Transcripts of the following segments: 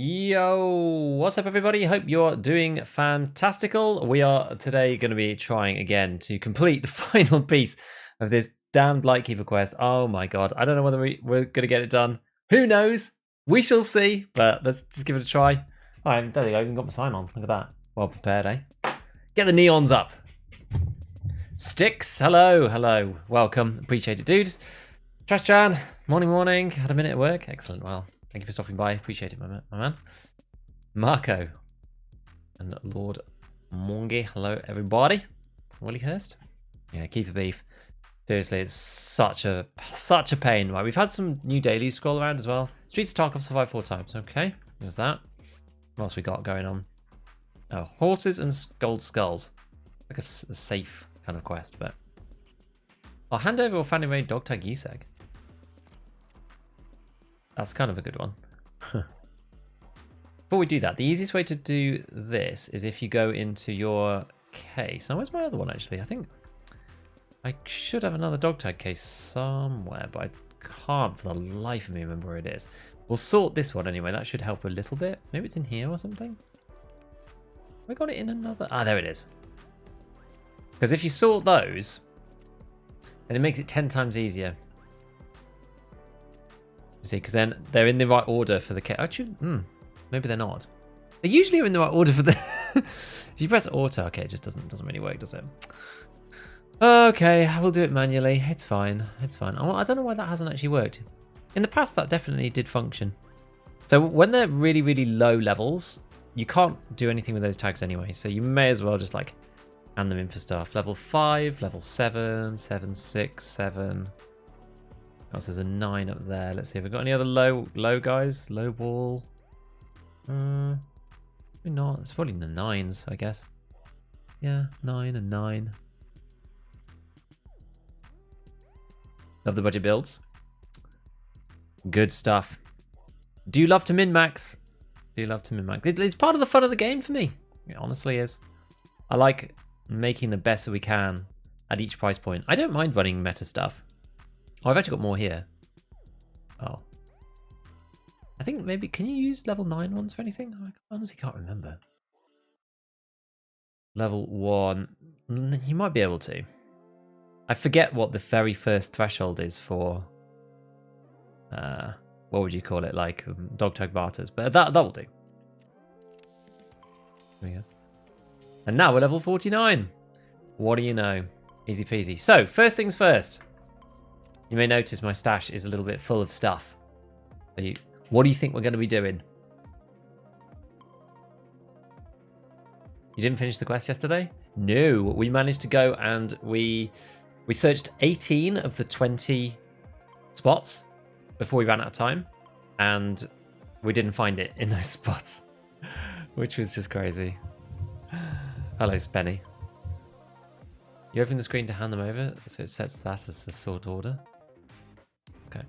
Yo, what's up everybody? Hope you're doing fantastical. We are today going to be trying again to complete the final piece of this damned Lightkeeper quest. Oh my god, I don't know whether we're going to get it done. Who knows? We shall see, but let's just give it a try. There you go, I even got my sign on. Look at that. Well prepared, eh? Get the neons up. Sticks, hello. Welcome. Appreciate it, dudes. Trash Chan, morning. Had a minute at work. Excellent. Well, thank you for stopping by. Appreciate it, my man. Marco. And Lord Mongi. Hello, everybody. Willie Hurst. Yeah, keep a beef. Seriously, it's such a pain. Right, we've had some new dailies scroll around as well. Streets of Tarkov survived 4 times. Okay, there's that. What else we got going on? Oh, horses and gold skulls. Like a safe kind of quest, but... Oh, handover or Fanny Ray dog tag USEG. That's kind of a good one. Before we do that, the easiest way to do this is if you go into your case. Now, where's my other one, actually? I think I should have another dog tag case somewhere, but I can't for the life of me remember where it is. We'll sort this one anyway. That should help a little bit. Maybe it's in here or something. Have I got it in another? Ah, there it is. Because if you sort those, then it makes it 10 times easier. You see, because then they're in the right order for the case. Actually, maybe they're not. They usually are in the right order for the... If you press auto, okay, it just doesn't really work, does it? Okay, I will do it manually. It's fine. I don't know why that hasn't actually worked. In the past, that definitely did function. So when they're really, really low levels, you can't do anything with those tags anyway. So you may as well just like hand them in for stuff. Level 5, level 7, 7, 6, 7. Else there's a 9 up there. Let's see if we've got any other low guys. Low ball. Maybe not. It's probably in the 9s, I guess. Yeah, 9 and 9. Love the budget builds. Good stuff. Do love to min-max. It's part of the fun of the game for me. It honestly is. I like making the best that we can at each price point. I don't mind running meta stuff. Oh, I've actually got more here. Oh. I think maybe... Can you use level 9 ones for anything? I honestly can't remember. Level 1. You might be able to. I forget what the very first threshold is for... what would you call it? Like dog tag barters. But that will do. There we go. And now we're level 49. What do you know? Easy peasy. So, first things first. You may notice my stash is a little bit full of stuff. What do you think we're going to be doing? You didn't finish the quest yesterday? No, we managed to go and we searched 18 of the 20 spots before we ran out of time, and we didn't find it in those spots, which was just crazy. Hello, Spenny. You open the screen to hand them over, so it sets that as the sort order. Okay.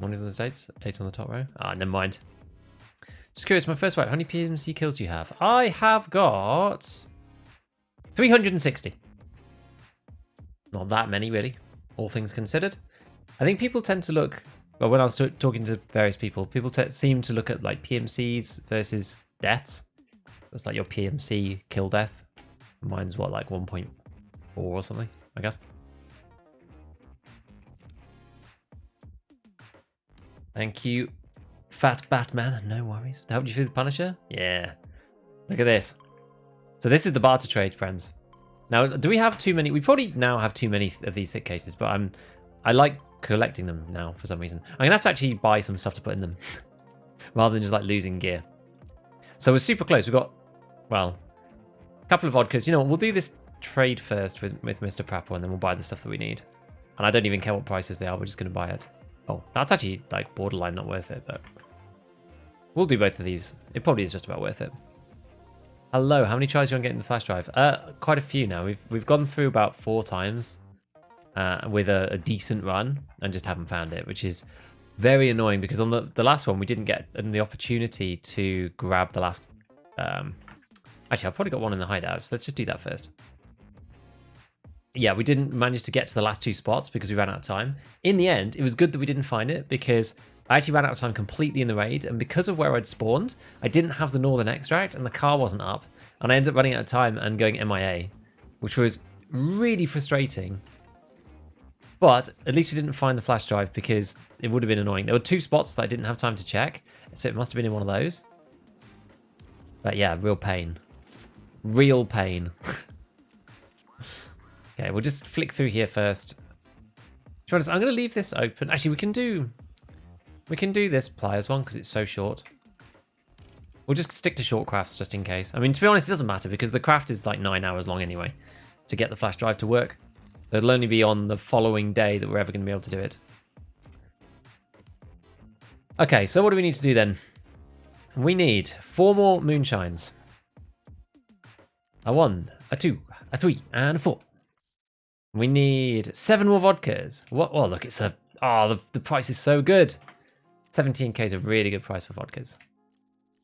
Morning of the States, 8 on the top row. Ah, never mind. Just curious, my first wipe, how many PMC kills do you have? I have got 360. Not that many, really, all things considered. I think people tend to look, well, when I was talking to various people seem to look at like PMCs versus deaths. That's like your PMC kill death. Mine's what, like 1.4 or something, I guess. Thank you, Fat Batman. No worries. Helped you through the Punisher? Yeah. Look at this. So this is the barter trade, friends. Now, do we have too many? We probably now have too many of these thick cases, but I like collecting them now for some reason. I'm gonna have to actually buy some stuff to put in them rather than just like losing gear. So we're super close. We've got, well, a couple of vodkas. You know what? We'll do this trade first with Mr. Prappo, and then we'll buy the stuff that we need. And I don't even care what prices they are. We're just going to buy it. Oh, that's actually like borderline not worth it, but we'll do both of these. It probably is just about worth it. Hello, how many tries are you on getting the flash drive? Quite a few now. We've gone through about 4 times with a decent run and just haven't found it, which is very annoying because on the last one we didn't get the opportunity to grab the last... Actually, I've probably got one in the hideout, so let's just do that first. Yeah, we didn't manage to get to the last 2 spots because we ran out of time. In the end, it was good that we didn't find it because I actually ran out of time completely in the raid, and because of where I'd spawned, I didn't have the northern extract, and the car wasn't up, and I ended up running out of time and going MIA, which was really frustrating. But at least we didn't find the flash drive because it would have been annoying. There were 2 spots that I didn't have time to check, so it must have been in one of those. But yeah, real pain. Real pain. Okay, we'll just flick through here first. To be honest, I'm going to leave this open. Actually, we can do this pliers one because it's so short. We'll just stick to short crafts just in case. I mean, to be honest, it doesn't matter because the craft is like 9 hours long anyway to get the flash drive to work. So it'll only be on the following day that we're ever going to be able to do it. Okay, so what do we need to do then? We need 4 more moonshines. A 1, a 2, a 3, and a 4. We need 7 more vodkas. What? Oh, look, it's a... Oh, the price is so good. 17k is a really good price for vodkas.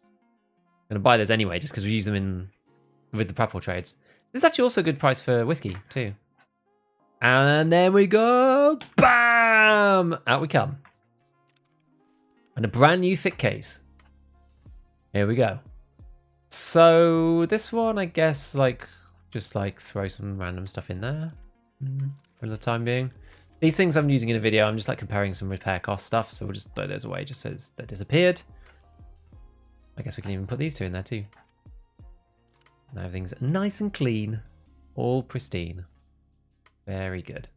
I'm going to buy those anyway, just because we use them with the purple trades. This is actually also a good price for whiskey, too. And there we go. Bam! Out we come. And a brand new thick case. Here we go. So this one, I guess, like, just like throw some random stuff in there for the time being. These things I'm using in a video, I'm just like comparing some repair cost stuff. So we'll just throw those away just so they disappeared. I guess we can even put these 2 in there too. Now everything's nice and clean. All pristine. Very good.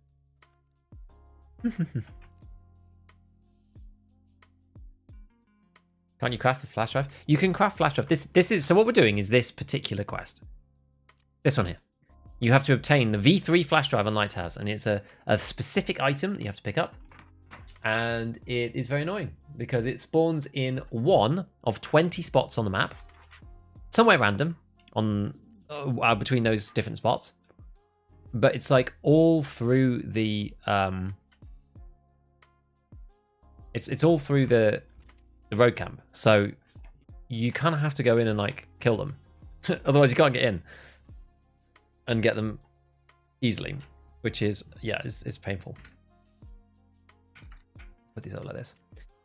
Can't you craft the flash drive? You can craft flash drive. This is so what we're doing is this particular quest. This one here. You have to obtain the V3 flash drive on Lighthouse, and it's a specific item that you have to pick up. And it is very annoying because it spawns in 1 of 20 spots on the map, somewhere random on between those different spots. But it's like all through the it's all through the road camp. So you kind of have to go in and like kill them, otherwise you can't get in and get them easily, which is, yeah, it's painful. Put these out like this.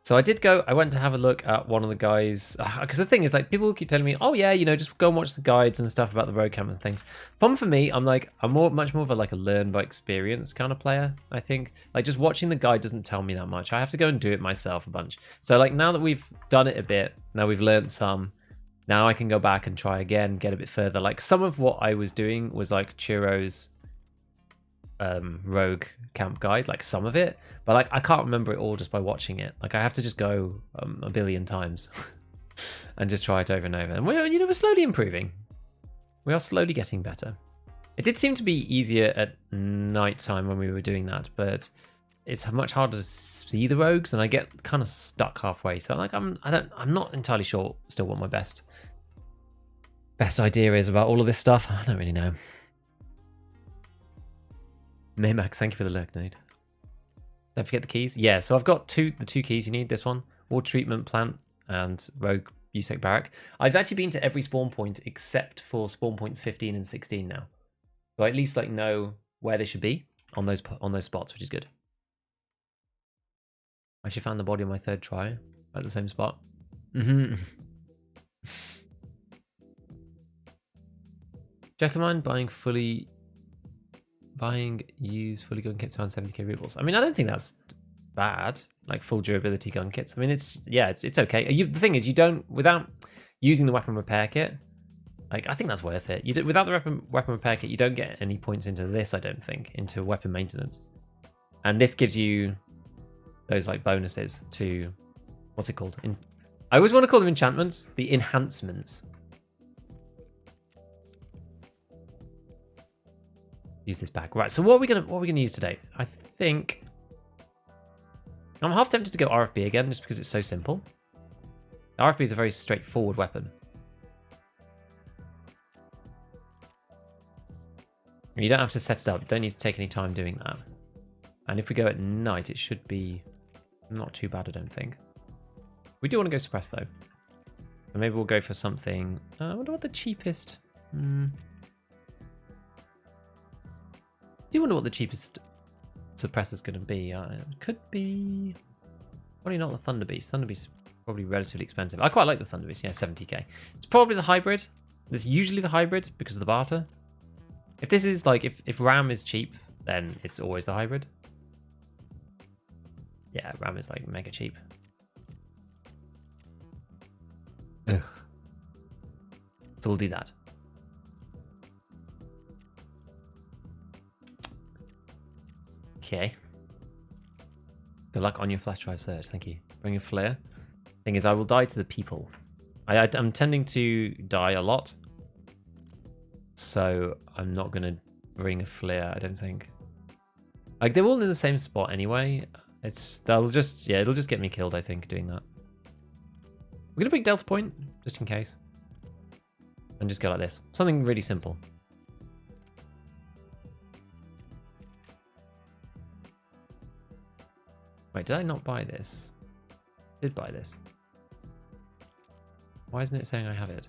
So I went to have a look at one of the guys, because the thing is, like, people keep telling me, oh yeah, you know, just go and watch the guides and stuff about the road cameras and things. Fun for me, I'm much more of a learn by experience kind of player, I think. Like, just watching the guide doesn't tell me that much. I have to go and do it myself a bunch. So like, now that we've done it a bit, now we've learned some, now I can go back and try again, get a bit further. Like, some of what I was doing was like Churro's rogue camp guide, like some of it, but like I can't remember it all just by watching it. Like, I have to just go a billion times and just try it over and over. And we're slowly improving. We are slowly getting better. It did seem to be easier at night time when we were doing that, but it's much harder to see the rogues, and I get kind of stuck halfway. So like I'm not entirely sure still what my best idea is about all of this stuff. I don't really know. Maymax, thank you for the lurk node. Don't forget the keys. Yeah, so I've got the two keys you need. This one, water treatment plant and rogue USEC barrack. I've actually been to every spawn point except for spawn points 15 and 16 now. So I at least like know where they should be on those spots, which is good. I actually found the body on my 3rd try at the same spot. Jack of mine buying used fully gun kits around 70k rubles. I mean, I don't think that's bad. Like full durability gun kits. I mean, it's okay. The thing is, you don't, without using the weapon repair kit, like, I think that's worth it. Without the weapon repair kit, you don't get any points into this, I don't think, into weapon maintenance. And this gives you those like bonuses to, what's it called? I always want to call them enchantments. The enhancements. Use this bag. Right, so what are we gonna use today? I think I'm half tempted to go RFB again just because it's so simple. RFB is a very straightforward weapon. And you don't have to set it up. You don't need to take any time doing that. And if we go at night, it should be not too bad, I don't think. We do want to go suppress though. So maybe we'll go for something. I wonder what the cheapest. I do wonder what the cheapest suppressor's going to be. It could be Probably not the Thunder Beast. Thunder Beast is probably relatively expensive. I quite like the Thunder Beast. Yeah, 70k. It's probably the hybrid. It's usually the hybrid because of the barter. If this is like, if RAM is cheap, then it's always the hybrid. Yeah, RAM is like mega cheap. Ugh. So we'll do that. Okay. Good luck on your flash drive search. Thank you. Bring a flare. Thing is, I will die to the people. I'm tending to die a lot. So I'm not going to bring a flare, I don't think. Like, they're all in the same spot anyway. It'll just get me killed, I think, doing that. We're going to bring Delta Point, just in case. And just go like this. Something really simple. Wait, did I not buy this? I did buy this. Why isn't it saying I have it?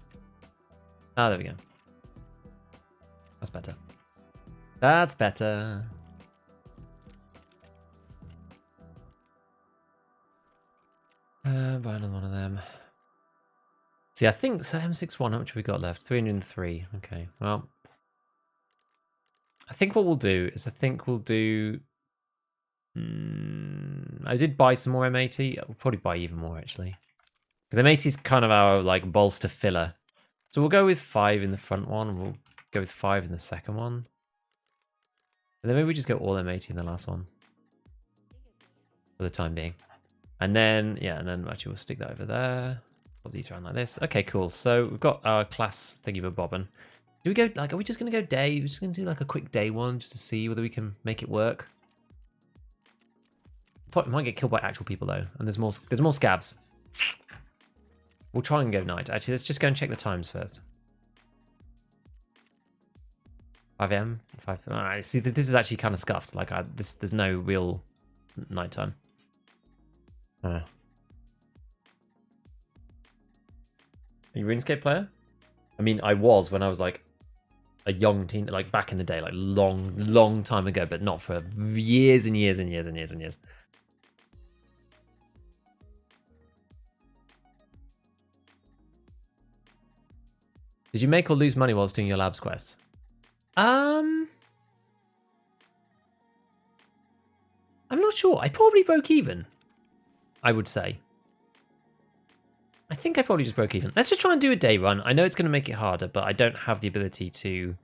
Ah, there we go. That's better. That's better. Buy another one of them. See, I think so. M61. How much have we got left? 303. Okay. Well, I think what we'll do is I did buy some more M80. I'll probably buy even more actually, because M80 is kind of our like bolster filler. So we'll go with 5 in the front one. And we'll go with 5 in the second one, and then maybe we just go all M80 in the last one for the time being. And then yeah, and then actually we'll stick that over there. Put these around like this. Okay, cool. So we've got our class thingy for bobbin. Do we go like? Are we just gonna go day? We're just gonna do like a quick day one just to see whether we can make it work. Might get killed by actual people though, and there's more scavs. We'll try and go night. Actually, let's just go and check the times first. 5 AM, 5. Alright, see, this is actually kind of scuffed. Like, there's no real nighttime. Are you a RuneScape player? I mean, I was when I was like a young teen, like back in the day, like long time ago, but not for years and years and years and years and years. Did you make or lose money whilst doing your labs quests? I'm not sure. I probably broke even, I would say. I think I probably just broke even. Let's just try and do a day run. I know it's going to make it harder, but I don't have the ability to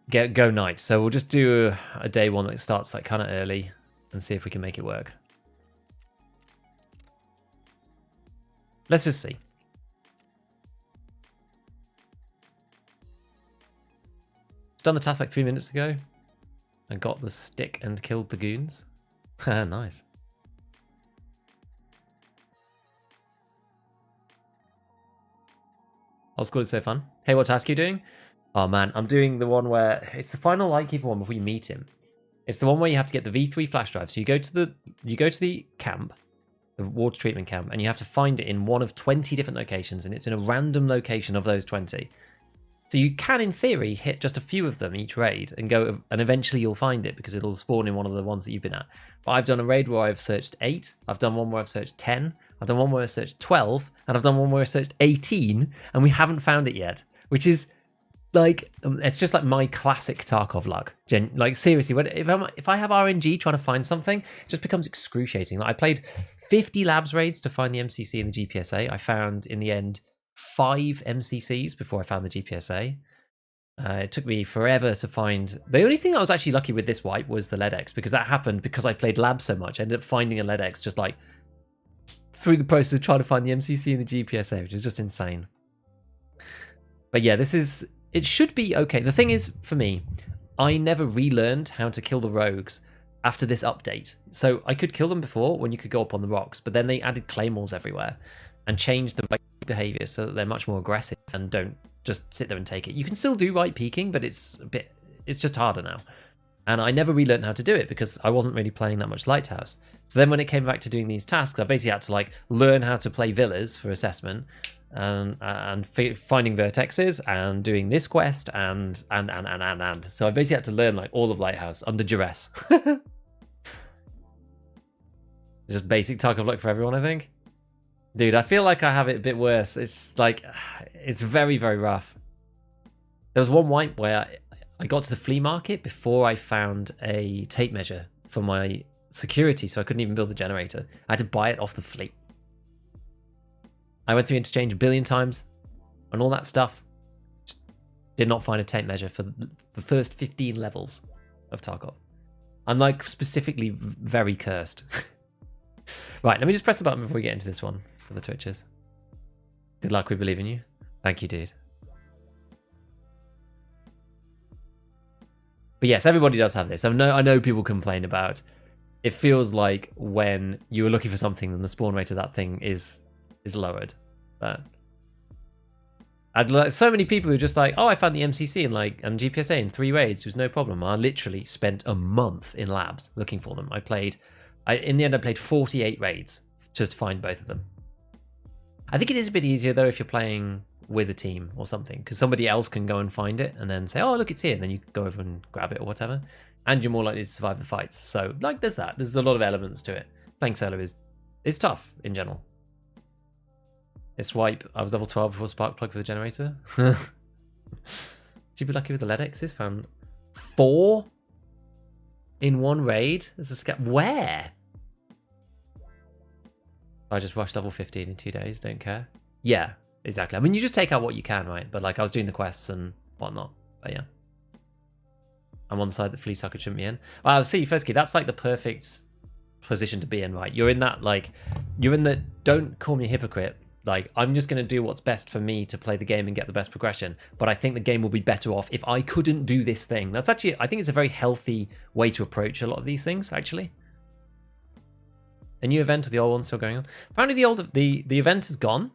go night. So we'll just do a day one that starts like kind of early and see if we can make it work. Let's just see. Done the task like 3 minutes ago. And got the stick and killed the goons. Nice. Old school is so fun. Hey, what task are you doing? Oh man, I'm doing the one where it's the final Lightkeeper one before you meet him. It's the one where you have to get the V3 flash drive. So you go to the camp, the water treatment camp, and you have to find it in one of 20 different locations, and it's in a random location of those 20. So you can, in theory, hit just a few of them each raid and go, and eventually you'll find it because it'll spawn in one of the ones that you've been at. But I've done a raid where I've searched 8. I've done one where I've searched 10. I've done one where I've searched 12, and I've done one where I've searched 18, and we haven't found it yet, which is like, it's just like my classic Tarkov luck. Like seriously, if I have RNG trying to find something, it just becomes excruciating. Like I played 50 labs raids to find the MCC and the GPSA. I found in the end 5 MCCs before I found the GPSA. It took me forever to find. The only thing I was actually lucky with this wipe was the LEDX, because that happened because I played labs so much. I ended up finding a LEDX just like through the process of trying to find the MCC and the GPSA, which is just insane. But yeah, it should be okay. The thing is, for me, I never relearned how to kill the rogues after this update. So I could kill them before when you could go up on the rocks, but then they added claymores everywhere and changed the right behavior so that they're much more aggressive and don't just sit there and take it. You can still do right peeking, but it's just harder now. And I never relearned how to do it because I wasn't really playing that much Lighthouse. So then when it came back to doing these tasks, I basically had to like learn how to play villas for assessment and finding vertexes and doing this quest and. So I basically had to learn like all of Lighthouse under duress. Just Just basic Tarkov luck for everyone, I think. Dude, I feel like I have it a bit worse. It's like, it's very, very rough. There was one wipe where I got to the flea market before I found a tape measure for my security, so I couldn't even build a generator. I had to buy it off the fleet. I went through interchange a billion times and all that stuff. Just did not find a tape measure for the first 15 levels of Tarkov. I'm like specifically very cursed. Right, let me just press the button before we get into this one for the Twitchers. Good luck, we believe in you. Thank you, dude. But yes, everybody does have this. I know people complain about it feels like when you were looking for something then the spawn rate of that thing is lowered. But I'd like so many people who are just like, oh, I found the MCC and GPSA in 3 raids. It was no problem. I literally spent a month in labs looking for them. In the end, I played 48 raids just to find both of them. I think it is a bit easier though if you're playing with a team or something, because somebody else can go and find it and then say, oh, look, it's here, and then you go over and grab it or whatever, and you're more likely to survive the fights. So like there's a lot of elements to it. Playing solo is tough in general. This wipe, I was level 12 before spark plug for the generator. Should you be lucky with the lead X's? Found 4 in 1 raid. There's a scat. Where? I just rushed level 15 in 2 days. Don't care. Yeah, exactly. I mean, you just take out what you can, right? But like, I was doing the quests and whatnot. But yeah, I'm on the side that flea sucker shouldn't be in. Wow, see, first key, that's like the perfect position to be in, right? You're in that, like, you're in the don't call me a hypocrite. Like, I'm just going to do what's best for me to play the game and get the best progression. But I think the game will be better off if I couldn't do this thing. That's actually, I think it's a very healthy way to approach a lot of these things, actually. A new event or the old one still going on? Apparently the event is gone,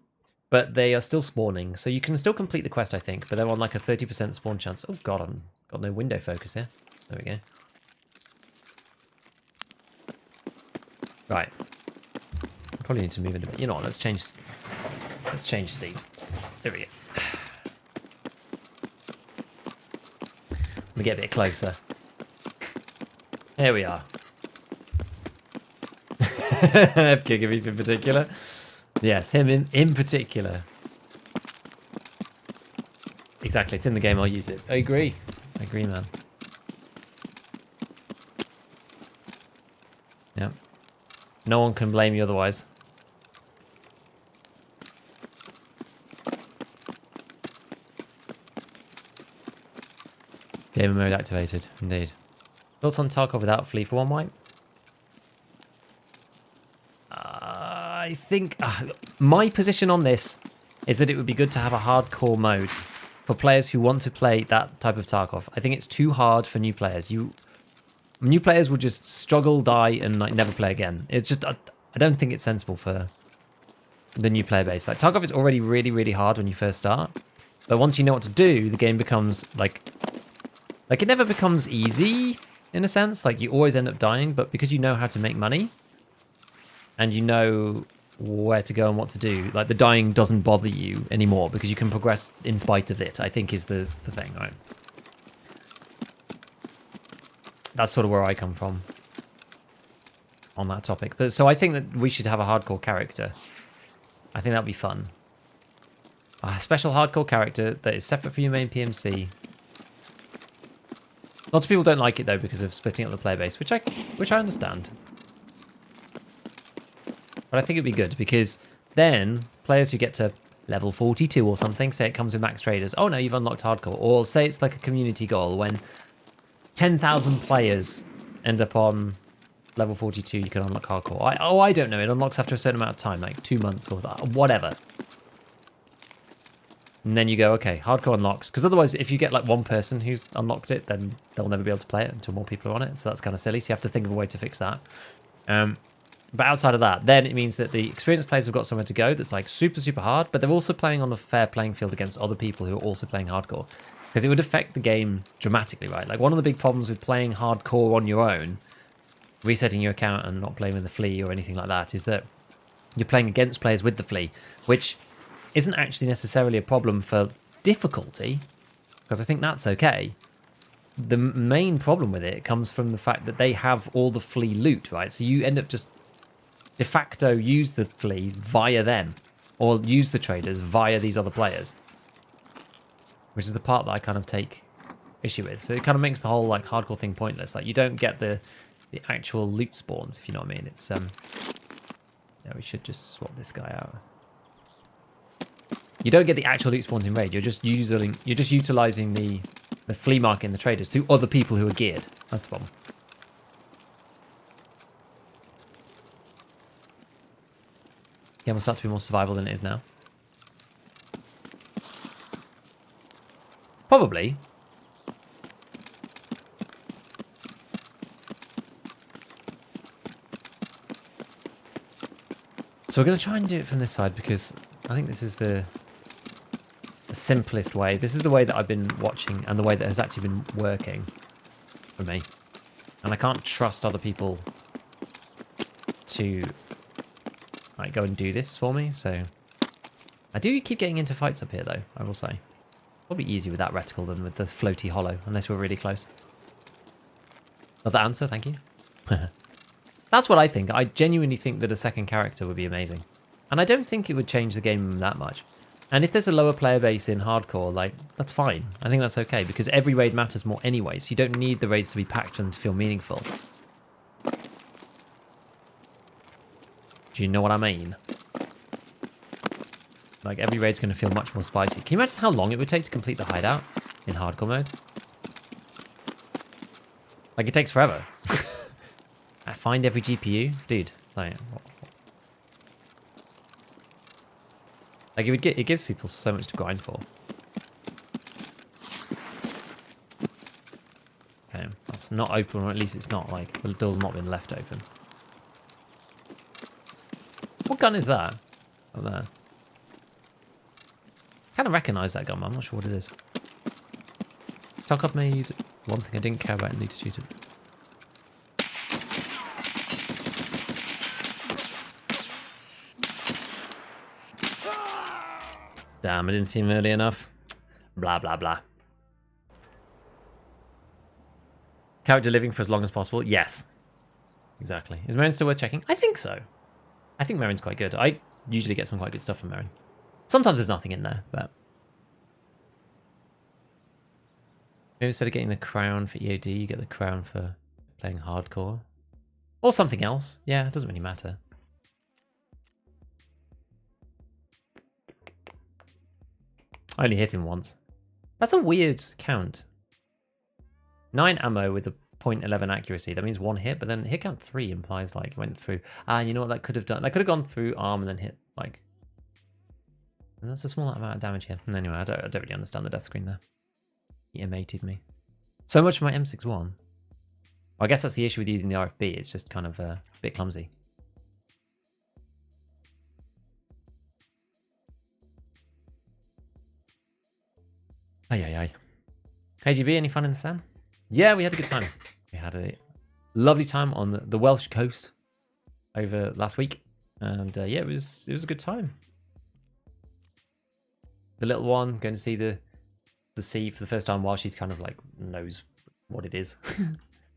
but they are still spawning. So you can still complete the quest, I think. But they're on like a 30% spawn chance. Oh god, I've got no window focus here. There we go. Right. Probably need to move it a bit. You know what, let's change seat. There we go. Let me get a bit closer. There we are. FKGB in particular. Yes, him in particular. Exactly, it's in the game, I'll use it. I agree, man. Yep. No one can blame you otherwise. Gamer mode activated, indeed. Thoughts on Tarkov without flea for 1 wipe? I think my position on this is that it would be good to have a hardcore mode for players who want to play that type of Tarkov. I think it's too hard for new players. New players will just struggle, die, and like never play again. It's just I don't think it's sensible for the new player base. Like Tarkov is already really, really hard when you first start, but once you know what to do, the game becomes like it never becomes easy in a sense. Like you always end up dying, but because you know how to make money and you know where to go and what to do, like the dying doesn't bother you anymore because you can progress in spite of it, I think is the thing, right? That's sort of where I come from on that topic. But so I think that we should have a hardcore character. I think that'd be fun. A special hardcore character that is separate from your main PMC. Lots of people don't like it though because of splitting up the player base, which I understand. But I think it'd be good because then players who get to level 42 or something, say it comes with max traders, oh no, you've unlocked hardcore. Or say it's like a community goal when 10,000 players end up on level 42, you can unlock hardcore. I don't know, it unlocks after a certain amount of time, like 2 months or whatever. And then you go, okay, hardcore unlocks. Because otherwise, if you get like one person who's unlocked it, then they'll never be able to play it until more people are on it. So that's kind of silly. So you have to think of a way to fix that. But outside of that, then it means that the experienced players have got somewhere to go that's like super, super hard. But they're also playing on a fair playing field against other people who are also playing hardcore. Because it would affect the game dramatically, right? Like one of the big problems with playing hardcore on your own, resetting your account and not playing with the flea or anything like that, is that you're playing against players with the flea, which isn't actually necessarily a problem for difficulty, because I think that's okay. The main problem with it comes from the fact that they have all the flea loot, right? So you end up just de facto use the flea via them, or use the traders via these other players, which is the part that I kind of take issue with. So it kind of makes the whole like hardcore thing pointless. Like you don't get the actual loot spawns, if you know what I mean. It's yeah, we should just swap this guy out. You don't get the actual loot spawns in raid. You're just utilizing the flea market and the traders through other people who are geared. That's the problem. Game will start to be more survival than it is now. Probably. So we're going to try and do it from this side because I think this is the simplest way. This is the way that I've been watching and the way that has actually been working for me. And I can't trust other people to like go and do this for me. So I do keep getting into fights up here though, I will say. Probably easier with that reticle than with the floaty hollow, unless we're really close. Another answer, thank you. That's what I think. I genuinely think that a second character would be amazing. And I don't think it would change the game that much. And if there's a lower player base in hardcore, like, that's fine. I think that's okay, because every raid matters more anyway, so you don't need the raids to be packed for them to feel meaningful. Do you know what I mean? Like, every raid's going to feel much more spicy. Can you imagine how long it would take to complete the hideout in hardcore mode? Like, it takes forever. I find every GPU? Dude, like... Like, it gives people so much to grind for. Okay, that's not open, or at least it's not, like, the door's not been left open. What gun is that? Oh, there. I kind of recognise that gun, but I'm not sure what it is. Tarkov made one thing I didn't care about and need to shoot it. Damn, I didn't see him early enough. Blah, blah, blah. Character living for as long as possible? Yes. Exactly. Is Merrin still worth checking? I think so. I think Merrin's quite good. I usually get some quite good stuff from Merrin. Sometimes there's nothing in there, but... Maybe instead of getting the crown for EOD, you get the crown for playing hardcore. Or something else. Yeah, it doesn't really matter. I only hit him once. That's a weird count. 9 ammo with a .11 accuracy. That means 1 hit, but then hit count 3 implies like it went through. Ah, you know what that could have done? That could have gone through arm and then hit like... And that's a small amount of damage here. Anyway, I don't really understand the death screen there. He emated me. So much for my M61. Well, I guess that's the issue with using the RFB. It's just kind of a bit clumsy. Ay. KGB, any fun in the sand? Yeah, we had a good time. We had a lovely time on the Welsh coast over last week. And yeah, it was a good time. The little one going to see the sea for the first time while she's kind of like knows what it is.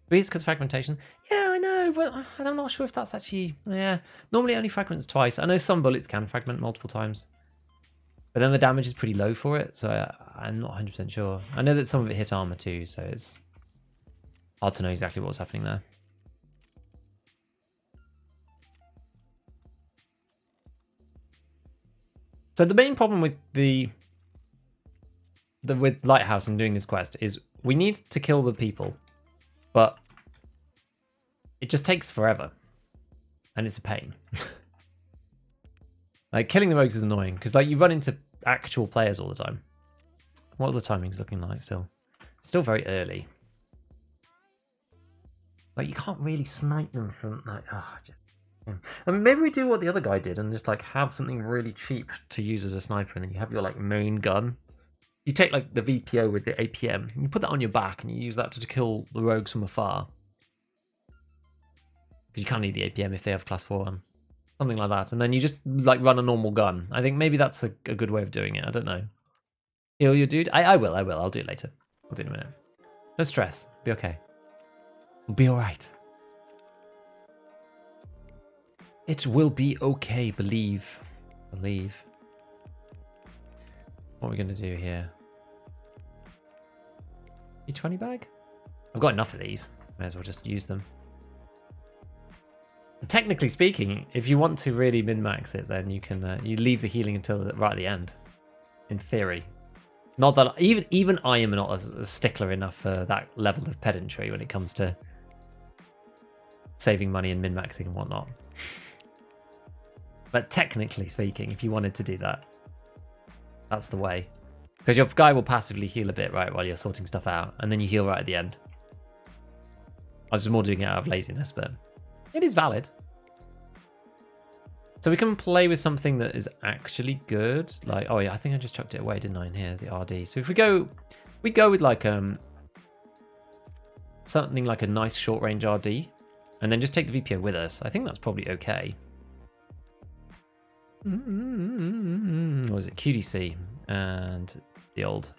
But it's because fragmentation. Yeah, I know, but I'm not sure if that's actually... Yeah, normally it only fragments twice. I know some bullets can fragment multiple times. But then the damage is pretty low for it, so I'm not 100% sure. I know that some of it hit armor too, so it's hard to know exactly what's happening there. So the main problem with with Lighthouse and doing this quest is we need to kill the people, but it just takes forever, and it's a pain. Like, killing the rogues is annoying, because like you run into actual players all the time. What are the timings looking like still? Still very early. Like, you can't really snipe them from, like, I mean, maybe we do what the other guy did and just, like, have something really cheap to use as a sniper, and then you have your, like, main gun. You take, like, the VPO with the APM, and you put that on your back, and you use that to kill the rogues from afar. Because you can't need the APM if they have class 4 on. Something like that. And then you just, like, run a normal gun. I think maybe that's a good way of doing it. I don't know. Heal your dude? I will. I'll do it later. I'll do it in a minute. No stress. Be okay. We'll be alright. It will be okay, believe. Believe. What are we going to do here? E20 bag? I've got enough of these. May as well just use them. Technically speaking, if you want to really min-max it, then you can you leave the healing until right at the end. In theory. Not that even I am not a stickler enough for that level of pedantry when it comes to saving money and min-maxing and whatnot. But technically speaking, if you wanted to do that, that's the way. Because your guy will passively heal a bit, right, while you're sorting stuff out, and then you heal right at the end. I was just more doing it out of laziness, but it is valid. So we can play with something that is actually good. Like, oh yeah, I think I just chucked it away, didn't I, in here, the RD. So if we go with like something like a nice short range RD, and then just take the VPO with us, I think that's probably okay. What was it? QDC and the old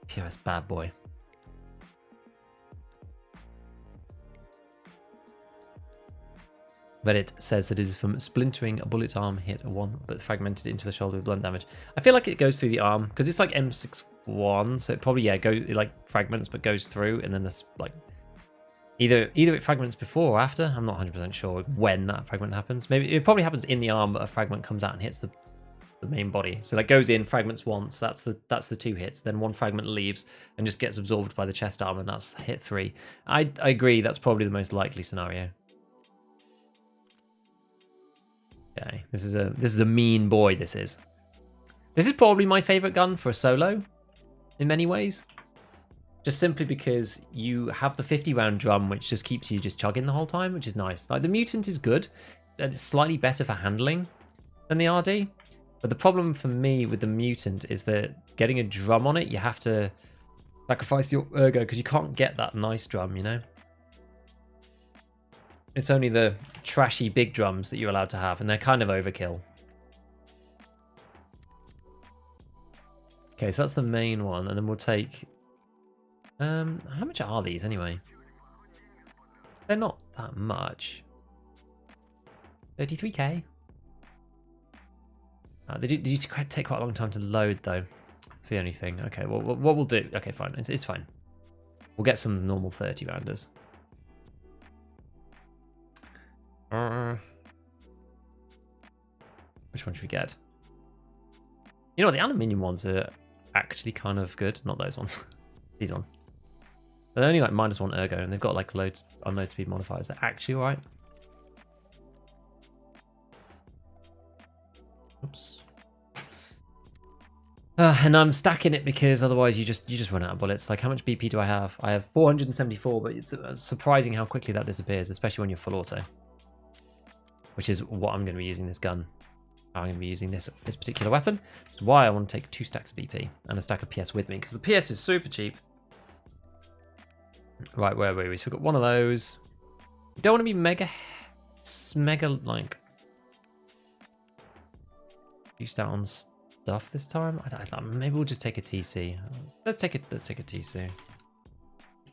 POS bad boy. But it says that it is from splintering a bullet arm hit a one, but fragmented into the shoulder with blunt damage. I feel like it goes through the arm because it's like M61, so it probably it like fragments but goes through, and then there's like either it fragments before or after. I'm not 100% sure when that fragment happens. Maybe it probably happens in the arm, but a fragment comes out and hits the main body. So that goes in, fragments once. That's the 2 hits. Then one fragment leaves and just gets absorbed by the chest arm, and that's hit 3. I agree. That's probably the most likely scenario. Okay, this is a mean boy. This is probably my favorite gun for a solo, in many ways. Just simply because you have the 50-round drum, which just keeps you just chugging the whole time, which is nice. Like the mutant is good, and it's slightly better for handling than the RD. But the problem for me with the mutant is that getting a drum on it, you have to sacrifice your ergo because you can't get that nice drum, you know. It's only the trashy big drums that you're allowed to have, and they're kind of overkill. Okay, so that's the main one, and then we'll take... how much are these anyway? They're not that much. 33k. They do take quite a long time to load, though. That's the only thing. Okay, well, what we'll do... Okay, fine. It's fine. We'll get some normal 30-rounders. Which one should we get? You know what, the aluminium ones are actually kind of good. Not those ones. These ones. They're only like -1 ergo, and they've got like loads unload speed modifiers. They're actually alright. Oops. And I'm stacking it because otherwise you just run out of bullets. Like, how much BP do I have? I have 474, but it's surprising how quickly that disappears, especially when you're full auto. Which is what I'm going to be using this gun. I'm going to be using this particular weapon. Which is why I want to take 2 stacks of BP and a stack of PS with me, because the PS is super cheap. Right, where were we? So we've got one of those. We don't want to be mega like used out on stuff this time. Maybe we'll just take a TC. Let's take a TC.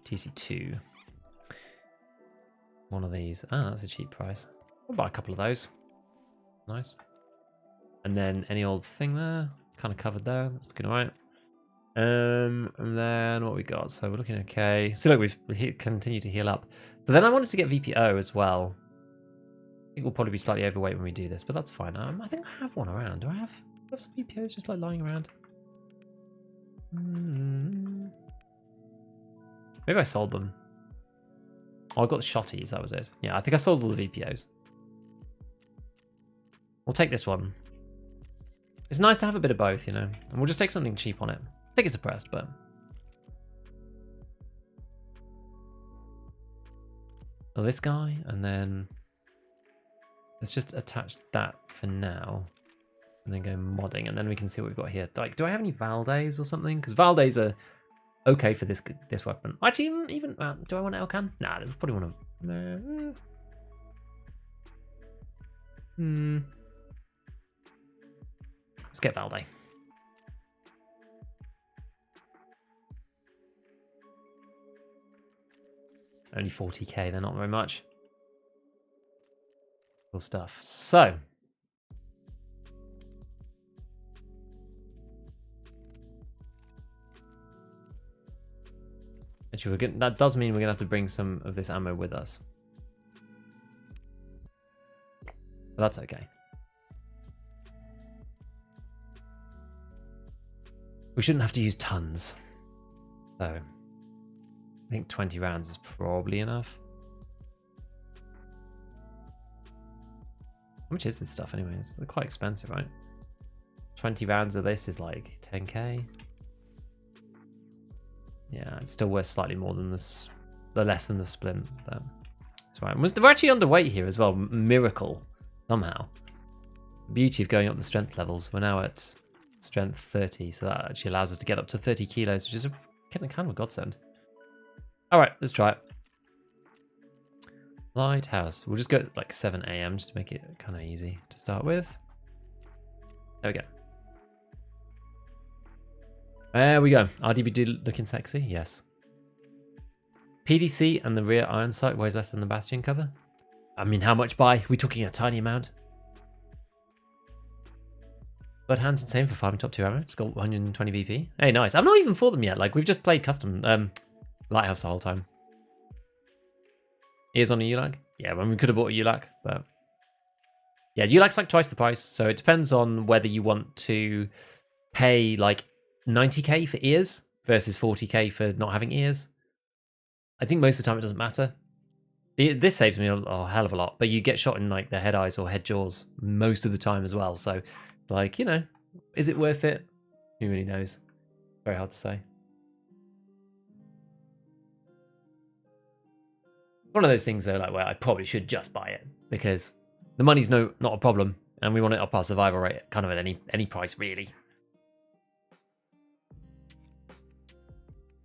TC2. One of these. Ah, that's a cheap price. We'll buy a couple of those. Nice. And then any old thing there, kind of covered there. That's looking alright. And then what we got? So we're looking okay. So look, we've continued to heal up. So then I wanted to get VPO as well. I think we'll probably be slightly overweight when we do this, but that's fine. I think I have one around. Do I have some VPOs just like lying around? Maybe I sold them. Oh, I got the shotties. That was it. Yeah, I think I sold all the VPOs. We'll take this one. It's nice to have a bit of both, you know. And we'll just take something cheap on it. Take it suppressed, but... Oh, this guy, and then... Let's just attach that for now. And then go modding, and then we can see what we've got here. Like, do I have any Valdes or something? Because Valdes are okay for this weapon. Actually, even... do I want Elcan? Nah, there's probably one of... Let's get Valde. Only 40k, they're not very much. Cool stuff. So. Actually, that does mean we're going to have to bring some of this ammo with us. But that's okay. We shouldn't have to use tons. So, I think 20 rounds is probably enough. How much is this stuff anyway? It's quite expensive, right? 20 rounds of this is like 10k. Yeah, it's still worth slightly more than this, the less than the splint. But that's right. We're actually underweight here as well. Miracle, somehow. Beauty of going up the strength levels. We're now at strength 30, so that actually allows us to get up to 30 kilos, which is kind of a godsend. All right, let's try it. Lighthouse. We'll just go at like 7 a.m. just to make it kind of easy to start with. There we go. There we go. RDBD looking sexy? Yes. PDC and the rear iron sight weighs less than the Bastion cover? I mean, how much by? We're talking a tiny amount. Bloodhound's insane for farming top 2 ammo. It's got 120 BP. Hey, nice. I've not even fought them yet. Like, we've just played custom Lighthouse the whole time. Ears on a ULAG? Yeah, well, we could have bought a ULAG, but... Yeah, ULAG's like twice the price, so it depends on whether you want to pay, like, 90k for ears versus 40k for not having ears. I think most of the time it doesn't matter. This saves me a hell of a lot, but you get shot in like the head eyes or head jaws most of the time as well. So, like, you know, is it worth it? Who really knows? Very hard to say. One of those things though, like where I probably should just buy it because the money's not a problem, and we want it up our survival rate kind of at any price really.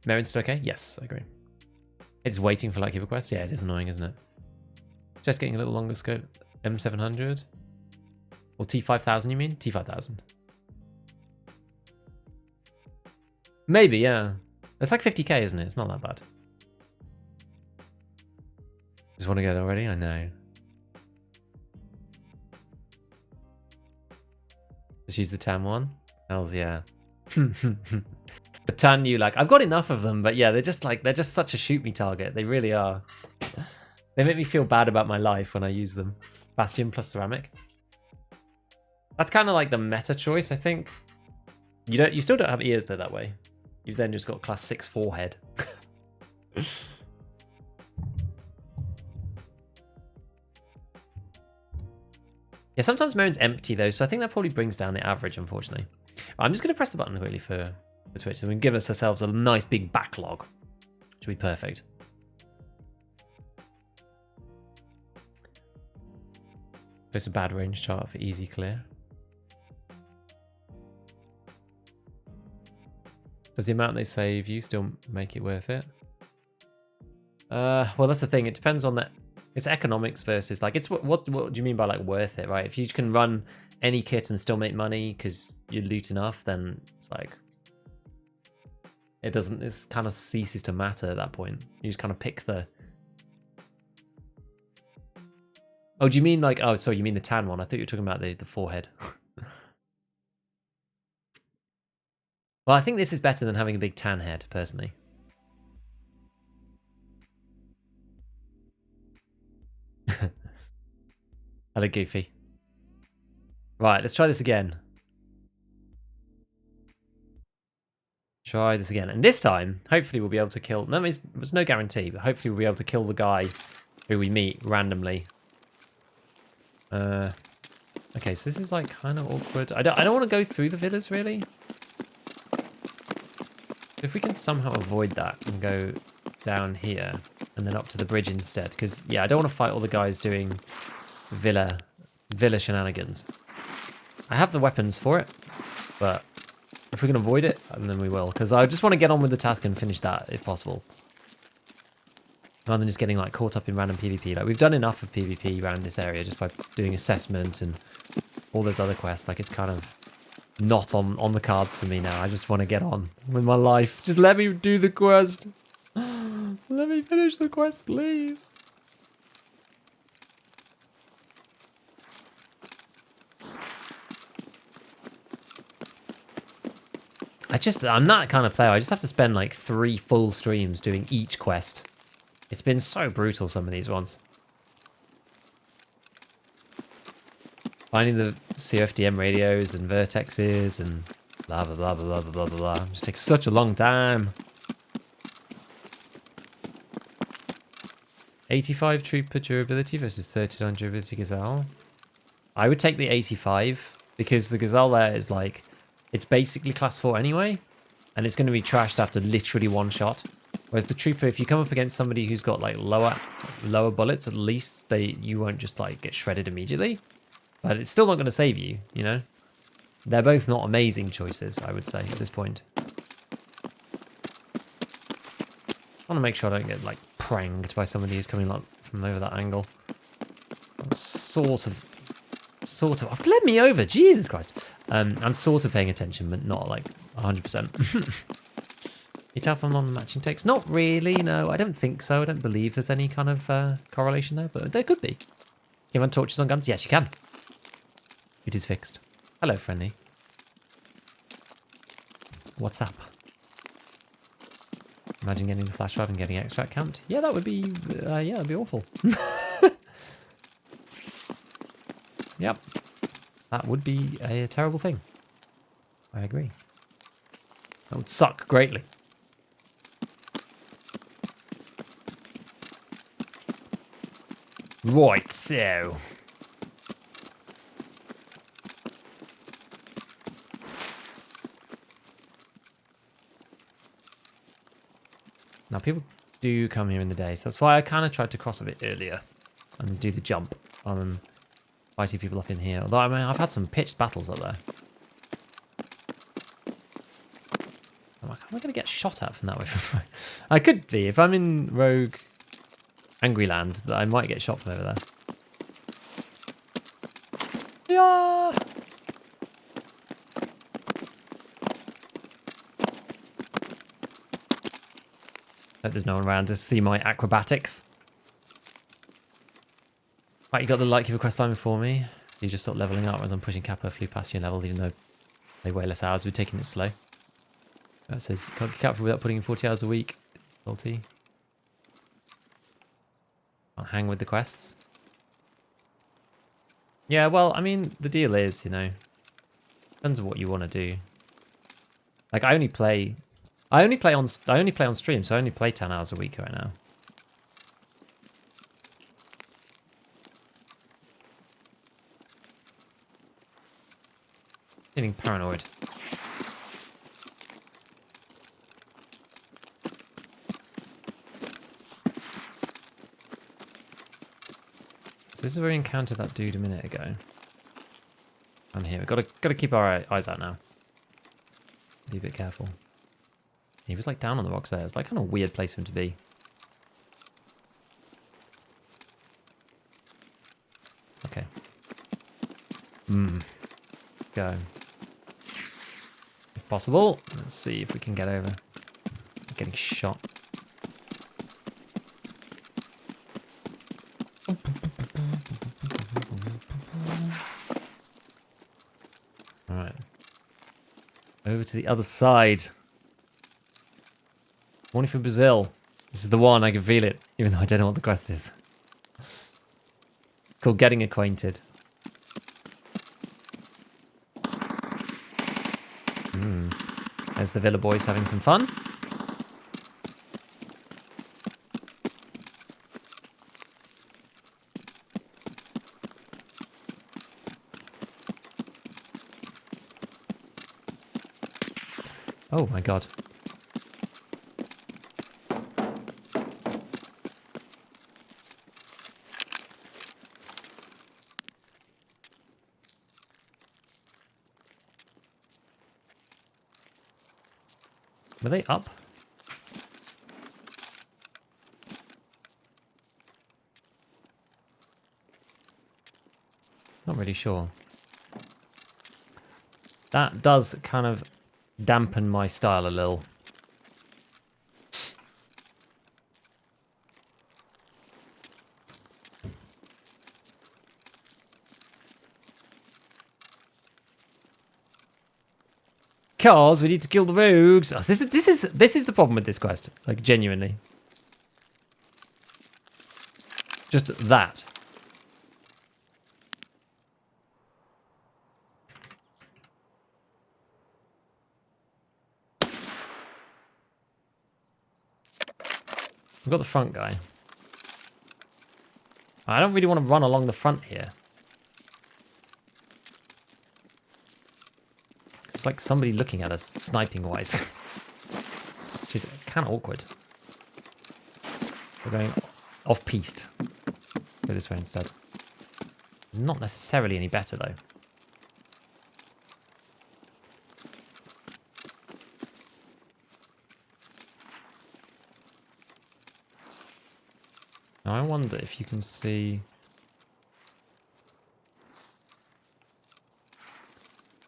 Merrin's still okay? Yes, I agree. It's waiting for like HyperQuest. Yeah, it is annoying, isn't it? Just getting a little longer scope. M700? Or T5000, you mean? T5000. Maybe, yeah. It's like 50k, isn't it? It's not that bad. Just want to go there already? I know. Just use the TAM one? Hells yeah. The tan ULAG. I've got enough of them, but yeah, they're just such a shoot me target. They really are. They make me feel bad about my life when I use them. Bastion plus ceramic. That's kind of like the meta choice, I think. You still don't have ears though that way. You've then just got class 6 forehead. Yeah, sometimes Merrin's empty though, so I think that probably brings down the average, unfortunately. I'm just going to press the button quickly for Twitch, so we can give ourselves a nice big backlog, which will be perfect. Place a bad range chart for easy clear. Does the amount they save you still make it worth it? Well, that's the thing. It depends on that. It's economics versus like it's what do you mean by like worth it, right? If you can run any kit and still make money because you loot enough, then it's like it's kind of ceases to matter at that point. You just kind of pick the... Oh, do you mean like... Oh, sorry, you mean the tan one. I thought you were talking about the forehead. Well, I think this is better than having a big tan head, personally. Hello, Goofy. Right, let's try this again. Try this again. And this time, hopefully we'll be able to kill... No, there's no guarantee, but hopefully we'll be able to kill the guy who we meet randomly. Okay, so this is like kind of awkward. I don't want to go through the villas, really. If we can somehow avoid that and go down here and then up to the bridge instead. Because, yeah, I don't want to fight all the guys doing villa shenanigans. I have the weapons for it, but... if we can avoid it, then we will. Because I just want to get on with the task and finish that, if possible. Rather than just getting like caught up in random PvP. Like we've done enough of PvP around this area just by doing assessment and all those other quests. Like it's kind of not on the cards for me now. I just want to get on with my life. Just let me do the quest. Let me finish the quest, please. I'm that kind of player. I just have to spend like 3 full streams doing each quest. It's been so brutal, some of these ones. Finding the CFDM radios and vertexes and blah, blah, blah, blah, blah, blah, blah, blah. It just takes such a long time. 85 trooper durability versus 39 durability Gazelle. I would take the 85 because the Gazelle there is like, it's basically class 4 anyway, and it's going to be trashed after literally 1 shot. Whereas the trooper, if you come up against somebody who's got like lower bullets, at least you won't just like get shredded immediately. But it's still not going to save you, you know? They're both not amazing choices, I would say, at this point. I want to make sure I don't get like pranged by somebody who's coming like from over that angle. I'm sort of, let me over, Jesus Christ. I'm sort of paying attention, but not like 100%. You tell from on matching takes? Not really, no. I don't think so. I don't believe there's any kind of correlation there, but there could be. Can you run torches on guns? Yes, you can. It is fixed. Hello, friendly. What's up? Imagine getting the flash drive and getting extract camped. Yeah, that would be, yeah, that'd be awful. Yep. That would be a terrible thing. I agree. That would suck greatly. Right, so. Now, people do come here in the day, so that's why I kind of tried to cross a bit earlier and do the jump rather than fighting people up in here. Although, I mean, I've had some pitched battles up there. Am I going to get shot at from that way? I could be. If I'm in Rogue Angry Land, I might get shot from over there. Yeah! Hope there's no one around to see my acrobatics. Right, you got the like of quest line before me. So you just start leveling up as I'm pushing Kappa, flew past your level, even though they weigh less hours. We're taking it slow. That says, can't get Kappa without putting in 40 hours a week. Salty. Can't hang with the quests. Yeah, well, I mean, the deal is, you know, depends on what you want to do. Like, I only play on stream, so I only play 10 hours a week right now. Feeling paranoid. So this is where we encountered that dude a minute ago. And here, we've got to keep our eyes out now. Be a bit careful. He was like down on the rocks there. It's like kind of a weird place for him to be. Okay. Go. If possible. Let's see if we can get over. Getting shot. Alright. Over to the other side. Morning from Brazil. This is the one, I can feel it, even though I don't know what the quest is. Called Getting Acquainted. There's the Villa boys having some fun. Oh my god. Were they up? Not really sure. That does kind of dampen my style a little. Cause we need to kill the rogues. Oh, this is the problem with this quest. Like, genuinely. Just that. We've got the front guy. I don't really want to run along the front here. It's like somebody looking at us, sniping-wise. Which is kind of awkward. We're going off-piste. Go this way instead. Not necessarily any better, though. Now, I wonder if you can see...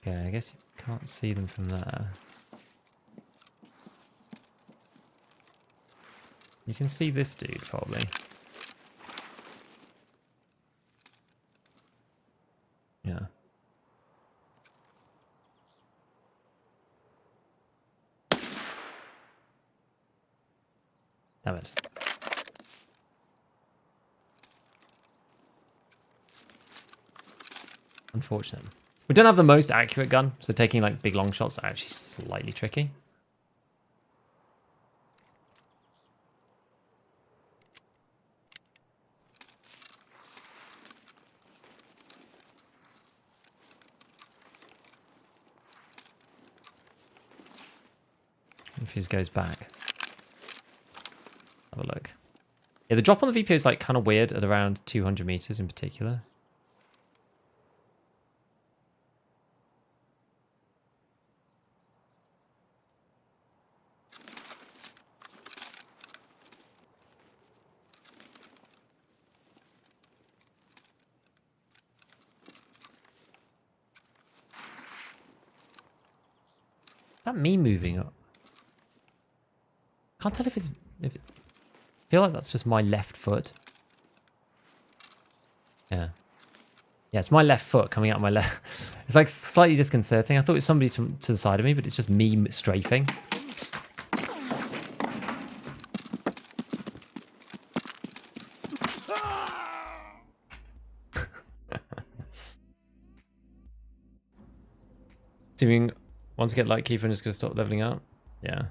Okay, I guess you can't see them from there. You can see this dude, probably. Yeah. Damn it. Unfortunate. We don't have the most accurate gun, so taking like big long shots are actually slightly tricky. If he goes back. Have a look. Yeah, the drop on the VP is like kind of weird at around 200 meters in particular. Is that me moving up? Can't tell if it's... I feel like that's just my left foot. Yeah. Yeah, it's my left foot coming out of my left. It's like slightly disconcerting. I thought it was somebody to the side of me, but it's just me strafing. Assuming once I get light keeper, I'm just going to stop leveling up. Yeah.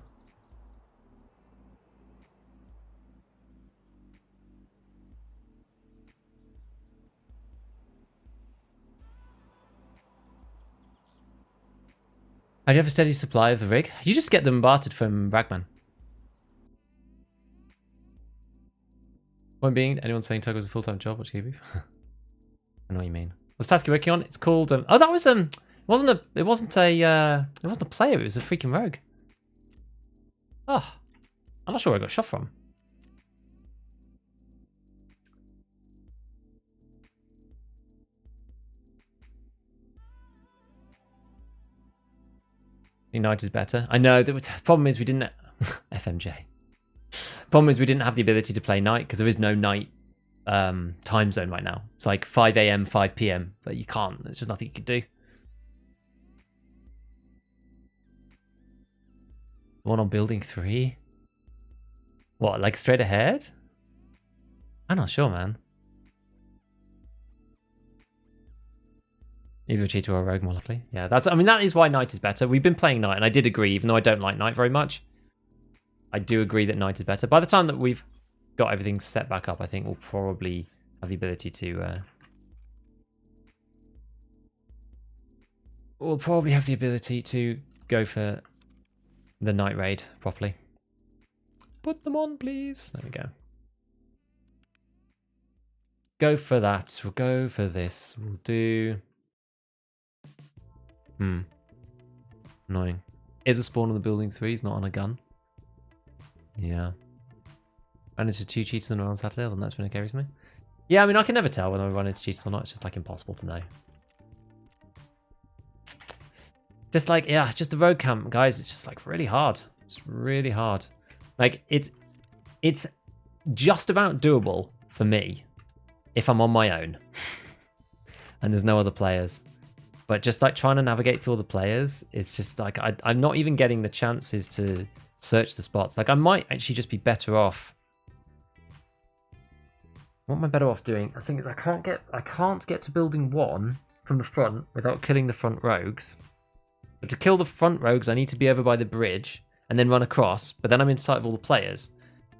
How do you have a steady supply of the rig? You just get them bartered from Ragman. Point being, anyone saying Tarkov was a full-time job? What do you give? I know what you mean. What's task you working on? It's called. Oh, that was It wasn't a player. It was a freaking rogue. Oh, I'm not sure where I got shot from. Ignite is better. I know. The problem is we didn't... FMJ. Problem is we didn't have the ability to play night because there is no night time zone right now. It's like 5 a.m., 5 p.m. But you can't. There's just nothing you can do. One on building 3? What, like straight ahead? I'm not sure, man. Either a cheater or a rogue, more likely. Yeah, I mean, that is why night is better. We've been playing night, and I did agree, even though I don't like night very much. I do agree that night is better. By the time that we've got everything set back up, I think we'll probably have the ability to... we'll probably have the ability to go for the night raid properly. Put them on, please. There we go. Go for that. We'll go for this. We'll do... Annoying. Is a spawn on the building 3, it's not on a gun. Yeah. Ran into 2 cheaters on Saturday, other than that's been okay recently. Yeah, I mean, I can never tell whether I run into cheaters or not. It's just like impossible to know. Just like, yeah, just the road camp, guys. It's just like really hard. It's really hard. Like, it's just about doable for me if I'm on my own and there's no other players. But just like trying to navigate through all the players, it's just like I'm not even getting the chances to search the spots. Like I might actually just be better off. What am I better off doing? The thing is I can't get to building 1 from the front without killing the front rogues. But to kill the front rogues, I need to be over by the bridge and then run across. But then I'm in sight of all the players.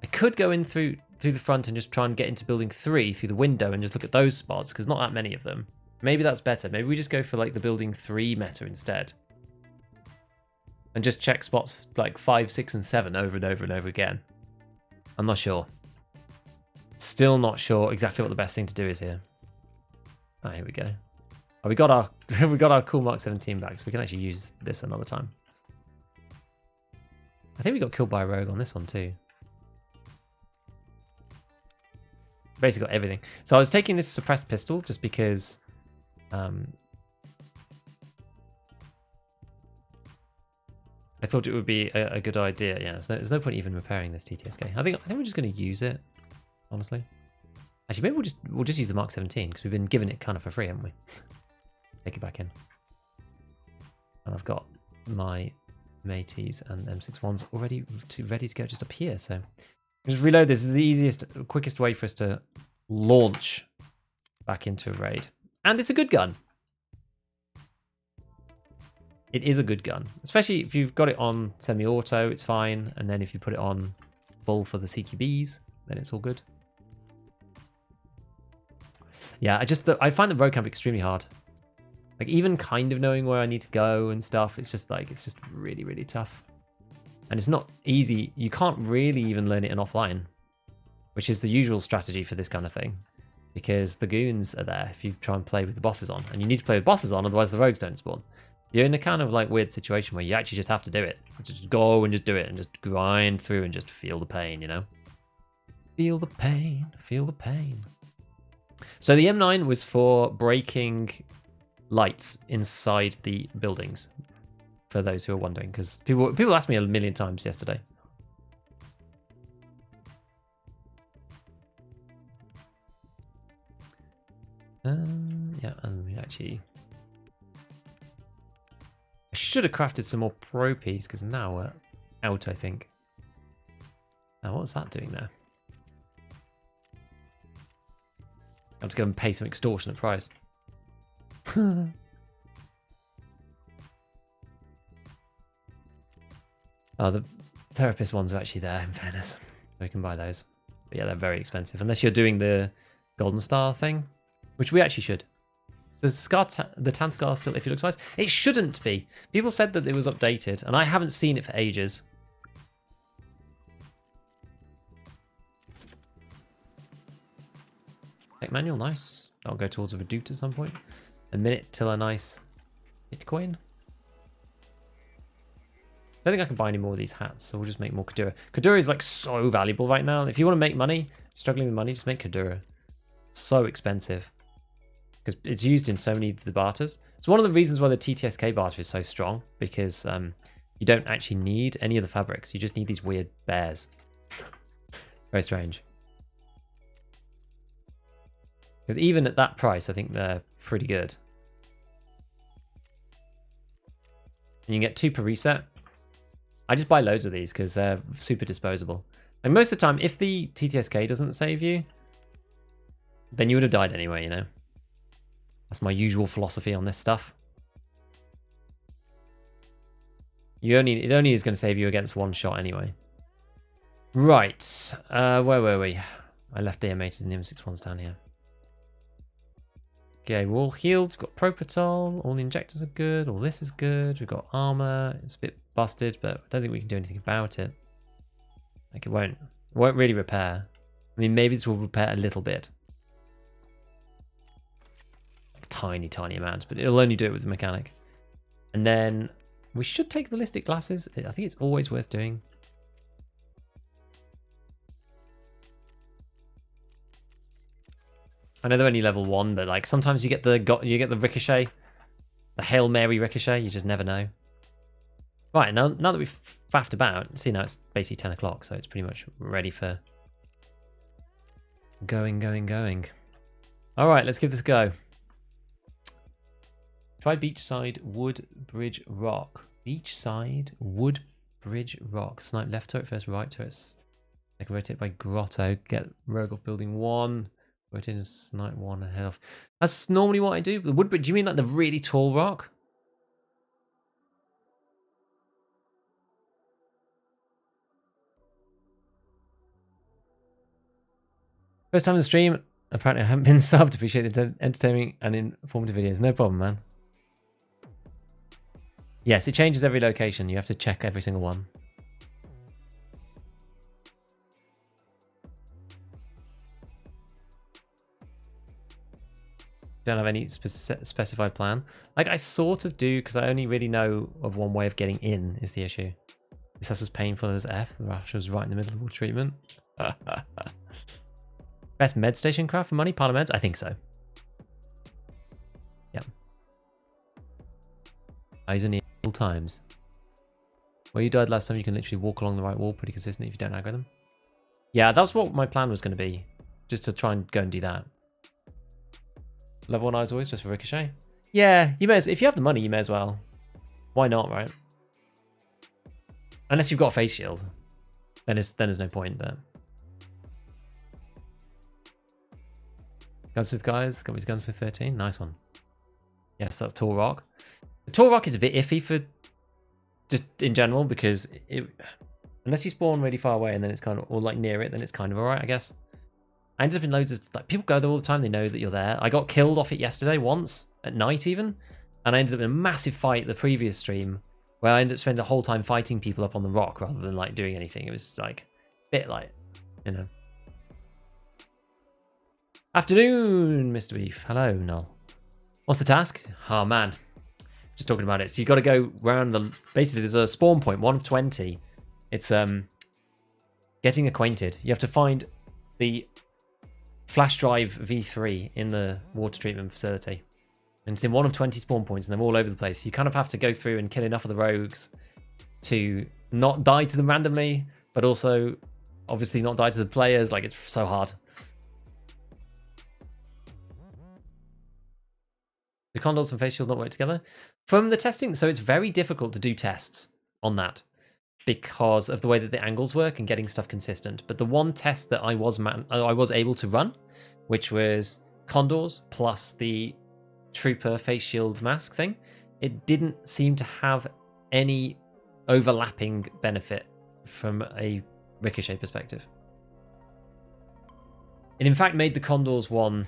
I could go in through the front and just try and get into building 3 through the window and just look at those spots because not that many of them. Maybe that's better. Maybe we just go for like the building 3 meta instead. And just check spots like 5, 6, and 7 over and over and over again. I'm not sure. Still not sure exactly what the best thing to do is here. Oh, here we go. Oh, we got our cool Mark 17 back, so we can actually use this another time. I think we got killed by a rogue on this one too. Basically got everything. So I was taking this suppressed pistol just because I thought it would be a good idea. Yeah, there's no point even repairing this TTSK. I think we're just going to use it, honestly. Actually, maybe we'll just use the Mark 17 because we've been given it kind of for free, haven't we? Take it back in. And I've got my mateys and M61s already ready to go just up here. So just reload. This is the easiest, quickest way for us to launch back into a raid. And it's a good gun. It is a good gun. Especially if you've got it on semi-auto, it's fine. And then if you put it on full for the CQBs, then it's all good. Yeah, I find the road camp extremely hard. Like even kind of knowing where I need to go and stuff, it's just really, really tough. And it's not easy. You can't really even learn it in offline, which is the usual strategy for this kind of thing. Because the goons are there if you try and play with the bosses on. And you need to play with bosses on, otherwise the rogues don't spawn. You're in a kind of like weird situation where you actually just have to do it. Just go and just do it and just grind through and just feel the pain, you know? Feel the pain, feel the pain. So the M9 was for breaking lights inside the buildings, for those who are wondering, because people asked me a million times yesterday. Yeah, and we actually... I should have crafted some more pro piece, because now we're out, I think. Now, what was that doing there? I have to go and pay some extortionate price. Oh, the therapist ones are actually there, in fairness. So we can buy those. But yeah, they're very expensive. Unless you're doing the Golden Star thing, which we actually should. So the Tan Scar still, if it looks nice. It shouldn't be. People said that it was updated, and I haven't seen it for ages. Tech manual, nice. I'll go towards a Reduce at some point. A minute till a nice Bitcoin. I don't think I can buy any more of these hats, so we'll just make more Kadura. Kadura is like so valuable right now. If you want to make money, struggling with money, just make Kadura. So expensive. Because it's used in so many of the barters. It's one of the reasons why the TTSK barter is so strong, because you don't actually need any of the fabrics. You just need these weird bears. Very strange. Because even at that price, I think they're pretty good. And you can get 2 per reset. I just buy loads of these because they're super disposable. And most of the time, if the TTSK doesn't save you, then you would have died anyway, you know? That's my usual philosophy on this stuff. It only is going to save you against one shot anyway. Right. Where were we? I left the M8s and the M61s down here. Okay, we're all healed. We've got Propitol. All the injectors are good. All this is good. We've got armor. It's a bit busted, but I don't think we can do anything about it. Like it won't really repair. I mean, maybe this will repair a little bit. Like tiny, tiny amounts, but it'll only do it with the mechanic. And then we should take ballistic glasses. I think it's always worth doing. I know they're only level 1, but like sometimes you get the ricochet, the Hail Mary ricochet. You just never know. Right, now that we've faffed about, see now it's basically 10 o'clock, so it's pretty much ready for going. All right, let's give this a go. Try beachside Woodbridge Rock. Beachside Woodbridge Rock. Snipe left turret first, right turrets. I can rotate by grotto. Get rogue off building 1. Rotate and snipe 1 ahead of. That's normally what I do. The Woodbridge, do you mean like the really tall rock? First time in the stream. Apparently I haven't been subbed. Appreciate the entertaining and informative videos. No problem, man. Yes, it changes every location. You have to check every single one. Don't have any specified plan. Like, I sort of do, because I only really know of one way of getting in is the issue. This house was painful as F. The rush was right in the middle of all treatment. Best med station craft for money? Parliaments? I think so. Yep. Eyes and ears all times. Where you died last time, you can literally walk along the right wall pretty consistently if you don't aggro them. Yeah, that's what my plan was going to be. Just to try and go and do that. Level 1 eyes always just for ricochet. Yeah, you may as, if you have the money, you may as well. Why not, right? Unless you've got a face shield, then there's no point there. Gunsmith guys, got me to Gunsmith 13. Nice one. Yes, that's Tall Rock. The Tall Rock is a bit iffy for just in general because unless you spawn really far away and then it's kind of, or like near it, then it's kind of alright, I guess. I ended up in loads of, like, people go there all the time, they know that you're there. I got killed off it yesterday once, at night even, and I ended up in a massive fight the previous stream where I ended up spending the whole time fighting people up on the rock rather than like doing anything. It was like a bit like, you know. Afternoon, Mr. Beef. Hello, Null. What's the task? Oh man, just talking about it. So you got to go around the, basically there's a spawn point, 1 of 20. It's getting acquainted. You have to find the flash drive V3 in the water treatment facility. And it's in 1 of 20 spawn points and they're all over the place. You kind of have to go through and kill enough of the rogues to not die to them randomly, but also obviously not die to the players. Like, it's so hard. The condols and face shield not work together? From the testing, so it's very difficult to do tests on that because of the way that the angles work and getting stuff consistent. But the one test that I was able to run, which was condors plus the trooper face shield mask thing, it didn't seem to have any overlapping benefit from a ricochet perspective. It in fact made the condors one,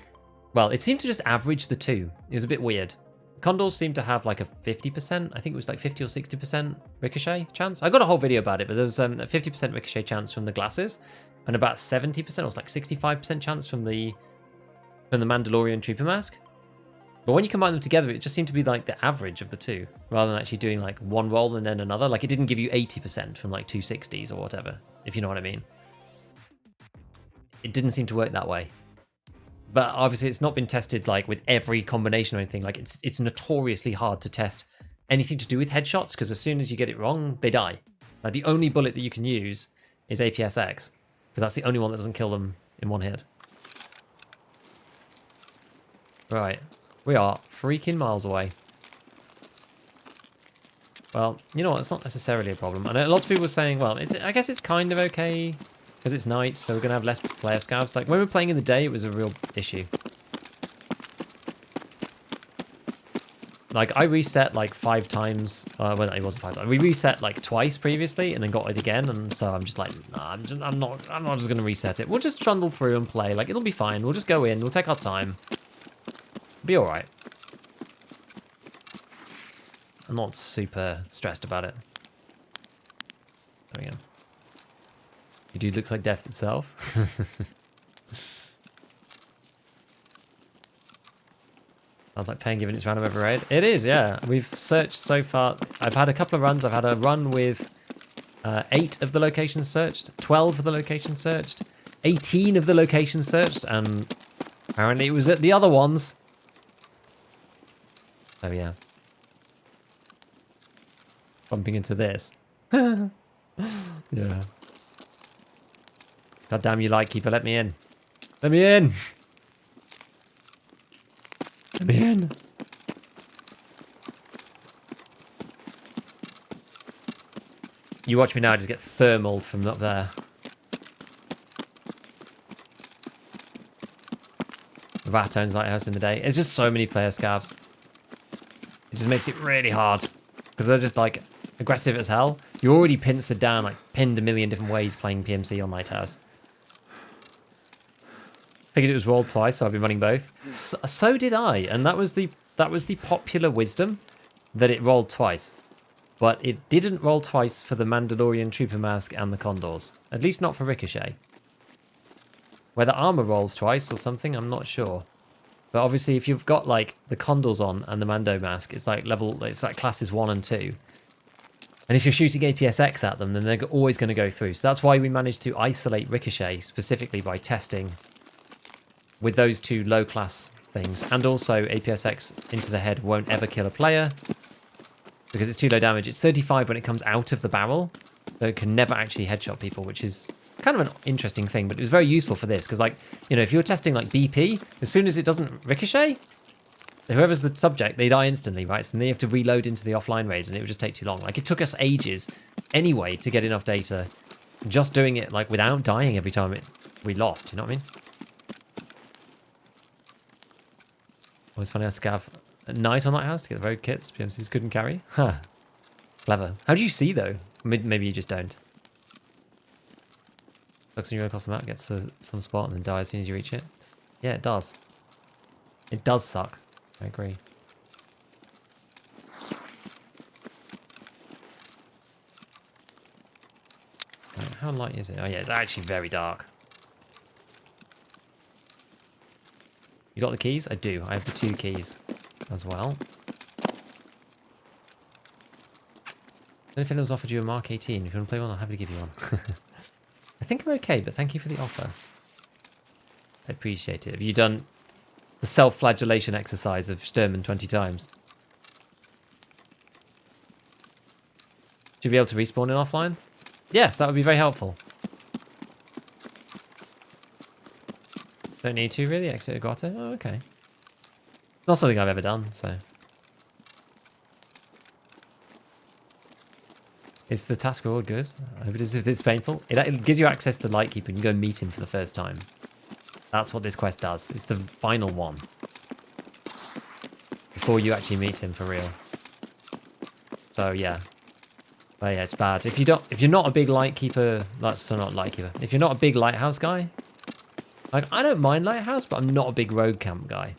well, it seemed to just average the two. It was a bit weird. Condors seem to have like a 50%, I think it was like 50 or 60% ricochet chance. I got a whole video about it, but there was a 50% ricochet chance from the glasses and about 70%, or like 65% chance from the Mandalorian trooper mask. But when you combine them together, it just seemed to be like the average of the two, rather than actually doing like one roll and then another. Like, it didn't give you 80% from like 260s or whatever, if you know what I mean. It didn't seem to work that way. But obviously it's not been tested like with every combination or anything. Like, it's notoriously hard to test anything to do with headshots, because as soon as you get it wrong, they die. Like, the only bullet that you can use is APSX, because that's the only one that doesn't kill them in one hit. Right. We are freaking miles away. Well, you know what? It's not necessarily a problem. And lots of people were saying, well, I guess it's kind of okay because it's night, so we're going to have less player scouts. Like, when we were playing in the day, it was a real issue. Like, I reset like 5 times. Well, it wasn't 5 times. We reset like twice previously and then got it again. And so I'm just like, nah, I'm not just going to reset it. We'll just trundle through and play. Like, it'll be fine. We'll just go in. We'll take our time. Be all right. I'm not super stressed about it. There we go. Your dude looks like death itself. Sounds like pain given its random every raid. It is, yeah. We've searched so far. I've had a couple of runs. I've had a run with 8 of the locations searched, 12 of the locations searched, 18 of the locations searched, and apparently it was at the other ones. Oh yeah. Bumping into this. Yeah. God damn you, Lightkeeper, let me in. Let me in! Let me in! You watch me now just get thermaled from up there. Ratone's Lighthouse in the day. It's just so many player scavs. It just makes it really hard. Because they're just like aggressive as hell. You're already pincered down, like pinned a million different ways playing PMC on Lighthouse. Figured it was rolled twice, so I've been running both. So did I, and that was the popular wisdom, that it rolled twice. But it didn't roll twice for the Mandalorian Trooper Mask and the Condors. At least not for Ricochet. Whether armor rolls twice or something, I'm not sure. But obviously, if you've got like the Condors on and the Mando Mask, it's like classes 1 and 2. And if you're shooting APSX at them, then they're always going to go through. So that's why we managed to isolate Ricochet specifically by testing with those two low-class things. And also, APSX into the head won't ever kill a player because it's too low damage. It's 35 when it comes out of the barrel, so it can never actually headshot people, which is kind of an interesting thing. But it was very useful for this because, like, you know, if you're testing like BP, as soon as it doesn't ricochet, whoever's the subject, they die instantly, right? So then they have to reload into the offline raids, and it would just take too long. Like, it took us ages anyway to get enough data, just doing it like without dying every time we lost. You know what I mean? Always funny I scav at night on that house to get the road kits PMCs couldn't carry. Huh. Clever. How do you see though? Maybe you just don't. Looks when you run across the map, gets to some spot and then dies as soon as you reach it. Yeah, it does. It does suck. I agree. Right, how light is it? Oh yeah, it's actually very dark. You got the keys? I do. I have the 2 keys as well. If anyone's offered you a Mark 18, if you want to play one, I'll happy to give you one. I think I'm okay, but thank you for the offer. I appreciate it. Have you done the self-flagellation exercise of Sturman 20 times? Should you be able to respawn in offline? Yes, that would be very helpful. Don't need to, really? Exit a grotto? Oh, okay. Not something I've ever done, so... Is the task reward good? I hope it is if it's painful. It gives you access to Lightkeeper and you go meet him for the first time. That's what this quest does. It's the final one. Before you actually meet him for real. So, yeah. But yeah, it's bad. If you're not a big Lightkeeper... So not Lightkeeper. If you're not a big Lighthouse guy... Like, I don't mind Lighthouse, but I'm not a big road camp guy.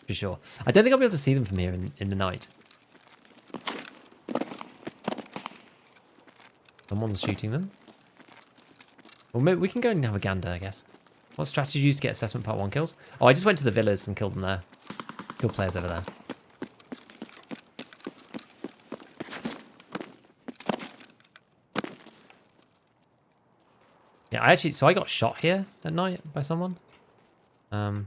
For sure. I don't think I'll be able to see them from here in the night. Someone's shooting them. Well, maybe we can go and have a gander, I guess. What strategy used to get assessment part 1 kills? Oh, I just went to the villas and killed them there. Killed players over there. Yeah, so I got shot here at night by someone. Can't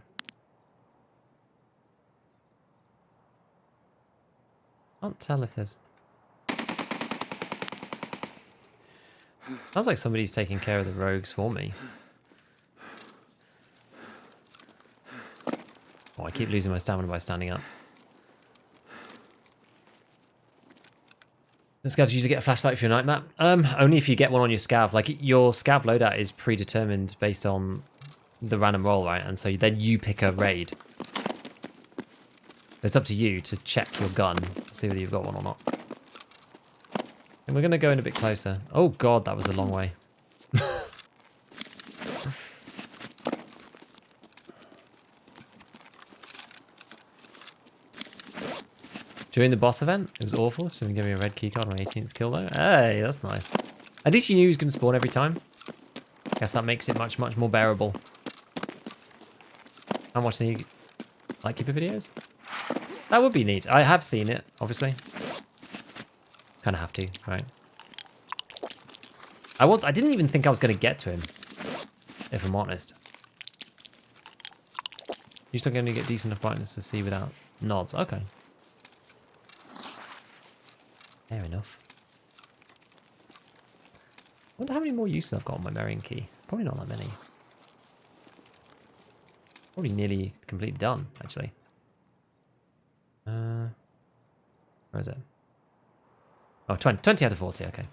tell if there's... Sounds like somebody's taking care of the rogues for me. Oh, I keep losing my stamina by standing up. The scavs usually get a flashlight for your night map. Only if you get one on your scav. Like, your scav loadout is predetermined based on the random roll, right? And so then you pick a raid. It's up to you to check your gun, see whether you've got one or not. And we're going to go in a bit closer. Oh god, that was a long way. During the boss event, it was awful. So we give me a red keycard on my 18th kill though. Hey, that's nice. At least you knew he was going to spawn every time. Guess that makes it much, much more bearable. I'm watching the Lightkeeper videos. That would be neat. I have seen it, obviously. Kind of have to, right? I didn't even think I was going to get to him, if I'm honest. You're still going to get decent enough brightness to see without nods. Okay. Fair enough. I wonder how many more uses I've got on my marrying key. Probably not that many. Probably nearly completely done, actually. Where is it? Oh, 20 out of 40, okay.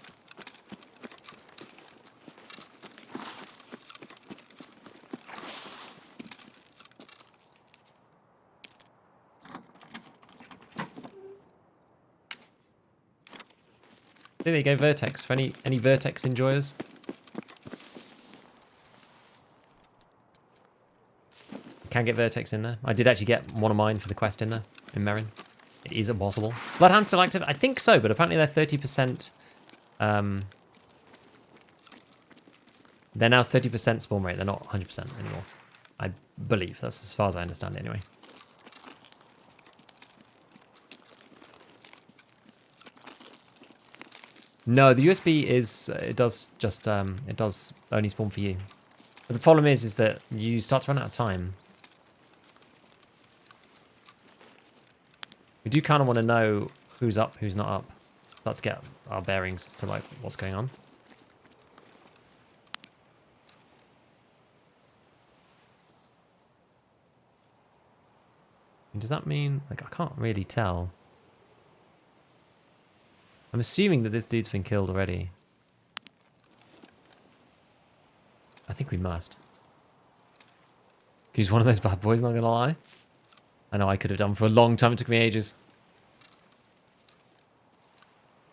There you go, Vertex. For any Vertex enjoyers. Can get Vertex in there. I did actually get one of mine for the quest in there, in Merin. It is impossible. Bloodhound's still active? I think so, but apparently they're 30%... they're now 30% spawn rate. They're not 100% anymore. I believe. That's as far as I understand it anyway. No, the USB is... it does just... it does only spawn for you. But the problem is that you start to run out of time. We do kind of want to know who's up, who's not up. Start to get our bearings as to like what's going on. And does that mean... like, I can't really tell. I'm assuming that this dude's been killed already. I think we must. He's one of those bad boys, not gonna lie. I know I could have done for a long time. It took me ages.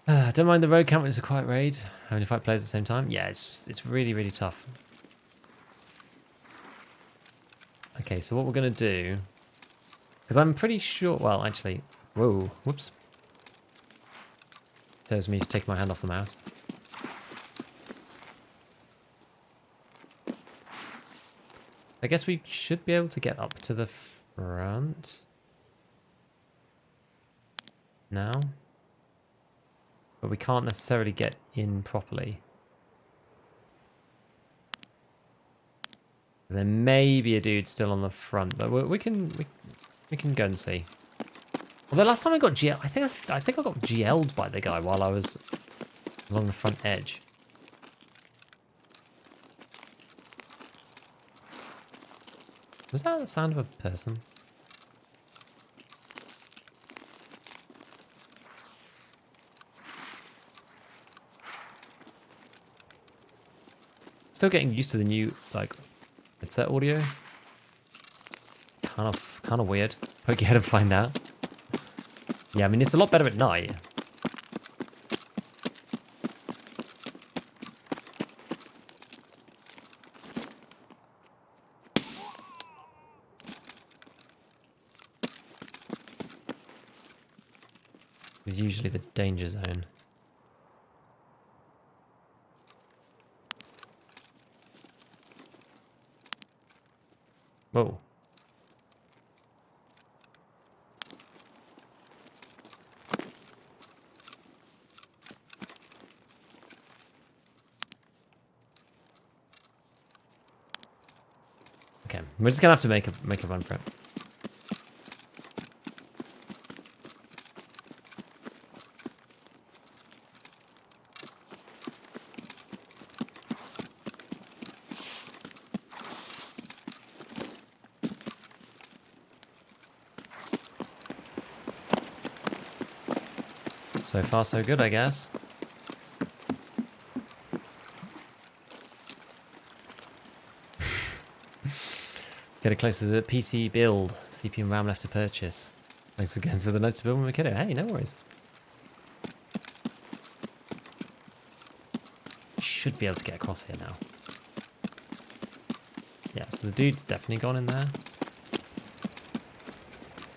Don't mind the road camp when it's a quiet raid. Having to fight players at the same time. Yeah, it's really, really tough. Okay, so what we're going to do... because I'm pretty sure... well, actually... whoa, whoops. Tells me to take my hand off the mouse. I guess we should be able to get up to the front. Now. But we can't necessarily get in properly. There may be a dude still on the front, but we can go and see. Although last time I got GL, I think I got GL'd by the guy while I was along the front edge. Was that the sound of a person? Still getting used to the new like headset audio. Kind of weird. Poke your head and find out. Yeah, I mean it's a lot better at night. It's usually the danger zone. Whoa. Okay, we're just gonna have to make a run for it. So far, so good, I guess. Get it closer to the PC build. CPU and RAM left to purchase. Thanks again for the notes to build with Kiddo. Hey, no worries. Should be able to get across here now. Yeah, so the dude's definitely gone in there.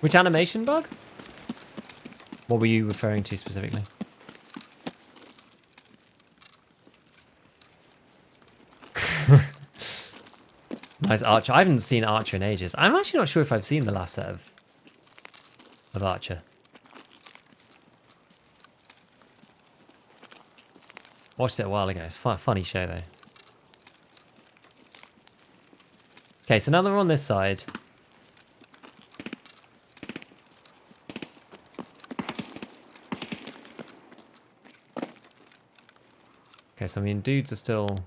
Which animation bug? What were you referring to specifically? Nice Archer. I haven't seen Archer in ages. I'm actually not sure if I've seen the last set of Archer. Watched it a while ago. It's a funny show though. Okay, so now that we're on this side. Okay, so I mean, dudes are still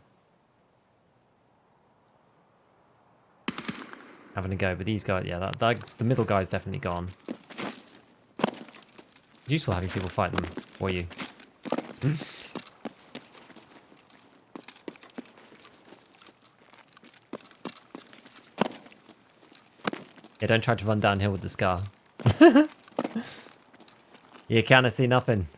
having a go, but these guys, yeah, that's the middle guy's definitely gone. It's useful having people fight them for you. Yeah, don't try to run downhill with the scar. You kind of see nothing.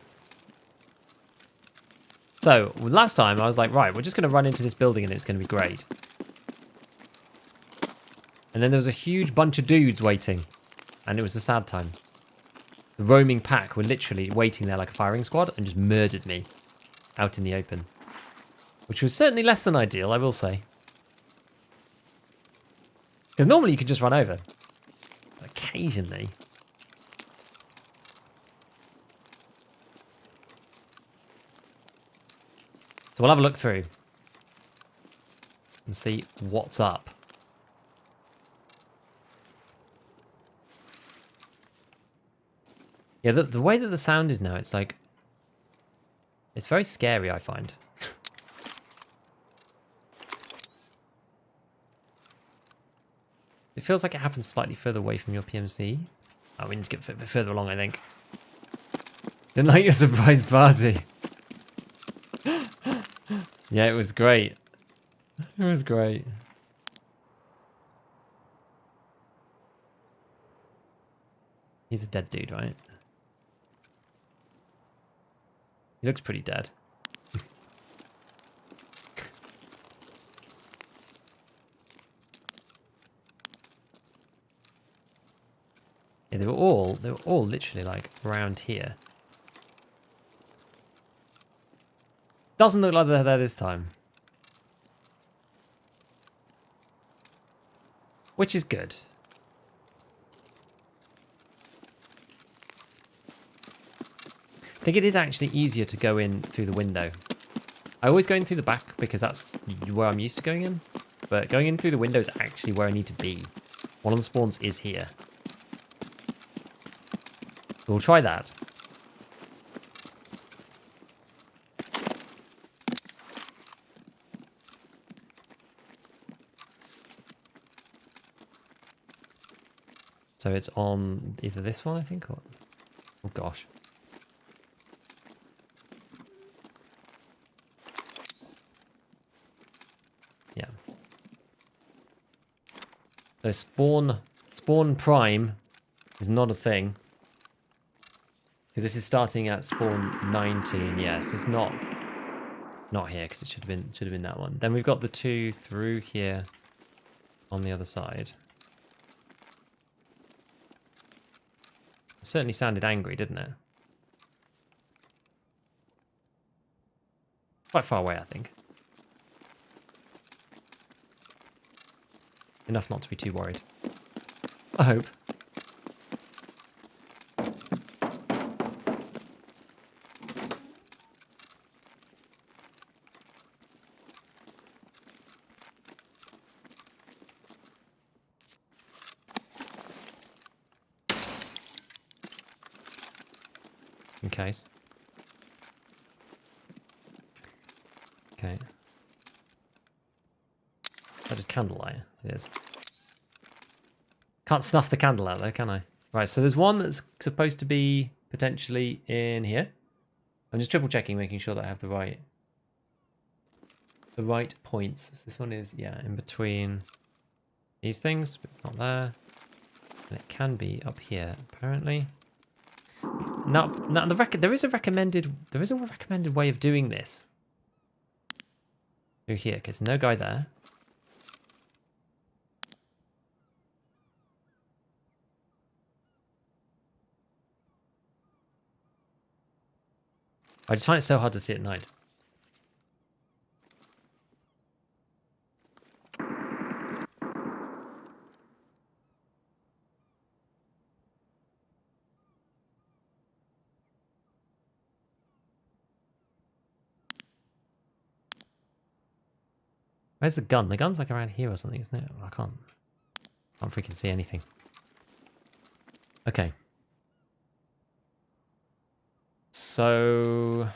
So, last time I was like, right, we're just going to run into this building and it's going to be great. And then there was a huge bunch of dudes waiting. And it was a sad time. The roaming pack were literally waiting there like a firing squad and just murdered me out in the open. Which was certainly less than ideal, I will say. Because normally you could just run over. But occasionally. So we'll have a look through. And see what's up. Yeah, the way that the sound is now, it's like... It's very scary, I find. It feels like it happens slightly further away from your PMC. Oh, we need to get a bit further along, I think. Didn't like your surprise party. Yeah, it was great. It was great. He's a dead dude, right? He looks pretty dead. Yeah, they were all literally like around here. Doesn't look like they're there this time. Which is good. I think it is actually easier to go in through the window. I always go in through the back because that's where I'm used to going in. But going in through the window is actually where I need to be. One of the spawns is here. So we'll try that. So it's on either this one, I think, or... Oh, gosh. Yeah. So spawn prime is not a thing. Because this is starting at spawn 19. Yes, it's not here because it should have been that one. Then we've got the two through here on the other side. It certainly sounded angry, didn't it? Quite far away, I think. Enough not to be too worried. I hope. In case. Okay. That is candlelight. It is. Can't snuff the candle out though, can I? Right, so there's one that's supposed to be potentially in here. I'm just triple checking, making sure that I have the right points. So this one is, yeah, in between these things, but it's not there. And it can be up here, apparently. Now there is a recommended way of doing this. Through here, because no guy there. I just find it so hard to see at night. Where's the gun? The gun's like around here or something, isn't it? I can't freaking see anything. Okay. So...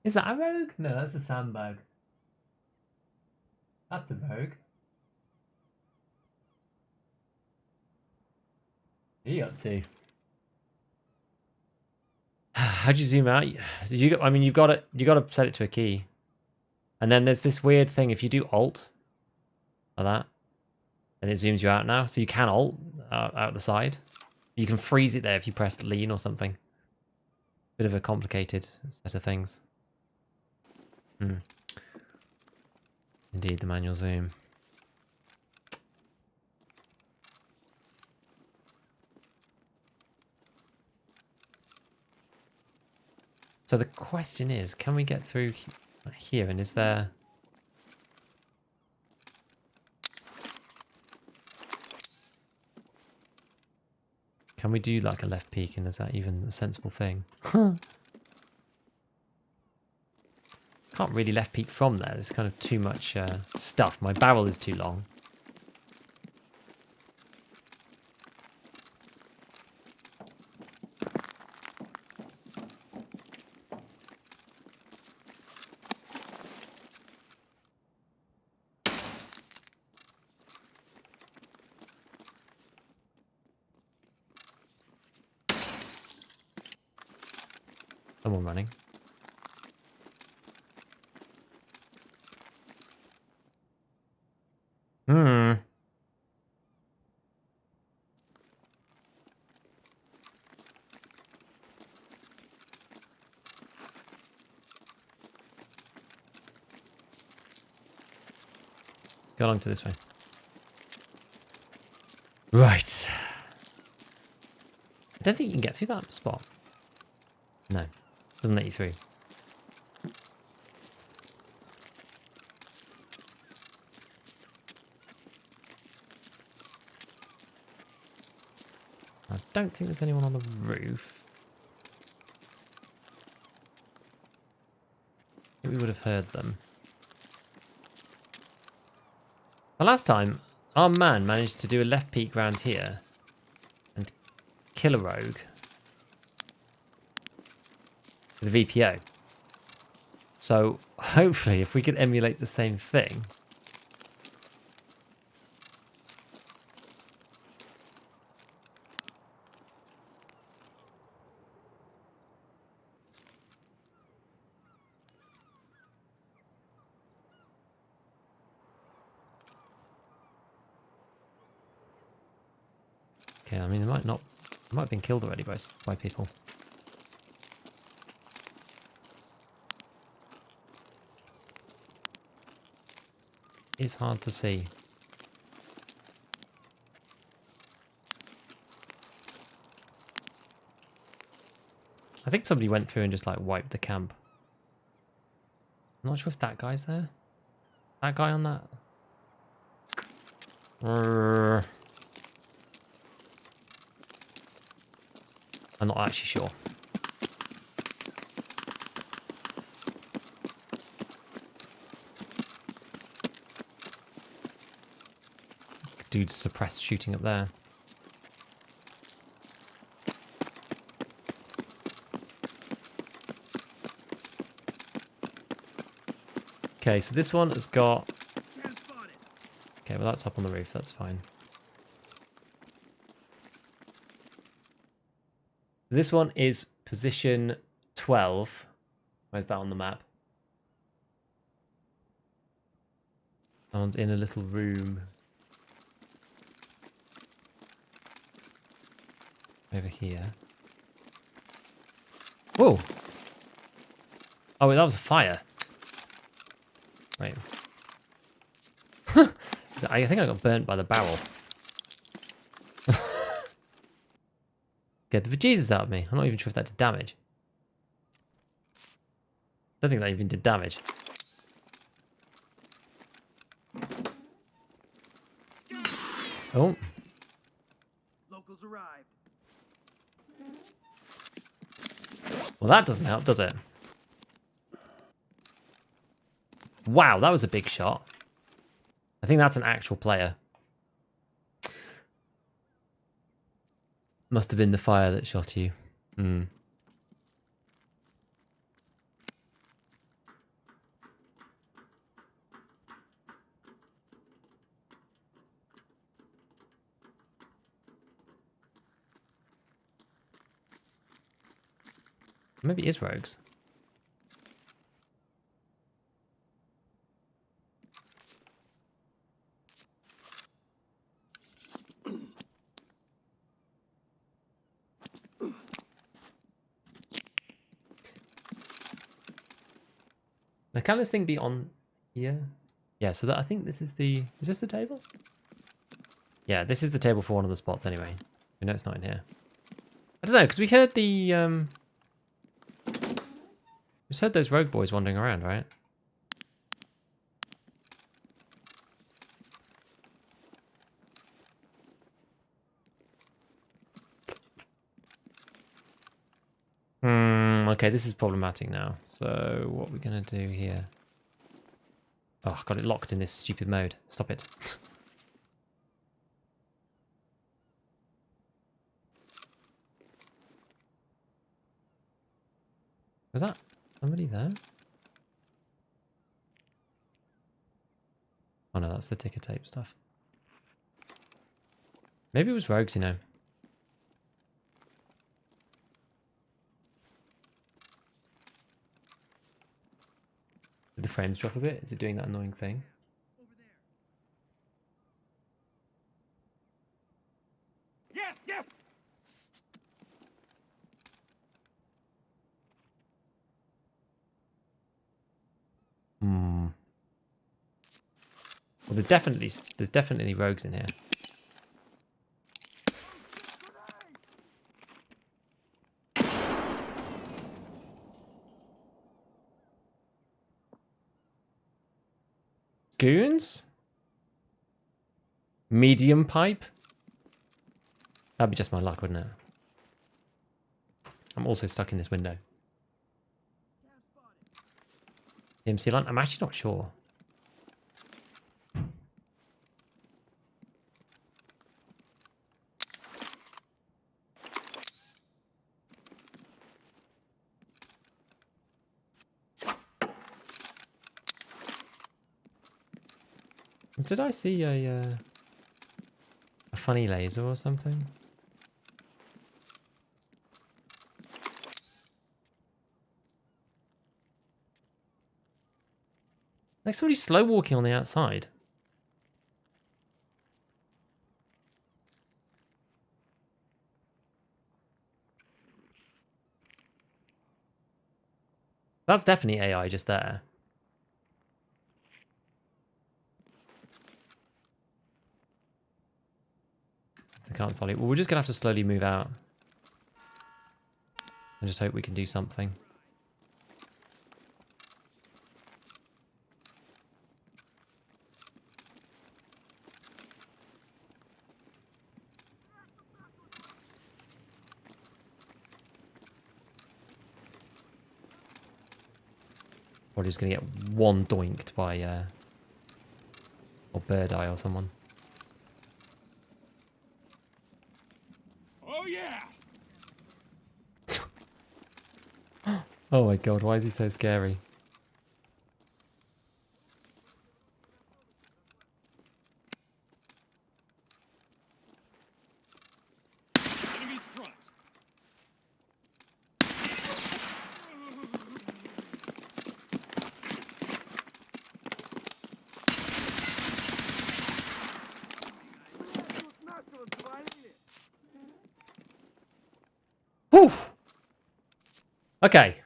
Is that a rogue? No, that's a sandbag. That's a rogue. What are you up to? How'd you zoom out? I mean, you got to set it to a key. And then there's this weird thing. If you do Alt, like that, And it zooms you out now. So you can ult out the side. You can freeze it there if you press lean or something. Bit of a complicated set of things. Indeed, the manual zoom. So the question is, can we get through here? And is there... Can we do like a left peek, and is that even a sensible thing? Can't really left peek from there. There's kind of too much stuff. My barrel is too long. Someone running. Go along to this way. Right. I don't think you can get through that spot. No. Doesn't let you through. I don't think there's anyone on the roof. I think we would have heard them. The last time, our man managed to do a left peek round here and kill a rogue with a VPO. So hopefully, if we could emulate the same thing. Okay, I mean, it might have been killed already by people. It's hard to see. I think somebody went through and just like wiped the camp. I'm not sure if that guy's there. That guy on that. I'm not actually sure. Dude's suppressed shooting up there. Okay, so this one has got... Okay, well that's up on the roof, that's fine. This one is position 12. Where's that on the map? That one's in a little room. Over here. Whoa! Oh, that was a fire. Right. I think I got burnt by the barrel. Get the bejesus out of me. I'm not even sure if that did damage. I don't think that even did damage. Oh. Locals arrived. Well, that doesn't help, does it? Wow, that was a big shot. I think that's an actual player. Must have been the fire that shot you. Hmm. Maybe it is rogues. Now, can this thing be on here? Yeah, so that I think this is the... Is this the table? Yeah, this is the table for one of the spots anyway. We know it's not in here. I don't know, because we heard the... We just heard those rogue boys wandering around, right? Okay, this is problematic now. So what we're going to do here... Oh, I got it locked in this stupid mode. Stop it. Was that somebody there? Oh no, that's the ticker tape stuff. Maybe it was rogues, you know. Did the frames drop a bit? Is it doing that annoying thing? Yes, yes. Hmm. Well, there's definitely rogues in here. Goons? Medium pipe? That'd be just my luck, wouldn't it? I'm also stuck in this window. DMC line? I'm actually not sure. Did I see a funny laser or something? Like somebody slow walking on the outside. That's definitely AI just there. I can't follow. Well, we're just gonna have to slowly move out. I just hope we can do something. Or just gonna get one doinked by or Bird Eye or someone. Oh yeah. Oh my god, why is he so scary? Enemy's front. Whew. Okay.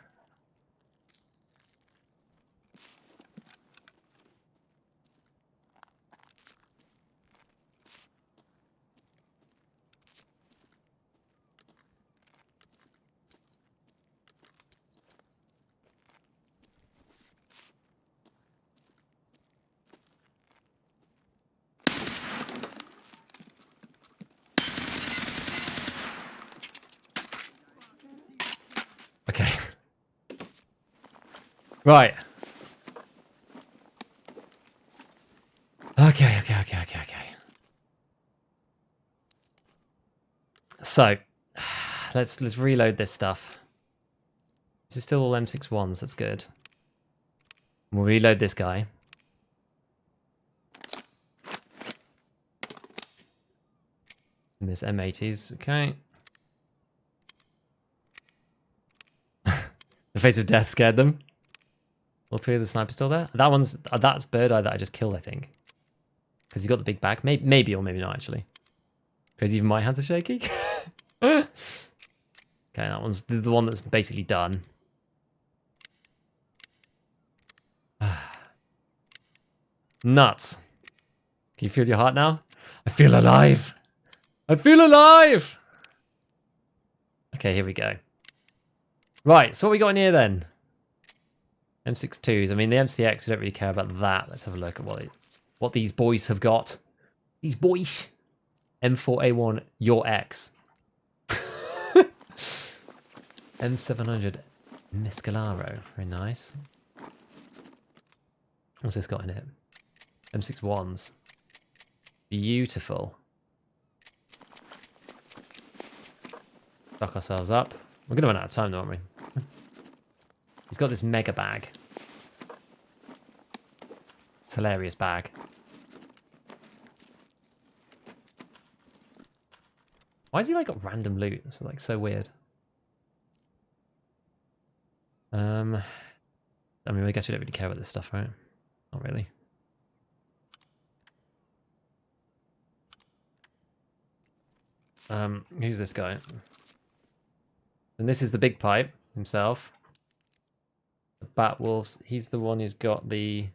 Okay. Right. Okay. So, let's reload this stuff. This is still all M61s, that's good. We'll reload this guy. And this M80s, okay. The face of death scared them. All three of the snipers still there? That's Bird Eye that I just killed, I think. Because he's got the big bag. Maybe or maybe not, actually. Because even my hands are shaky. Okay, this is the one that's basically done. Nuts. Can you feel your heart now? I feel alive. I feel alive. Okay, here we go. Right, so what we got in here then? M62s. I mean, the MCX, we don't really care about that. Let's have a look at what these boys have got. These boys. M4A1, your ex. M700 Mescalaro. Very nice. What's this got in it? M61s. Beautiful. Stock ourselves up. We're going to run out of time, though, aren't we? He's got this mega bag. It's a hilarious bag. Why has he like got random loot? It's like so weird. I mean, I guess we don't really care about this stuff, right? Not really. Who's this guy? And this is the big pipe himself. The Batwolves. He's the one who's got the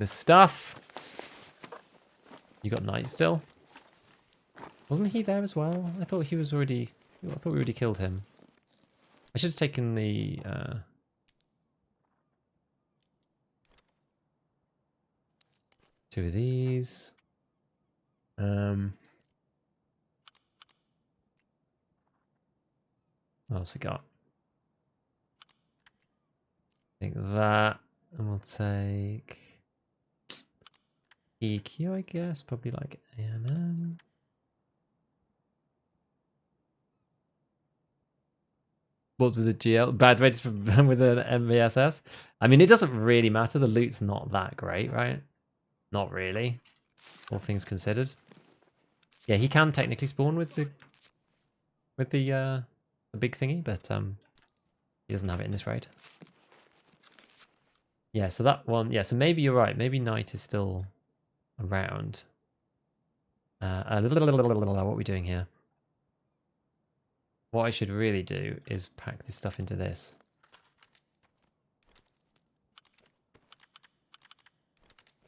stuff. You got Knight still? Wasn't he there as well? I thought he was already. I thought we already killed him. I should have taken the. Two of these. What else we got? Take that, and we'll take EQ, I guess. Probably like AMM. What's with the GL? Bad rates with an MVSS? I mean, it doesn't really matter. The loot's not that great, right? Not really, all things considered. Yeah, he can technically spawn with the big thingy, but he doesn't have it in this raid. Yeah, so that one, yeah, so maybe you're right. Maybe Knight is still around. What are we doing here? What I should really do is pack this stuff into this.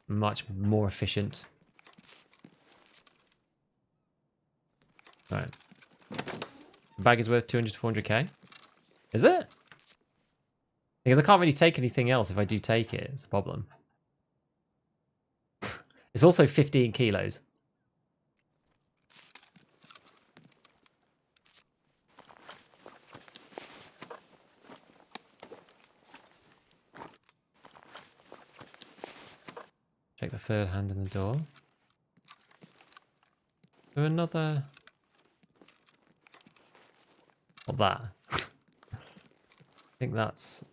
Much more efficient. Right. The bag is worth 200 to 400k. Is it? Because I can't really take anything else if I do take it. It's a problem. It's also 15 kilos. Check the third hand in the door. Is there another... What, that? I think that's...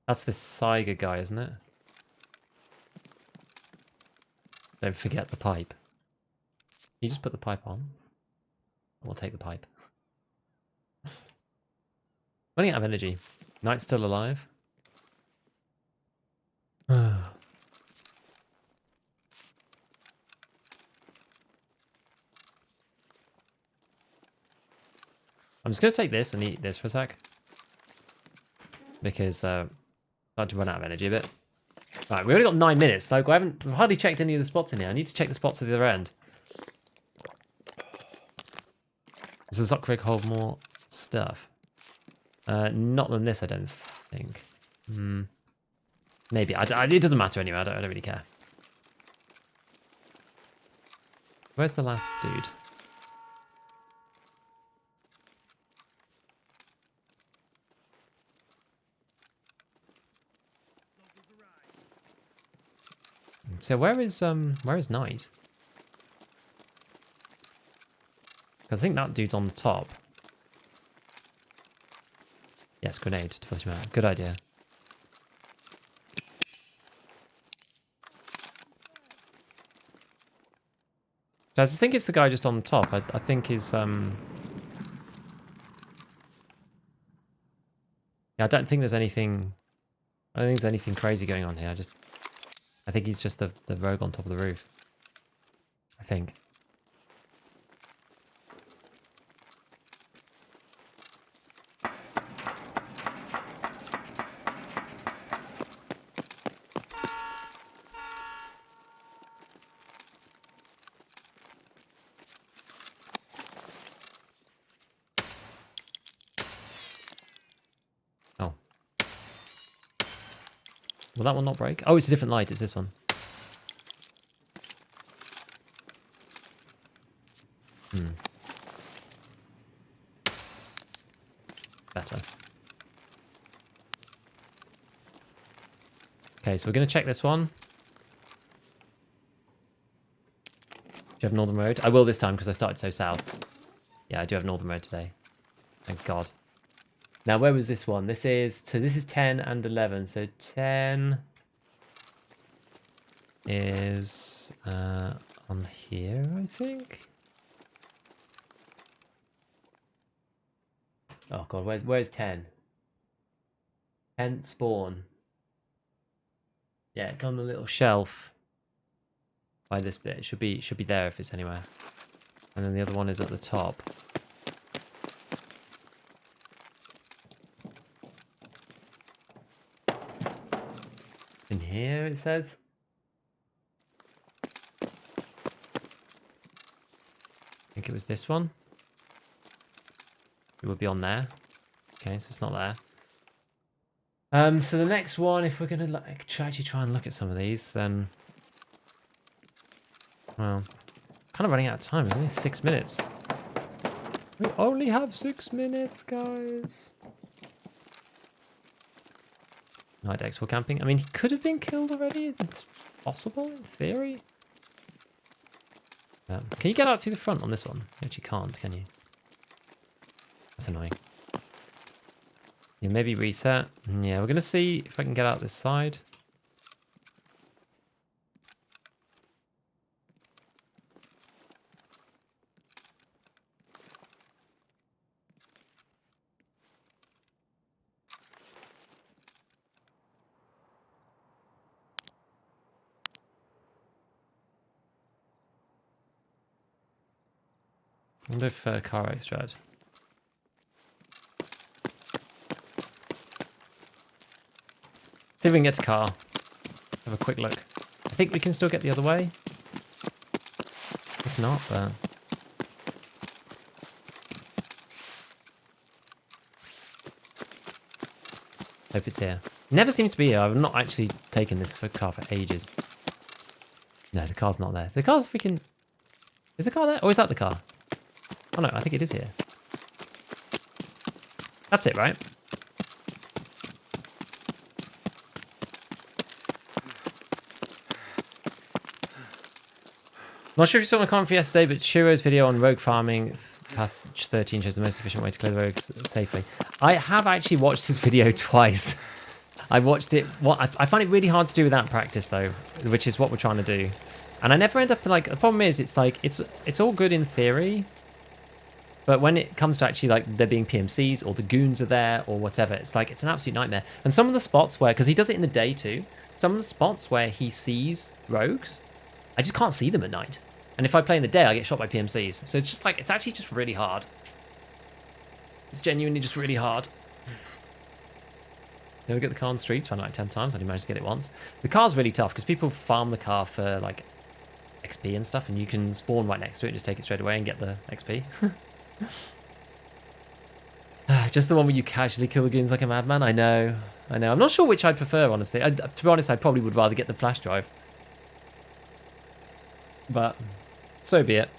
That's this Saiga guy, isn't it? Don't forget the pipe. You just put the pipe on. We'll take the pipe. Running out of energy. Knight's still alive. I'm just going to take this and eat this for a sec. Because I'm starting to run out of energy a bit. Right, we only got 9 minutes. Like, I've hardly checked any of the spots in here. I need to check the spots at the other end. Does the sock rig hold more stuff? Not than this, I don't think. Maybe. It doesn't matter anyway. I don't really care. Where's the last dude? So where is Knight? I think that dude's on the top. Yes, grenade to flush him out. Good idea. So I think it's the guy just on the top. I think he's Yeah, I don't think there's anything. I don't think there's anything crazy going on here. I think he's just the rogue on top of the roof. I think. Will that one not break? Oh, it's a different light. It's this one. Better. Okay, so we're going to check this one. Do you have Northern Road? I will this time because I started so south. Yeah, I do have Northern Road today. Thank God. Now, where was this one? This is 10 and 11. So 10 is on here, I think. Oh God, where's 10? 10 spawn. Yeah, it's on the little shelf by this bit. It should be there if it's anywhere. And then the other one is at the top. In here it says. I think it was this one. It would be on there. Okay, so it's not there. So the next one, if we're gonna like actually try and look at some of these, then well, kind of running out of time. It's only 6 minutes. We only have 6 minutes, guys. Night X for camping. I mean, he could have been killed already. It's possible in theory. Can you get out through the front on this one? You actually can't, can you? That's annoying. Yeah, maybe reset. Yeah, we're going to see if I can get out this side. I wonder if car extract. See if we can get to car. Have a quick look. I think we can still get the other way. If not, but... hope it's here. Never seems to be here. I've not actually taken this car for ages. No, the car's not there. The car's freaking... Is the car there? Or is that the car? Oh no, I think it is here. That's it, right? Not sure if you saw my comment for yesterday, but Shiro's video on rogue farming Path 13 shows the most efficient way to clear the rogues safely. I have actually watched this video twice. I watched it. I find it really hard to do without practice, though, which is what we're trying to do. And I never end up like. The problem is, it's like it's all good in theory, but when it comes to actually like there being PMCs or the goons are there or whatever, it's like it's an absolute nightmare. And some of the spots where, because he does it in the day too, some of the spots where he sees rogues, I just can't see them at night. And if I play in the day, I get shot by PMCs. So it's just like, it's actually just really hard. It's genuinely just really hard. Never get the car on the streets, found it like 10 times, I only managed to get it once. The car's really tough because people farm the car for like XP and stuff, and you can spawn right next to it and just take it straight away and get the XP. Just the one where you casually kill the goons like a madman. I know. I'm not sure which I'd prefer, honestly. To be honest, I probably would rather get the flash drive. But so be it.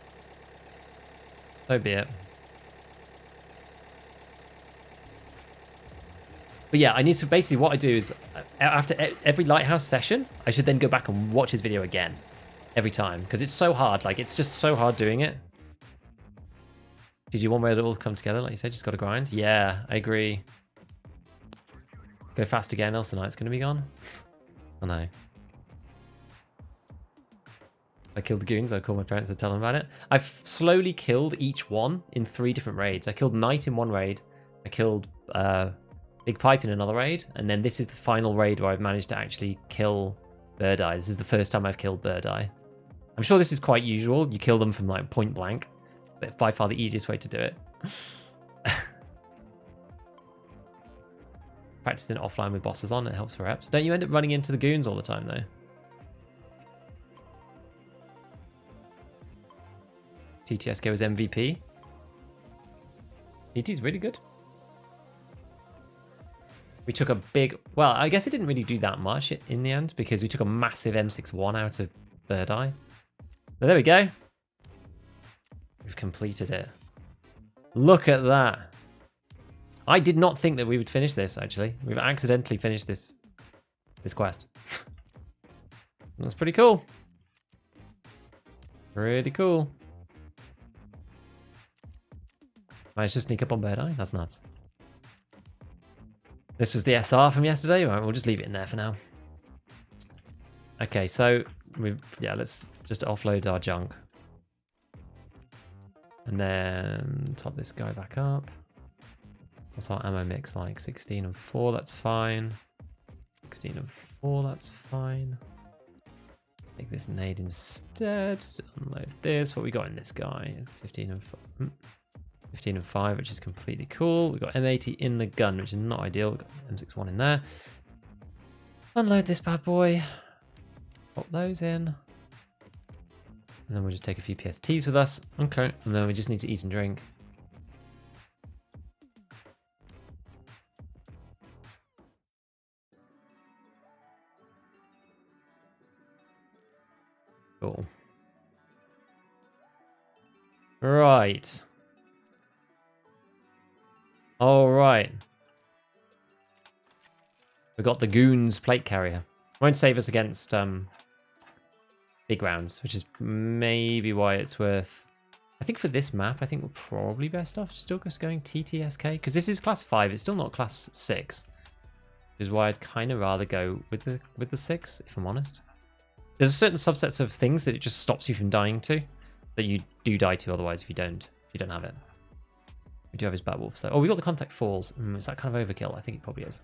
So be it. But yeah, I need to basically, what I do is after every lighthouse session, I should then go back and watch his video again every time because it's so hard. Like, it's just so hard doing it. Did you want where it all come together? Like you said, just got to grind. Yeah, I agree. Go fast again, else the night's going to be gone. I know. I killed the goons. I called my parents to tell them about it. I've slowly killed each one in 3 different raids. I killed Knight in one raid. I killed Big Pipe in another raid. And then this is the final raid where I've managed to actually kill Bird Eye. This is the first time I've killed Bird Eye. I'm sure this is quite usual. You kill them from like point blank. But by far the easiest way to do it. Practicing offline with bosses on, it helps for reps. Don't you end up running into the goons all the time though? TTSK was MVP. TT's really good. We took a big... Well, I guess it didn't really do that much in the end because we took a massive M61 out of Third Eye. So there we go. We've completed it. Look at that. I did not think that we would finish this, actually. We've accidentally finished this quest. That's pretty cool. Pretty cool. Managed to sneak up on Bird Eye. That's nuts. This was the SR from yesterday. Right, we'll just leave it in there for now. Okay, so let's just offload our junk. And then top this guy back up. What's our ammo mix like? 16 and 4, that's fine. 16 and 4, that's fine. Take this nade instead. Unload this. What we got in this guy is 15 and 5. 15 and 5, which is completely cool. We've got M80 in the gun, which is not ideal. We've got M61 in there. Unload this bad boy. Pop those in. And then we'll just take a few PSTs with us. Okay. And then we just need to eat and drink. Cool. Right. All right. We got the Goons plate carrier. Won't save us against big rounds, which is maybe why it's worth... I think for this map, I think we're probably best off still just going TTSK, because this is class 5. It's still not class 6, which is why I'd kind of rather go with the 6, if I'm honest. There's a certain subsets of things that it just stops you from dying to, that you do die to otherwise if you don't have it. We do have his Batwolf, so... Oh, we got the contact falls. Is that kind of overkill? I think it probably is.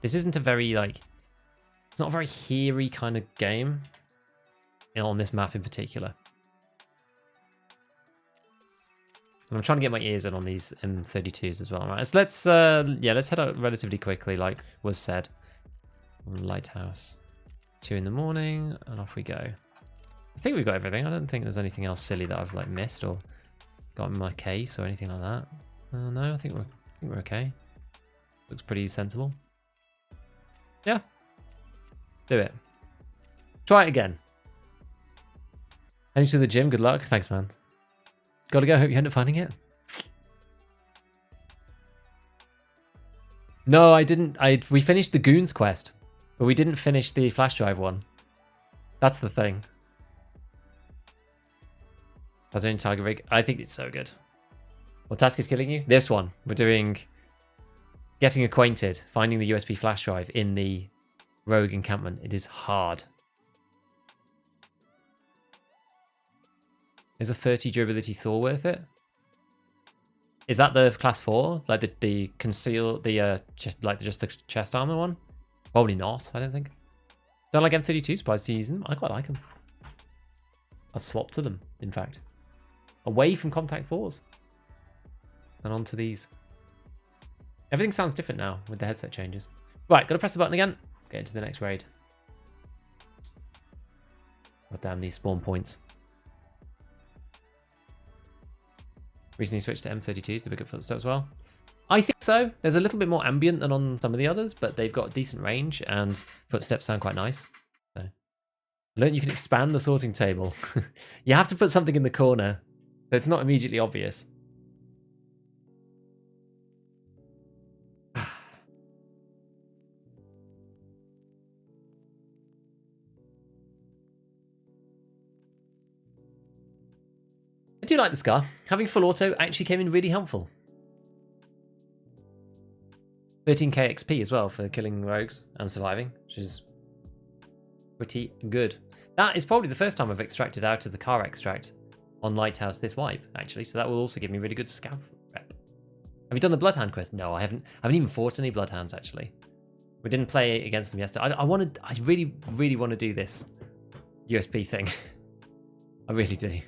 This isn't a very, like... It's not a very hairy kind of game. On this map in particular. And I'm trying to get my ears in on these M32s as well. Right, so let's head out relatively quickly, like was said. Lighthouse. 2 in the morning, and off we go. I think we've got everything. I don't think there's anything else silly that I've like missed or got in my case or anything like that. No, I think we're okay. Looks pretty sensible. Yeah. Do it. Try it again. Heading to the gym. Good luck. Thanks, man. Gotta go. Hope you end up finding it. No, I didn't. We finished the Goons quest, but we didn't finish the flash drive one. That's the thing. That's only target rig. I think it's so good. What task is killing you? This one. We're doing getting acquainted, finding the USB flash drive in the rogue encampment. It is hard. Is a 30 durability Thor worth it? Is that the class 4? Like the conceal, just the chest armor one? Probably not, I don't think. Don't like M32, surprised to use them. I quite like them. I've swapped to them, in fact. Away from contact 4s. And onto these. Everything sounds different now with the headset changes. Right, gotta press the button again. Get into the next raid. God damn these spawn points. Recently switched to M32s, the bigger footstep as well. I think so. There's a little bit more ambient than on some of the others, but they've got decent range and footsteps sound quite nice. So, learn you can expand the sorting table. You have to put something in the corner, so it's not immediately obvious. I do like the Scar. Having full auto actually came in really helpful. 13k XP as well for killing rogues and surviving, which is pretty good. That is probably the first time I've extracted out of the car extract on Lighthouse this wipe, actually, so that will also give me really good scav rep. Have you done the Bloodhound quest? No, I haven't even fought any Bloodhounds, actually. We didn't play against them yesterday. I really, really want to do this USP thing. I really do.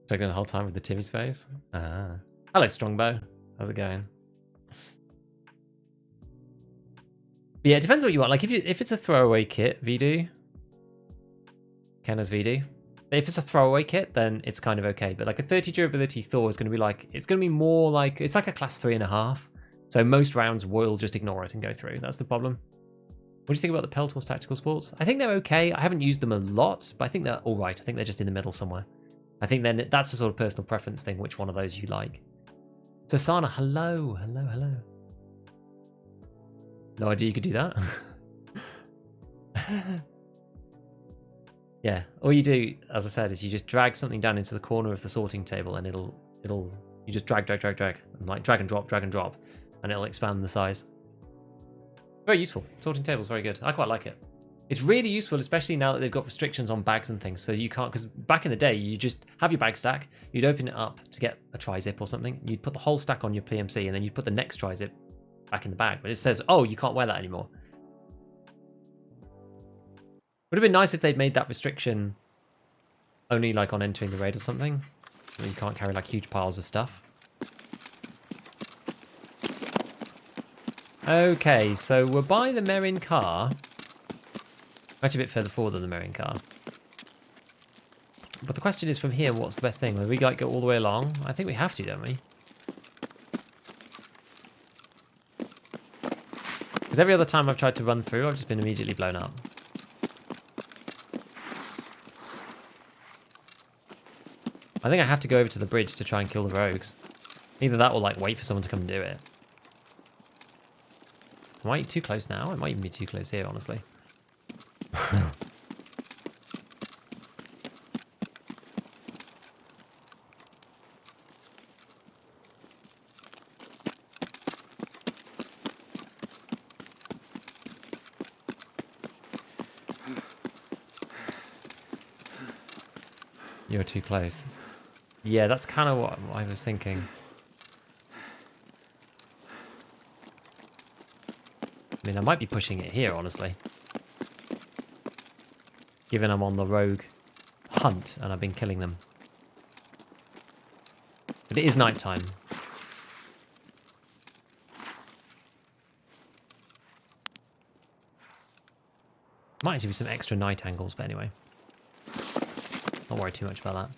Struggling the whole time with the Timmy's face. Hello, Strongbow. How's it going? But yeah, it depends what you want. Like if it's a throwaway kit, VD, Kenna's VD. If it's a throwaway kit, then it's kind of okay. But like a 30 durability Thor is going to be like, it's going to be more like, it's like a class 3.5. So most rounds will just ignore it and go through. That's the problem. What do you think about the Peltor's Tactical Sports? I think they're okay. I haven't used them a lot, but I think they're all right. I think they're just in the middle somewhere. I think then that's a sort of personal preference thing, which one of those you like. So Sana, hello. Hello, hello. No idea you could do that. Yeah, all you do, as I said, is you just drag something down into the corner of the sorting table and you just drag, and like drag and drop, and it'll expand the size. Very useful. Sorting table's very good. I quite like it. It's really useful, especially now that they've got restrictions on bags and things. So you can't, because back in the day, you just have your bag stack, you'd open it up to get a tri-zip or something, you'd put the whole stack on your PMC, and then you'd put the next tri-zip back in the bag. But it says, oh, you can't wear that anymore. Would have been nice if they'd made that restriction only like on entering the raid or something. You can't carry like huge piles of stuff. Okay, so we're by the Merin car. Actually a bit further forward than the Merin car. But the question is from here, what's the best thing? Will we like go all the way along? I think we have to, don't we? Because every other time I've tried to run through, I've just been immediately blown up. I think I have to go over to the bridge to try and kill the rogues. Either that or like wait for someone to come and do it. Am I too close now? It might even be too close here, honestly. You're too close. Yeah, that's kind of what I was thinking. I mean, I might be pushing it here, honestly. Given I'm on the rogue hunt and I've been killing them. But it is night time. Might actually be some extra night angles, but anyway. Don't worry too much about that.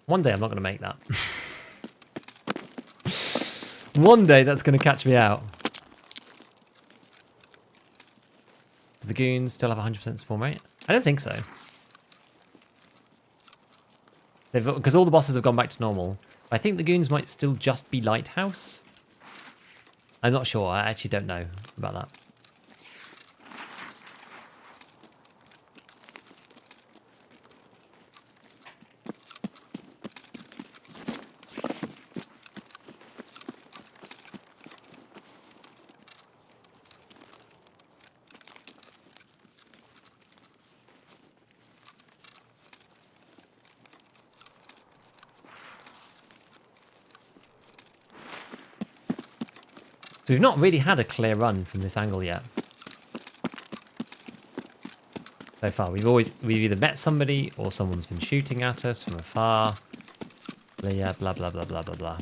One day I'm not going to make that. One day that's going to catch me out. Do the goons still have 100% spawn rate? I don't think so. Because all the bosses have gone back to normal. I think the goons might still just be Lighthouse. I'm not sure. I actually don't know about that. So we've not really had a clear run from this angle yet. So far, we've either met somebody or someone's been shooting at us from afar. Yeah, blah blah blah blah blah blah.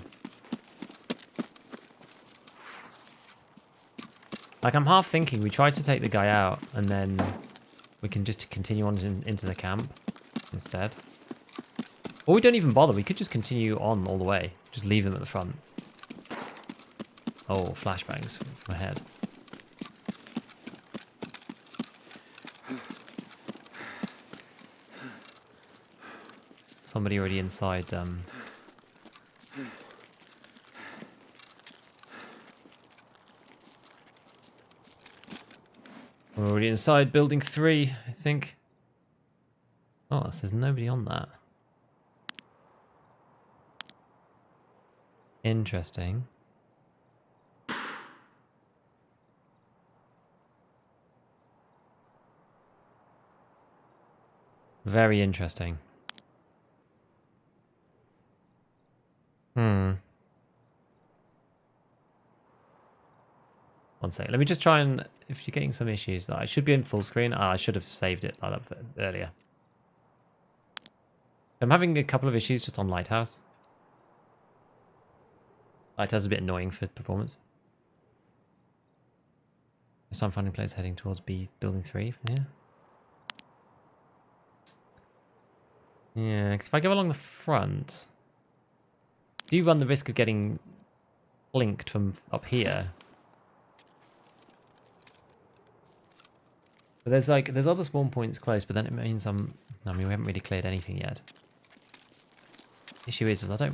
Like I'm half thinking we try to take the guy out and then we can just continue on into the camp instead. Or we don't even bother. We could just continue on all the way. Just leave them at the front. Oh, flashbangs from ahead. Somebody already inside. We're already inside building 3, I think. Oh, so there's nobody on that. Interesting. Very interesting. One sec. Let me just try and... If you're getting some issues, I should be in full screen. I should have saved it like that earlier. I'm having a couple of issues just on Lighthouse. Lighthouse is a bit annoying for performance. So I'm finding players heading towards B building 3 from here. Yeah, because if I go along the front, do you run the risk of getting blinked from up here? But there's other spawn points close, but then it means I mean, we haven't really cleared anything yet. Issue is I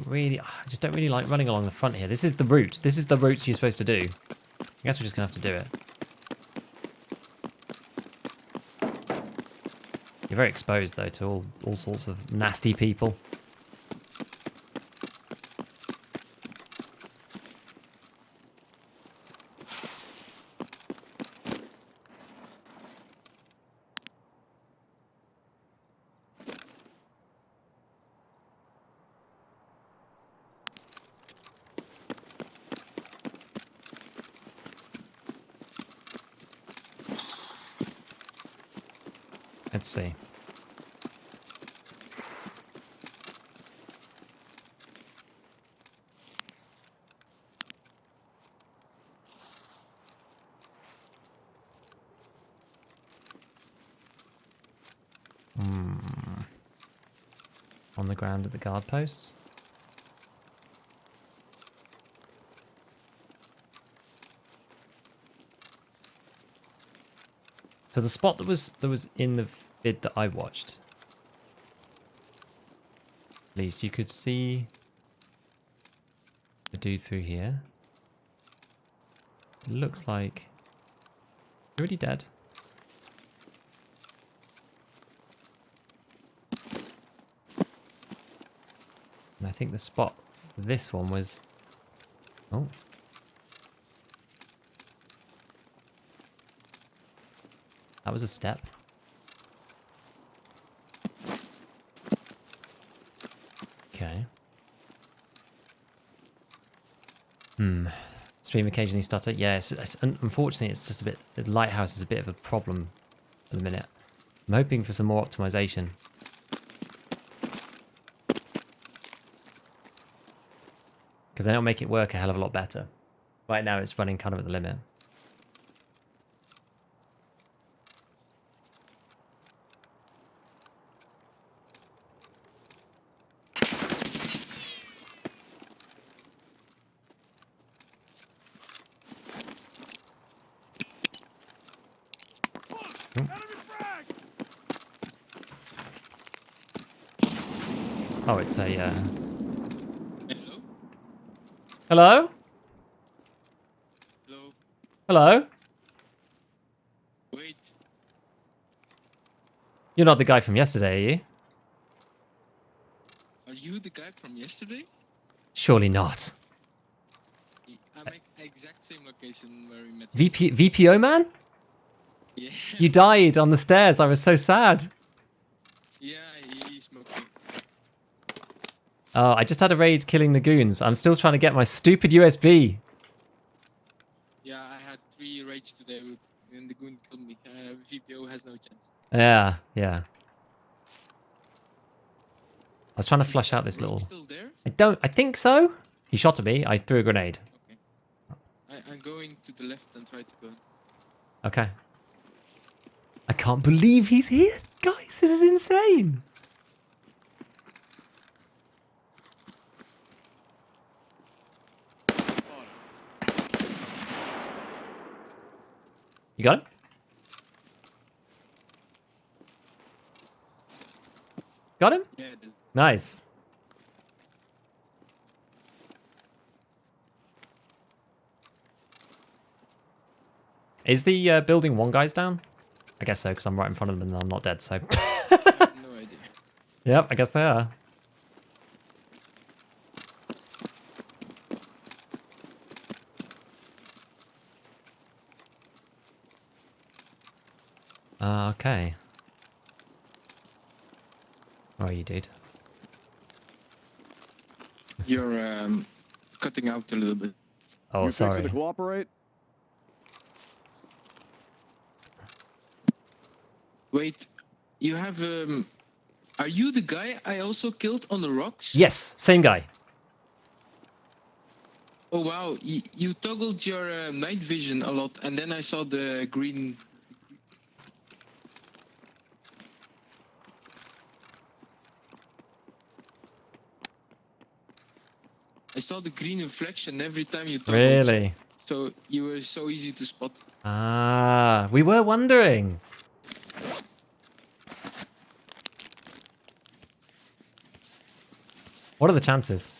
just don't really like running along the front here. This is the route. This is the route you're supposed to do. I guess we're just gonna have to do it. You're very exposed though to all sorts of nasty people. Let's see. On the ground at the guard posts. So the spot that was in the vid that I watched, at least you could see the dude through here. It looks like you're already dead. And I think the spot for this one was... Oh. That was a step. Okay. Stream occasionally stutter. Yeah, unfortunately it's just a bit... The lighthouse is a bit of a problem at the minute. I'm hoping for some more optimization. Because then it'll make it work a hell of a lot better. Right now it's running kind of at the limit. Enemy frag! Oh, it's a... Hello? Hello? Hello? Hello? Wait. You're not the guy from yesterday, are you? Are you the guy from yesterday? Surely not. I'm at the exact same location where we met. VPO man? Yeah. You died on the stairs. I was so sad. Yeah, he's smoking. Oh, I just had a raid killing the goons. I'm still trying to get my stupid USB. Yeah, I had 3 raids today and the goon killed me. VPO has no chance. Yeah, yeah. I was trying to flush out this Rogue little... still there? I think so. He shot at me. I threw a grenade. Okay. I'm going to the left and try to go. Okay. I can't believe he's here. Guys, this is insane. You got him? Got him? Yeah, Nice. Is the building 1 guy's down? I guess so, because I'm right in front of them and I'm not dead, so... I have no idea. Yep, I guess they are. Okay. Where are you, dude? You're cutting out a little bit. Oh, You fix it sorry. to cooperate? Wait, you have are you the guy I also killed on the rocks? Yes, same guy. Oh wow, you toggled your night vision a lot, and then I saw the green. I saw the green reflection every time you toggled. Really? So you were so easy to spot. Ah, we were wondering. What are the chances?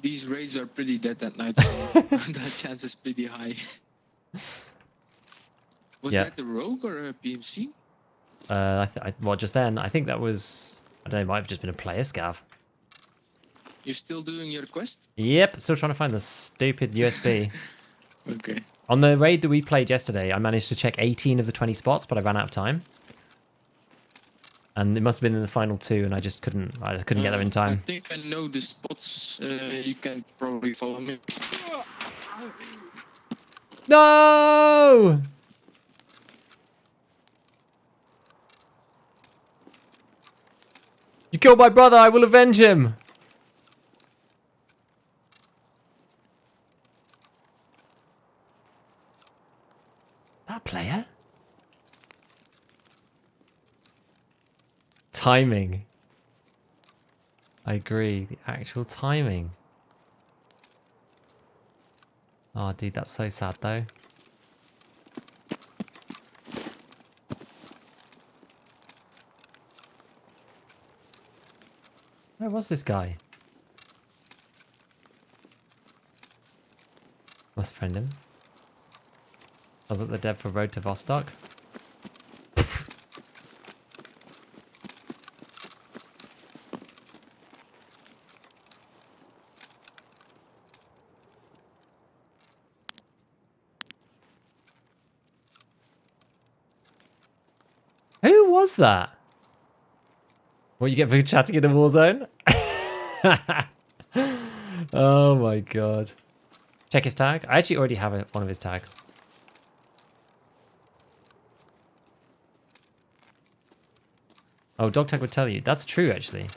These raids are pretty dead at night, so that chance is pretty high. Was Yeah. that the rogue or a PMC? Well, just then, I think that was, I don't know, it might have just been a player scav. You're still doing your quest? Yep, still trying to find the stupid USB. Okay. On the raid that we played yesterday, I managed to check 18 of the 20 spots, but I ran out of time. And it must have been in the final 2, and I just couldn't get there in I time. think I know the spots. You can probably follow me. No! You killed my brother, I will avenge him! That player? Timing. I agree. The actual timing. Oh, dude, that's so sad, though. Where was this guy? Must friend him. Was it the dev for Road to Vostok? Who was that? What you get for chatting in a war zone? Oh my god. Check his tag. I actually already have one of his tags. Oh, dog tag would tell you. That's true, actually.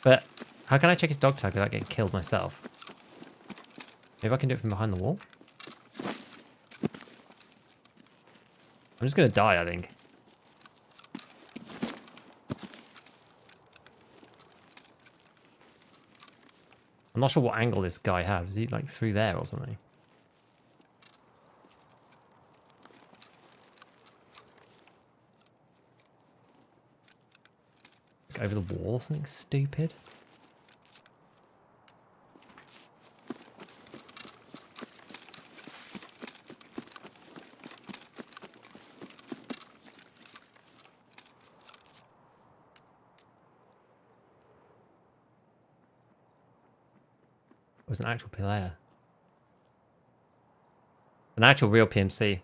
But how can I check his dog tag without getting killed myself? Maybe I can do it from behind the wall? I'm just going to die, I think. I'm not sure what angle this guy has. Is he like through there or something? Like over the wall, something stupid. It was an actual player. An actual real PMC.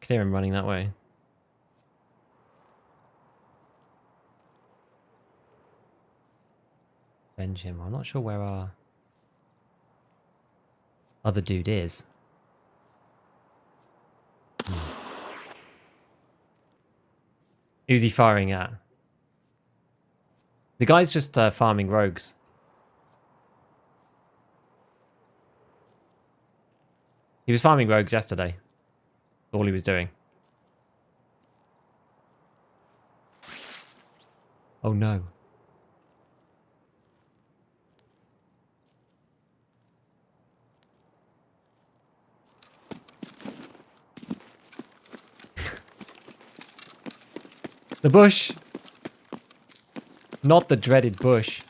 Can hear him running that way. Avenge him. I'm not sure where our other dude is. Who's he firing at? The guy's just farming rogues. He was farming rogues yesterday. All he was doing. Oh no. The bush! Not the dreaded bush.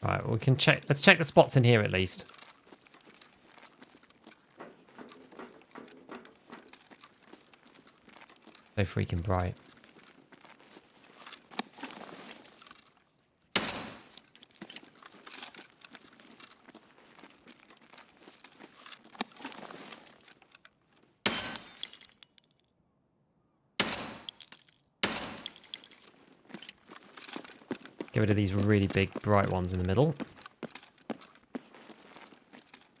Right, we can check. Let's check the spots in here at least. So freaking bright. Get rid of these really big bright ones in the middle.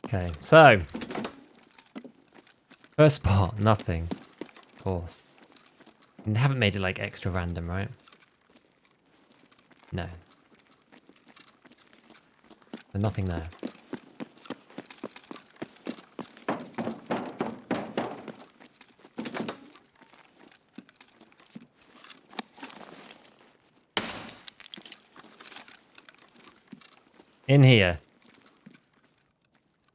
Okay, so first spot, nothing. Of course. And they haven't made it like extra random, right? No. There's nothing there. In here.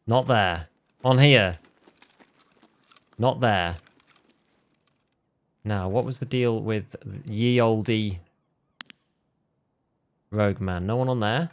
Not there. On here. Not there. Now, what was the deal with ye olde rogue man? No one on there?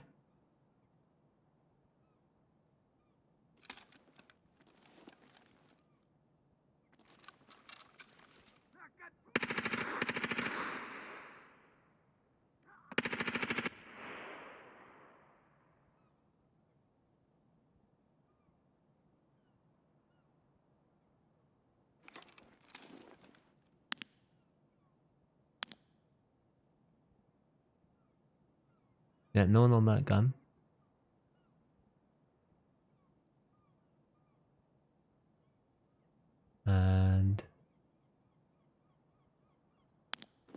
Yeah, no one on that gun. And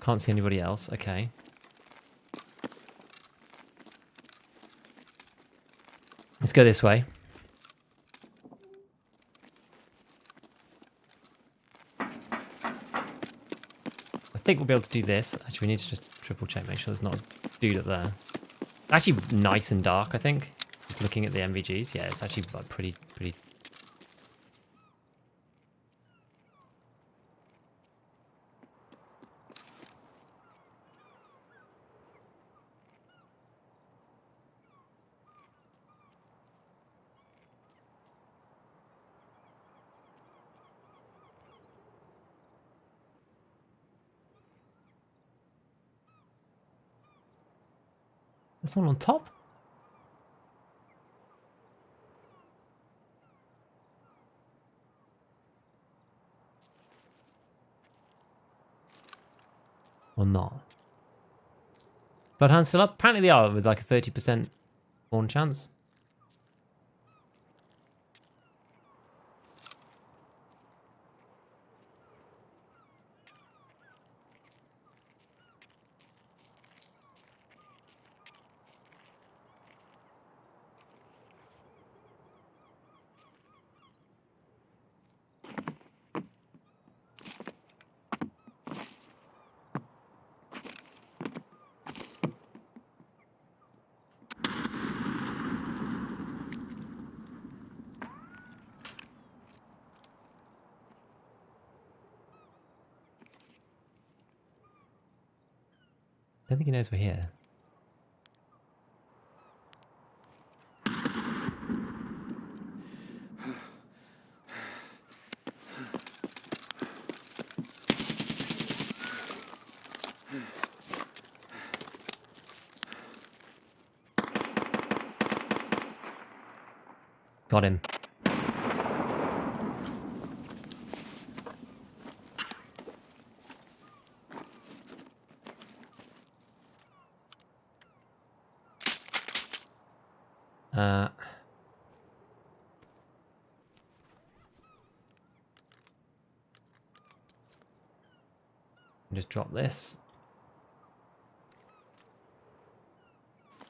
can't see anybody else. Okay. Let's go this way. I think we'll be able to do this. Actually, we need to just triple check, make sure there's not a dude up there. Actually, nice and dark, I think. Just looking at the MVGs. Yeah, it's actually like, pretty. There's someone on top? Or not? Bloodhound's still up? Apparently they are, with like a 30% spawn chance. I don't think he knows we're here. Got him. Just drop this.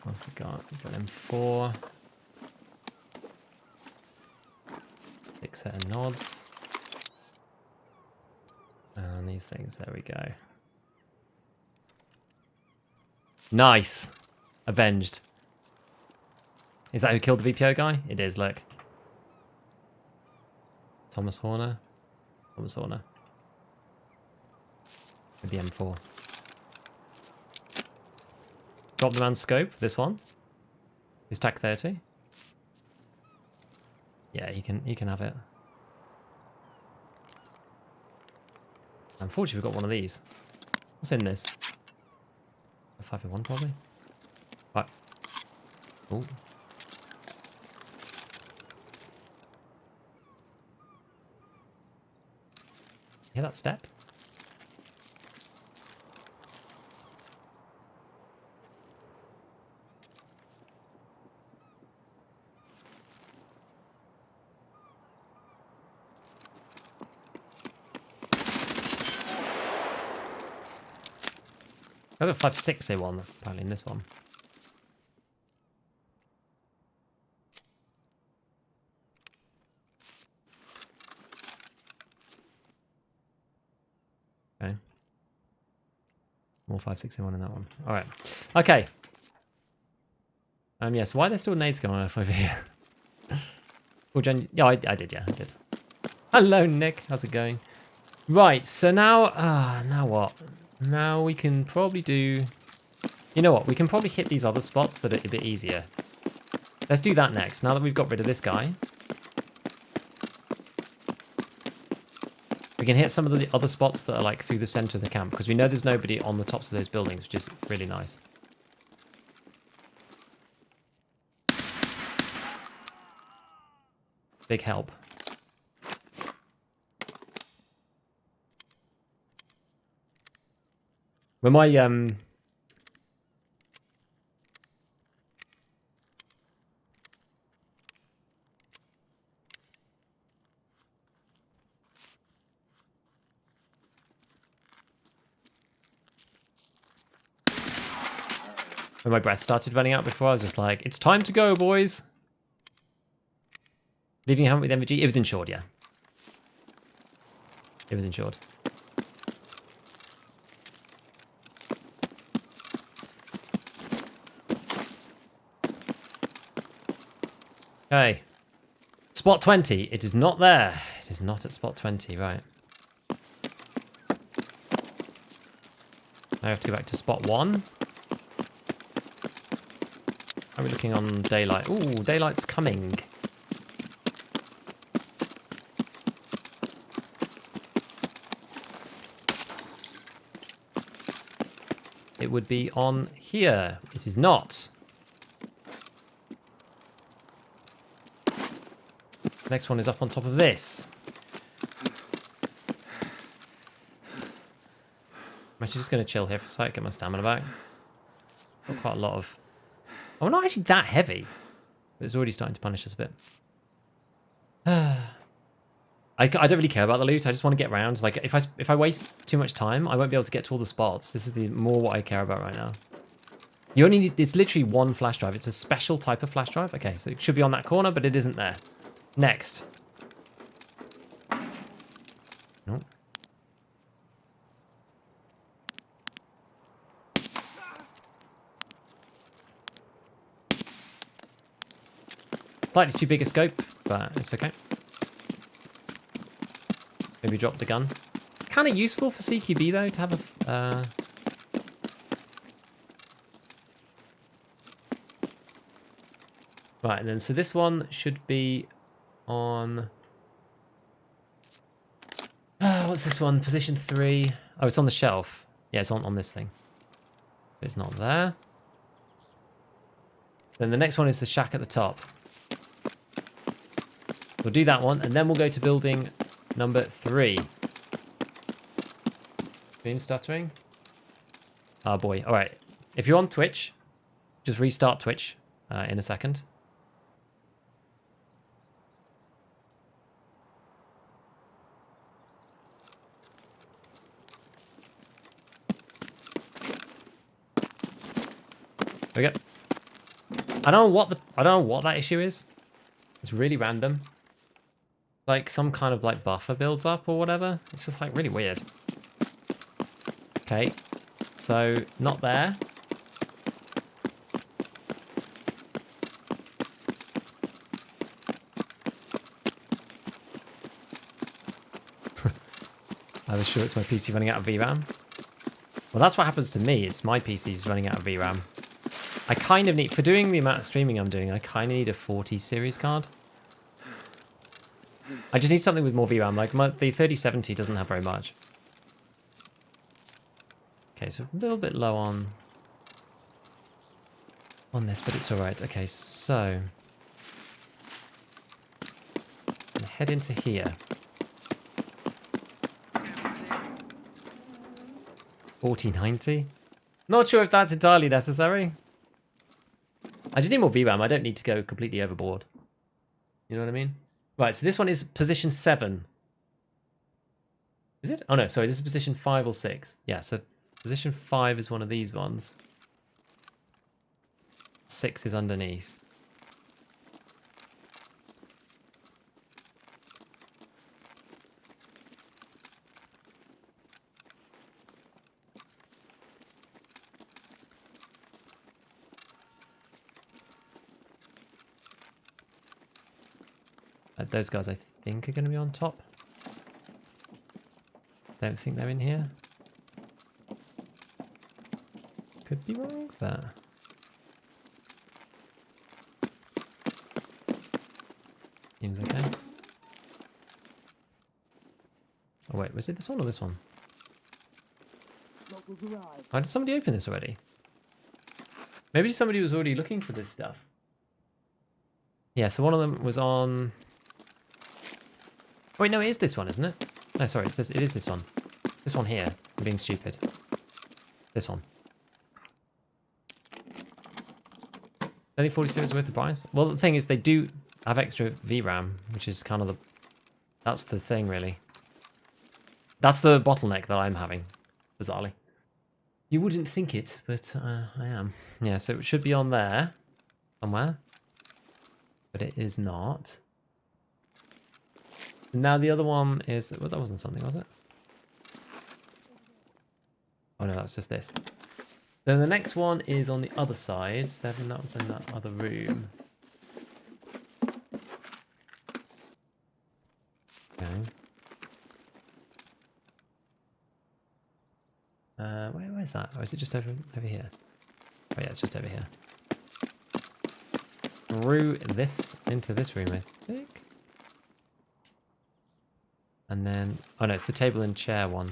What else we got? We've got M4. 6 set of nods. And these things, there we go. Nice! Avenged. Is that who killed the VPO guy? It is, look. Thomas Horner. Thomas Horner. With the M4. Drop the man's scope, this one. His TAC 30. Yeah, he can have it. Unfortunately, we've got one of these. What's in this? A 5-in-1 probably? Right. Oh. Hear that step? I got 5-6 they won apparently in this one. Okay. More 5-6 they won in that one. All right. Okay. Yes. Why are there still nades going on over here? Oh, Jen. Yeah, I did. Yeah, I did. Hello, Nick. How's it going? Right. So now, now what? Now we can probably do. You know what? We can probably hit these other spots that are a bit easier. Let's do that next. Now that we've got rid of this guy, we can hit some of the other spots that are like through the center of the camp because we know there's nobody on the tops of those buildings, which is really nice. Big help. When my breath started running out before, I was just like, it's time to go, boys. Leaving your helmet with MVG? It was insured, yeah. It was insured. Okay. Spot 20. It is not there. It is not at spot 20, right. Now I have to go back to spot 1. How are we looking on daylight? Ooh, daylight's coming. It would be on here. It is not. Next one is up on top of this. I'm actually just going to chill here for a sec, get my stamina back. Got quite a lot of... Oh, we're not actually that heavy. But it's already starting to punish us a bit. I don't really care about the loot. I just want to get around. Like, if I waste too much time, I won't be able to get to all the spots. This is more what I care about right now. You only need... It's literally one flash drive. It's a special type of flash drive. Okay, so it should be on that corner, but it isn't there. Next. Nope. Slightly too big a scope, but it's okay. Maybe drop the gun. Kind of useful for CQB though to have a... Right, and then so this one should be on... what's this one? Position 3. Oh, it's on the shelf. Yeah, it's on this thing. It's not there. Then the next one is the shack at the top. We'll do that one, and then we'll go to building number 3. Screen stuttering? Oh boy. Alright. If you're on Twitch, just restart Twitch in a second. There we go. I don't know what that issue is. It's really random. Like some kind of like buffer builds up or whatever. It's just like really weird. Okay, so not there. I was sure it's my PC running out of VRAM. Well, that's what happens to me. It's my PC's running out of VRAM. I kind of need, for doing the amount of streaming I'm doing, I kind of need a 40 series card. I just need something with more VRAM. Like the 3070 doesn't have very much. Okay, so a little bit low on this, but it's all right. Okay, so head into here. 4090. Not sure if that's entirely necessary. I just need more VRAM. I don't need to go completely overboard. You know what I mean? Right, so this one is position 7. Is it? Oh no, sorry, this is position 5 or 6. Yeah, so Position 5 is one of these ones. 6 is underneath. Those guys I think are going to be on top. Don't think they're in here. Could be wrong, but... Seems okay. Oh wait, was it this one or this one? Oh, did somebody open this already? Maybe somebody was already looking for this stuff. Yeah, so one of them was on... Oh, wait, no, it is this one, isn't it? No, sorry, it's this, it is this one. This one here. I'm being stupid. This one. I think 46 is worth the price. Well, the thing is, they do have extra VRAM, which is kind of the... That's the thing, really. That's the bottleneck that I'm having, bizarrely. You wouldn't think it, but I am. Yeah, so it should be on there somewhere. But it is not. Now the other one is... Well, that wasn't something, was it? Oh no, that's just this. Then the next one is on the other side. 7, that was in that other room. Okay. Where is that? Or is it just over here? Oh yeah, it's just over here. Through this, into this room, I think. And then, oh no, it's the table and chair one.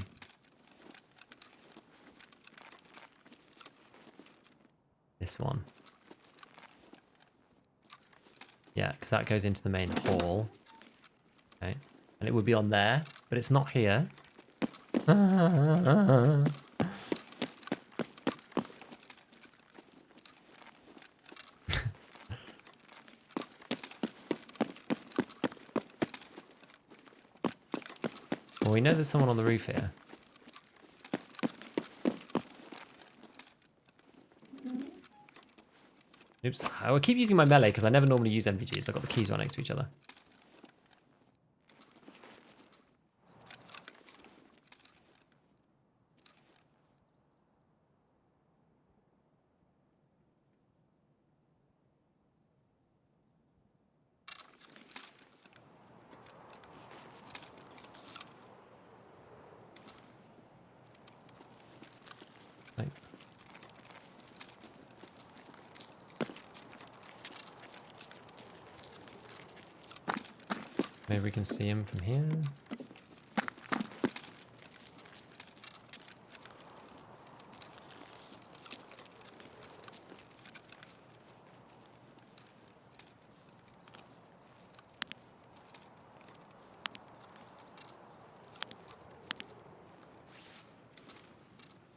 This one. Yeah, because that goes into the main hall. Okay. And it would be on there, but it's not here. Well, we know there's someone on the roof here. Oops. I will keep using my melee because I never normally use MPGs. I've got the keys right next to each other. Right. Maybe we can see him from here.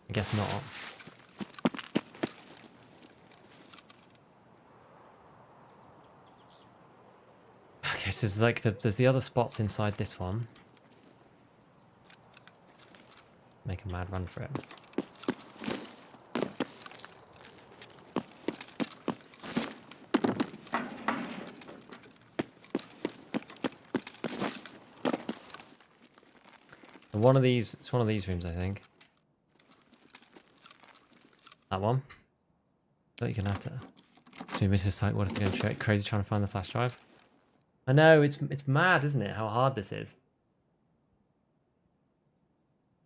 I guess not. Okay, so there's like there's the other spots inside this one. Make a mad run for it. And one of these, it's one of these rooms, I think. That one. But you're gonna have to. So it's just like, what if they're going crazy trying to find the flash drive? I know, it's mad, isn't it? How hard this is.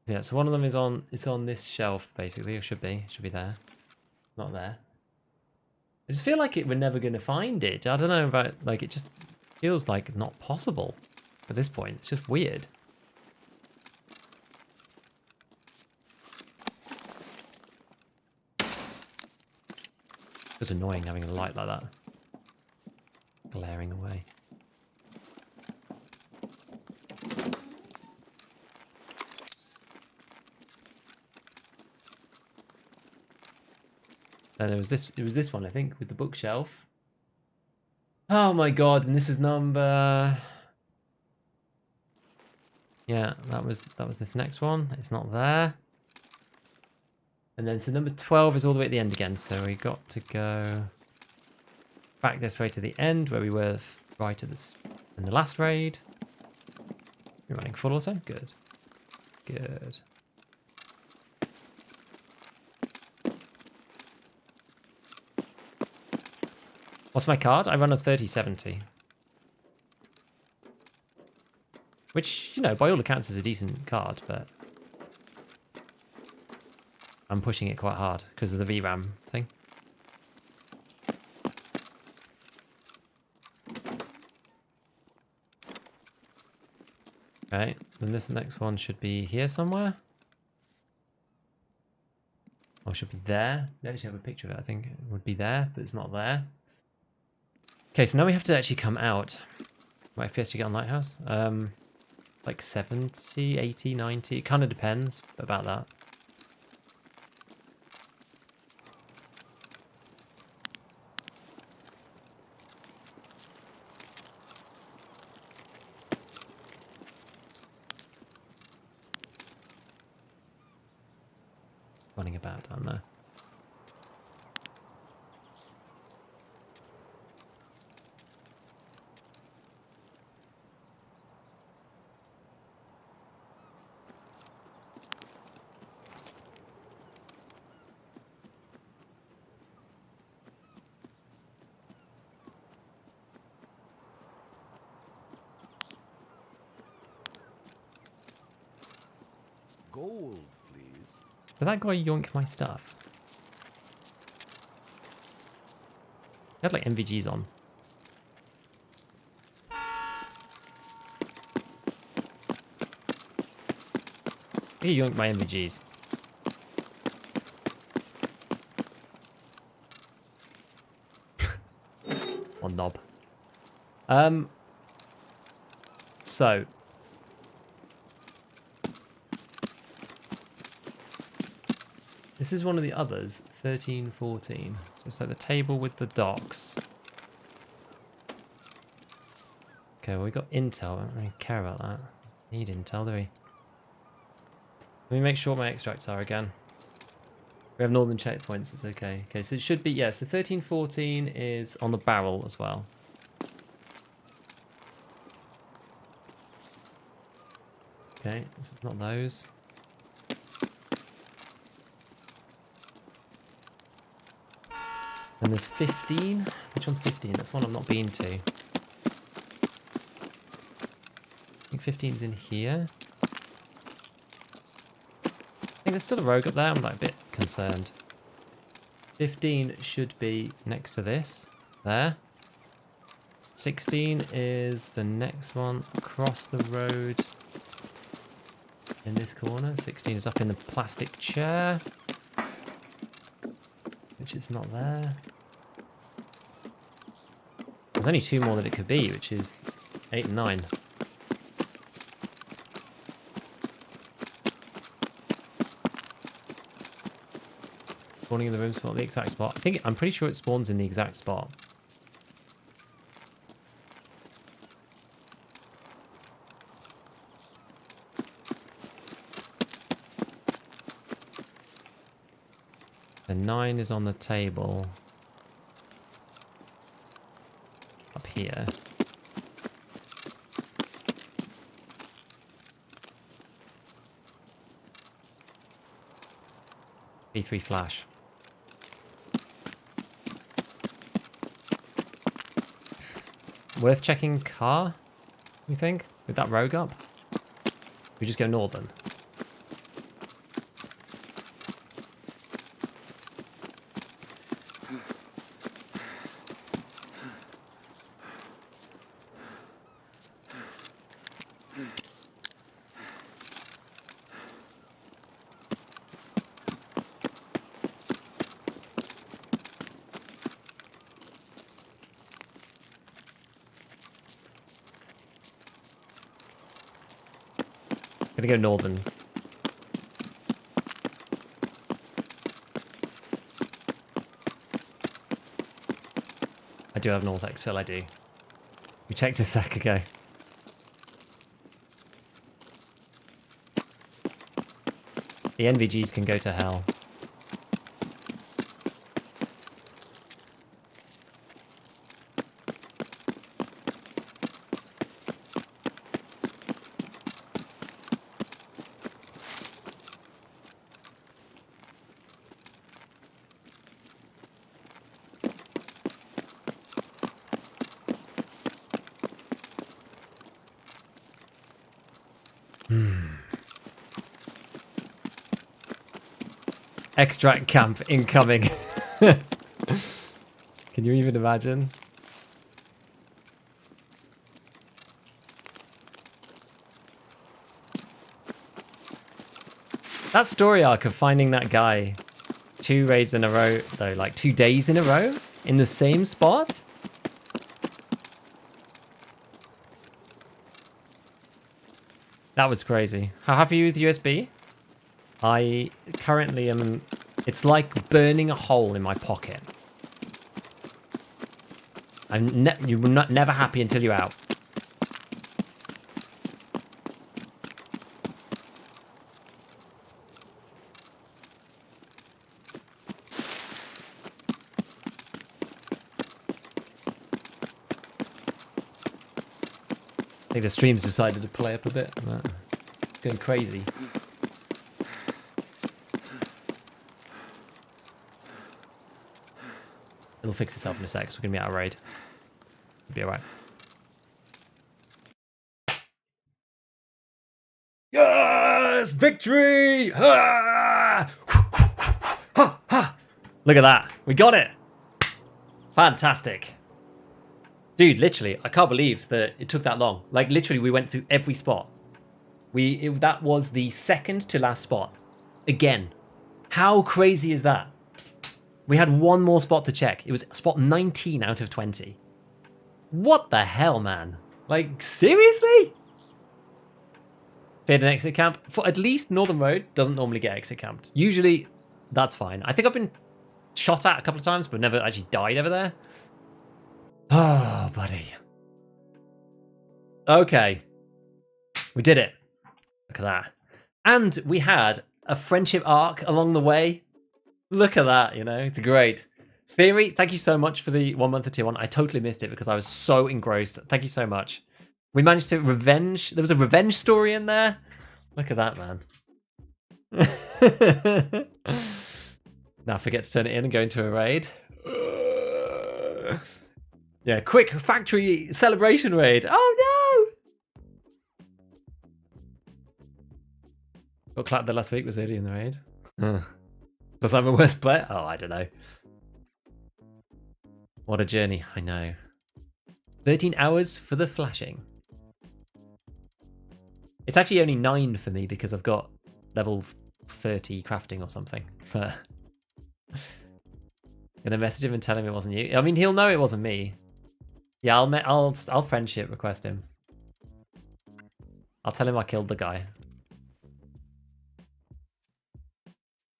Yeah, so one of them is on, it's on this shelf basically, or should be there. Not there. I just feel like we're never going to find it. I don't know about, like, it just feels like not possible at this point. It's just weird. It's annoying having a light like that. Glaring away. And it was this one, I think, with the bookshelf. Oh my god, and this was number... Yeah, that was this next one. It's not there. And then so number 12 is all the way at the end again. So we got to go back this way to the end where we were right at in the last raid. You're running full auto? Good. Good. What's my card? I run a 3070. Which, you know, by all accounts is a decent card, but I'm pushing it quite hard because of the VRAM thing. Okay, then this next one should be here somewhere. Or should be there. They actually have a picture of it, I think. It would be there, but it's not there. Okay, so now we have to actually come out. What FPS do you get on Lighthouse? Like 70, 80, 90. It kind of depends about that. Running about down there. Gold, please. Did that guy yoink my stuff? He had like MVGs on. He yoinked my MVGs. Or knob. So this is one of the others, 13, 14. So it's like the table with the docks. Okay, well we got intel. I don't really care about that. Need intel, do we? Let me make sure my extracts are again. We have northern checkpoints, it's okay. Okay, so it should be, yeah, so 13, 14 is on the barrel as well. Okay, so it's not those. And there's 15. Which one's 15? That's one I've not been to. I think 15's in here. I think there's still a rogue up there. I'm like a bit concerned. 15 should be next to this. There. 16 is the next one across the road. In this corner. 16 is up in the plastic chair. Which is not there. There's only two more that it could be, which is 8 and 9. Spawning in the room spot, the exact spot. I'm pretty sure it spawns in the exact spot. The 9 is on the table. Up here. B3 flash. Worth checking car, you think? With that rogue up? We just go northern. Gonna go northern. I do have north exfil, I do. We checked a sec ago. The NVGs can go to hell. Extract camp incoming. Can you even imagine? That story arc of finding that guy 2 raids in a row, though, like 2 days in a row in the same spot. That was crazy. How happy are you with USB? I currently am... It's like burning a hole in my pocket. You're never happy until you're out. I think the stream's decided to play up a bit. It's going crazy. It'll fix itself in a sec, so we're going to be out of raid. It'll be alright. Yes! Victory! Ah! Ha, ha. Look at that. We got it. Fantastic. Dude, literally, I can't believe that it took that long. Like, literally, we went through every spot. That was the second to last spot. Again. How crazy is that? We had one more spot to check. It was spot 19 out of 20. What the hell, man? Like, seriously? Feared an exit camp? For at least Northern Road doesn't normally get exit camped. Usually, that's fine. I think I've been shot at a couple of times, but never actually died over there. Oh, buddy. Okay. We did it. Look at that. And we had a friendship arc along the way. Look at that, you know. It's great. Theory, thank you so much for the 1 month of tier 1. I totally missed it because I was so engrossed. Thank you so much. We managed to revenge. There was a revenge story in there. Look at that, man. Now forget to turn it in and go into a raid. Yeah, quick factory celebration raid. Oh no! Got clapped there last week, was early in the raid. Was I my worst player? Oh, I don't know. What a journey, I know. 13 hours for the flashing. It's actually only 9 for me because I've got level 30 crafting or something. But gonna message him and tell him it wasn't you. I mean, he'll know it wasn't me. Yeah, I'll friendship request him. I'll tell him I killed the guy.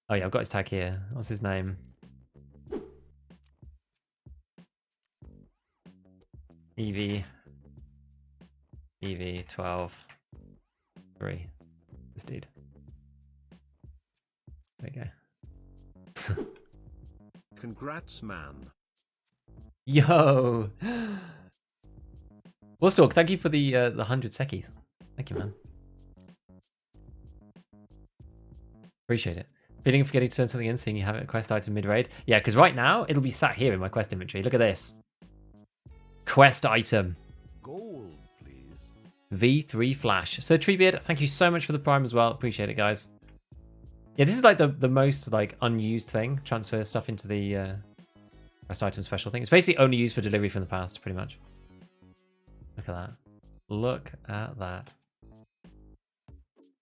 Oh yeah, I've got his tag here. What's his name? EV 12 3. This dude. There you go. Congrats, man. Yo! Woolstalk, thank you for the 100 sekis. Thank you, man. Appreciate it. Feeling of forgetting to turn something in, seeing you have it a quest item mid-raid? Yeah, because right now, it'll be sat here in my quest inventory. Look at this. Quest item. Gold, please. V3 Flash. So, Treebeard, thank you so much for the prime as well. Appreciate it, guys. Yeah, this is like the most like unused thing. Transfer stuff into the quest item special thing. It's basically only used for delivery from the past, pretty much. Look at that. Look at that.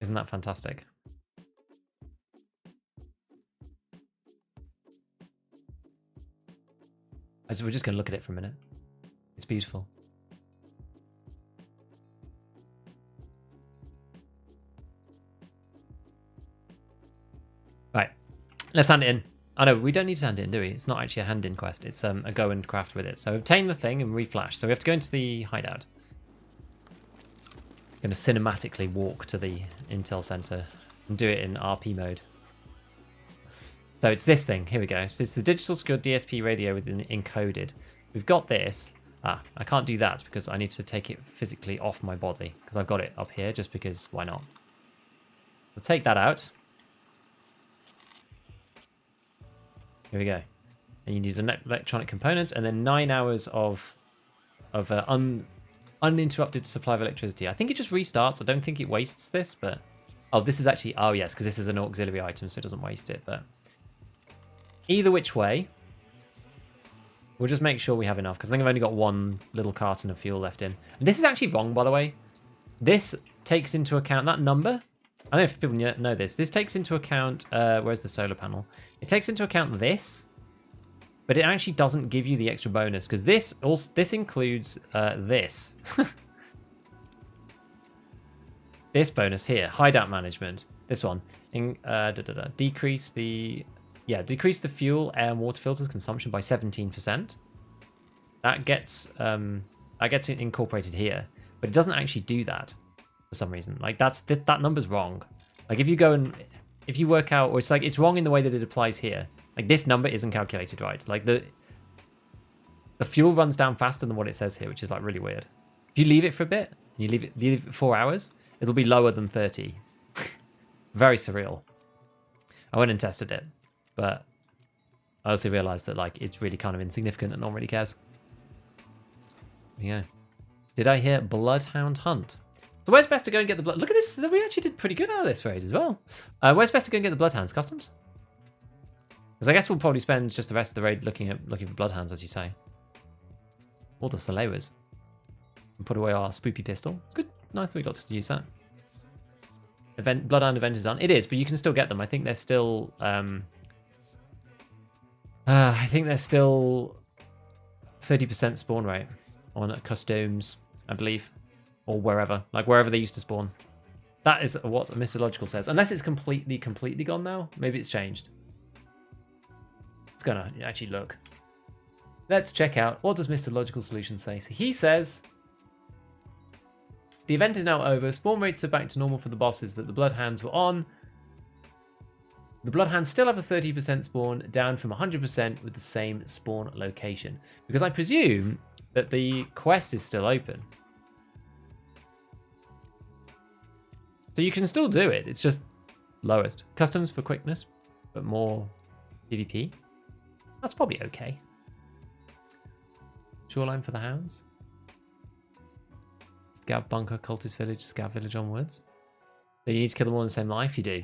Isn't that fantastic? We're just going to look at it for a minute. It's beautiful. Right. Let's hand it in. Oh no, we don't need to hand it in, do we? It's not actually a hand-in quest. It's a go and craft with it. So obtain the thing and reflash. So we have to go into the hideout. Going to cinematically walk to the intel center and do it in RP mode. So it's this thing. Here we go. So it's the digital secure DSP radio with encoded. We've got this. Ah, I can't do that because I need to take it physically off my body because I've got it up here just because why not? We'll take that out. Here we go. And you need electronic components and then 9 hours of uninterrupted supply of electricity. I think it just restarts. I don't think it wastes this, but... Oh, this is actually... Oh, yes, because this is an auxiliary item, so it doesn't waste it, but... either which way, we'll just make sure we have enough, because I think I've only got one little carton of fuel left in. And this is actually wrong, by the way. This takes into account that number. I don't know if people know this. This takes into account, where's the solar panel? It takes into account this, but it actually doesn't give you the extra bonus, because this includes this. This bonus here, hideout management. This one, decrease the fuel, air, and water filters consumption by 17%. That gets incorporated here, but it doesn't actually do that for some reason. Like that number's wrong. Like if you work out, or it's wrong in the way that it applies here. Like this number isn't calculated right. Like the fuel runs down faster than what it says here, which is like really weird. If you leave it for a bit, you leave it 4 hours, it'll be lower than 30. Very surreal. I went and tested it, but I also realized that like it's really kind of insignificant and no one really cares. Yeah. Did I hear Bloodhound Hunt? So where's best to go and get the blood? Look at this. We actually did pretty good out of this raid as well. Where's best to go and get the Bloodhounds? Customs? Because I guess we'll probably spend just the rest of the raid looking for Bloodhounds, as you say. Or the Salewers. And put away our spoopy pistol. It's good. Nice that we got to use that. Bloodhound event is done. It is, but you can still get them. I think they're still 30% spawn rate on customs, I believe, or wherever they used to spawn. That is what Mythological says. Unless it's completely gone now. Maybe it's changed. It's gonna actually look. Let's check out, what does Mythological Solution say? So he says, the event is now over. Spawn rates are back to normal for the bosses that the Bloodhounds were on. The Bloodhounds still have a 30% spawn, down from 100% with the same spawn location. Because I presume that the quest is still open. So you can still do it. It's just lowest. Customs for quickness, but more PvP. That's probably okay. Shoreline for the hounds. Scav bunker, cultist village, scav village onwards. So you need to kill them all in the same life? You do.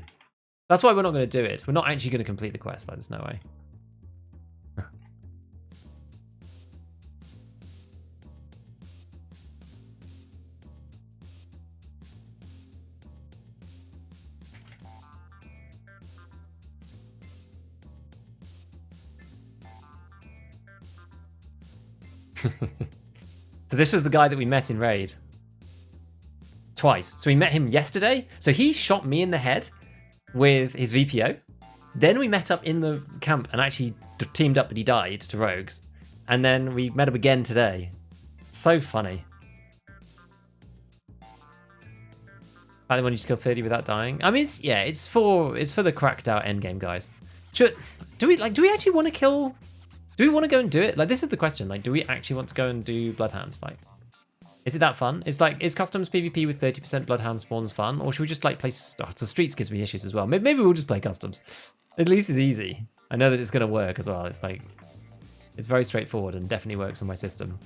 That's why we're not going to do it. We're not actually going to complete the quest. Like, there's no way. So this was the guy that we met in raid. Twice. So we met him yesterday. So he shot me in the head with his VPO. Then we met up in the camp and actually teamed up, but he died to rogues. And then we met up again today. So funny. I want you to kill 30 without dying. I mean, it's for the cracked out endgame guys. Do we actually want to kill? Do we want to go and do it? Like, this is the question. Like, do we actually want to go and do Bloodhounds? Like, is it that fun? Is customs PvP with 30% Bloodhound spawns fun? Or should we just like play... Oh, the streets gives me issues as well. Maybe we'll just play customs. At least it's easy. I know that it's going to work as well. It's like... It's very straightforward and definitely works on my system.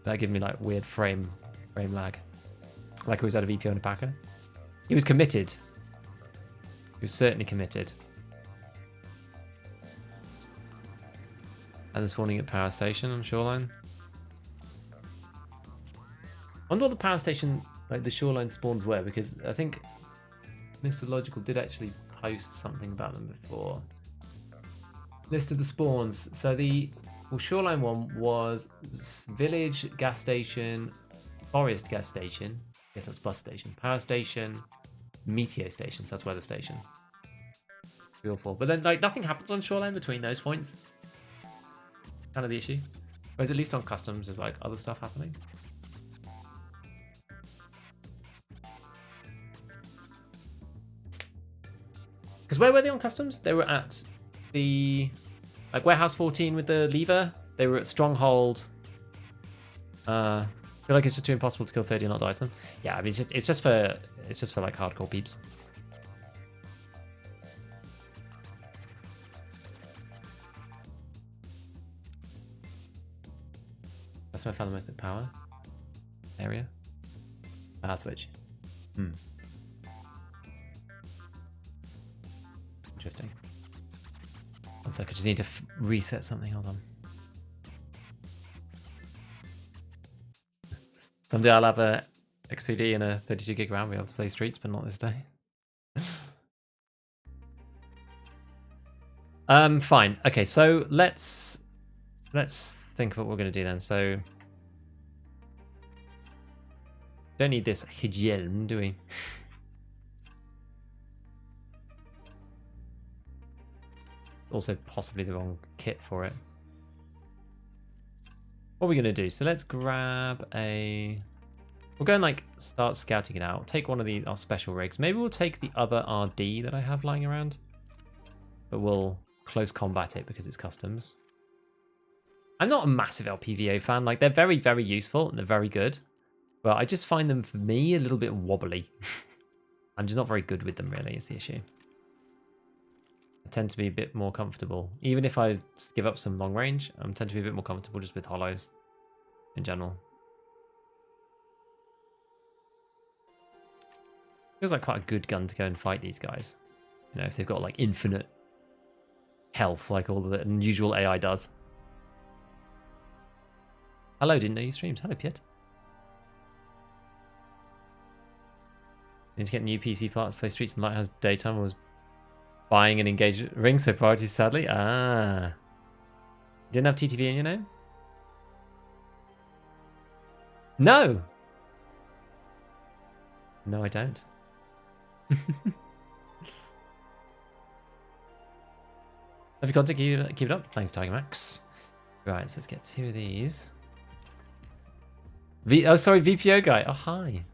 That gave me like weird frame lag. Like he was at a VPO and a packer. He was committed. He was certainly committed. And this spawning at power station on shoreline. I wonder what the power station, like the shoreline spawns were, because I think Mr. Logical did actually post something about them before. List of the spawns. So the shoreline one was village, gas station, forest gas station. I guess that's bus station. Power station, meteor station. So that's weather station. 3 or 4. But then like nothing happens on shoreline between those points. Kind of the issue. Whereas at least on customs there's like other stuff happening. Because where were they on customs? They were at the like warehouse 14 with the lever. They were at stronghold. I feel like it's just too impossible to kill 30 and not die to them. Yeah, I mean it's just for like hardcore peeps. That's where I found the most at power area. Power switch. Hmm. Interesting. One sec, I just need to reset something. Hold on. Someday I'll have a XCD and a 32 gig RAM. We'll be able to play Streets, but not this day. Fine. Okay, so let's think of what we're going to do then. So, don't need this Hjelm, do we? Also, possibly the wrong kit for it. What are we going to do? So let's grab a... We'll go and like start scouting it out. Take one of our special rigs. Maybe we'll take the other RD that I have lying around. But we'll close combat it because it's customs. I'm not a massive LPVO fan. Like, they're very, very useful and they're very good. But I just find them, for me, a little bit wobbly. I'm just not very good with them, really, is the issue. I tend to be a bit more comfortable. Even if I give up some long range, I tend to be a bit more comfortable just with hollows in general. Feels like quite a good gun to go and fight these guys. You know, if they've got like infinite health like all the unusual AI does. Hello, didn't know you streamed. Hello, Piet. Need to get new PC parts, play Streets and Lighthouse daytime. I was buying an engagement ring, so priorities sadly. Ah. Didn't have TTV in your name? No! No, I don't. Have you got to keep it up? Thanks, Tiger Max. Right, so let's get 2 of these. Oh, sorry, VPO guy. Oh, hi.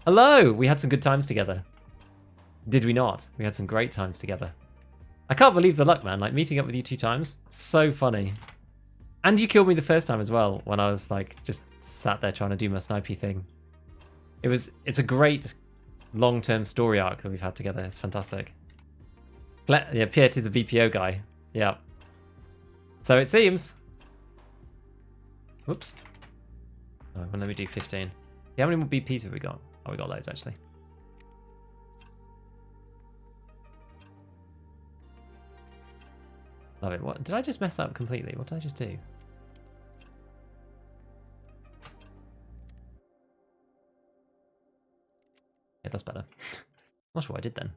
Hello! We had some good times together. Did we not? We had some great times together. I can't believe the luck, man. Like, meeting up with you 2 times. So funny. And you killed me the first time as well, when I was, like, just sat there trying to do my snipey thing. It's a great long-term story arc that we've had together. It's fantastic. Yeah, Piet is a VPO guy. Yeah. So it seems. Whoops. Oh, well, let me do 15. Yeah, how many more BPs have we got? Oh, we got loads, actually. Love it. What did I just mess that up completely? What did I just do? Yeah, that's better. Not sure what I did then.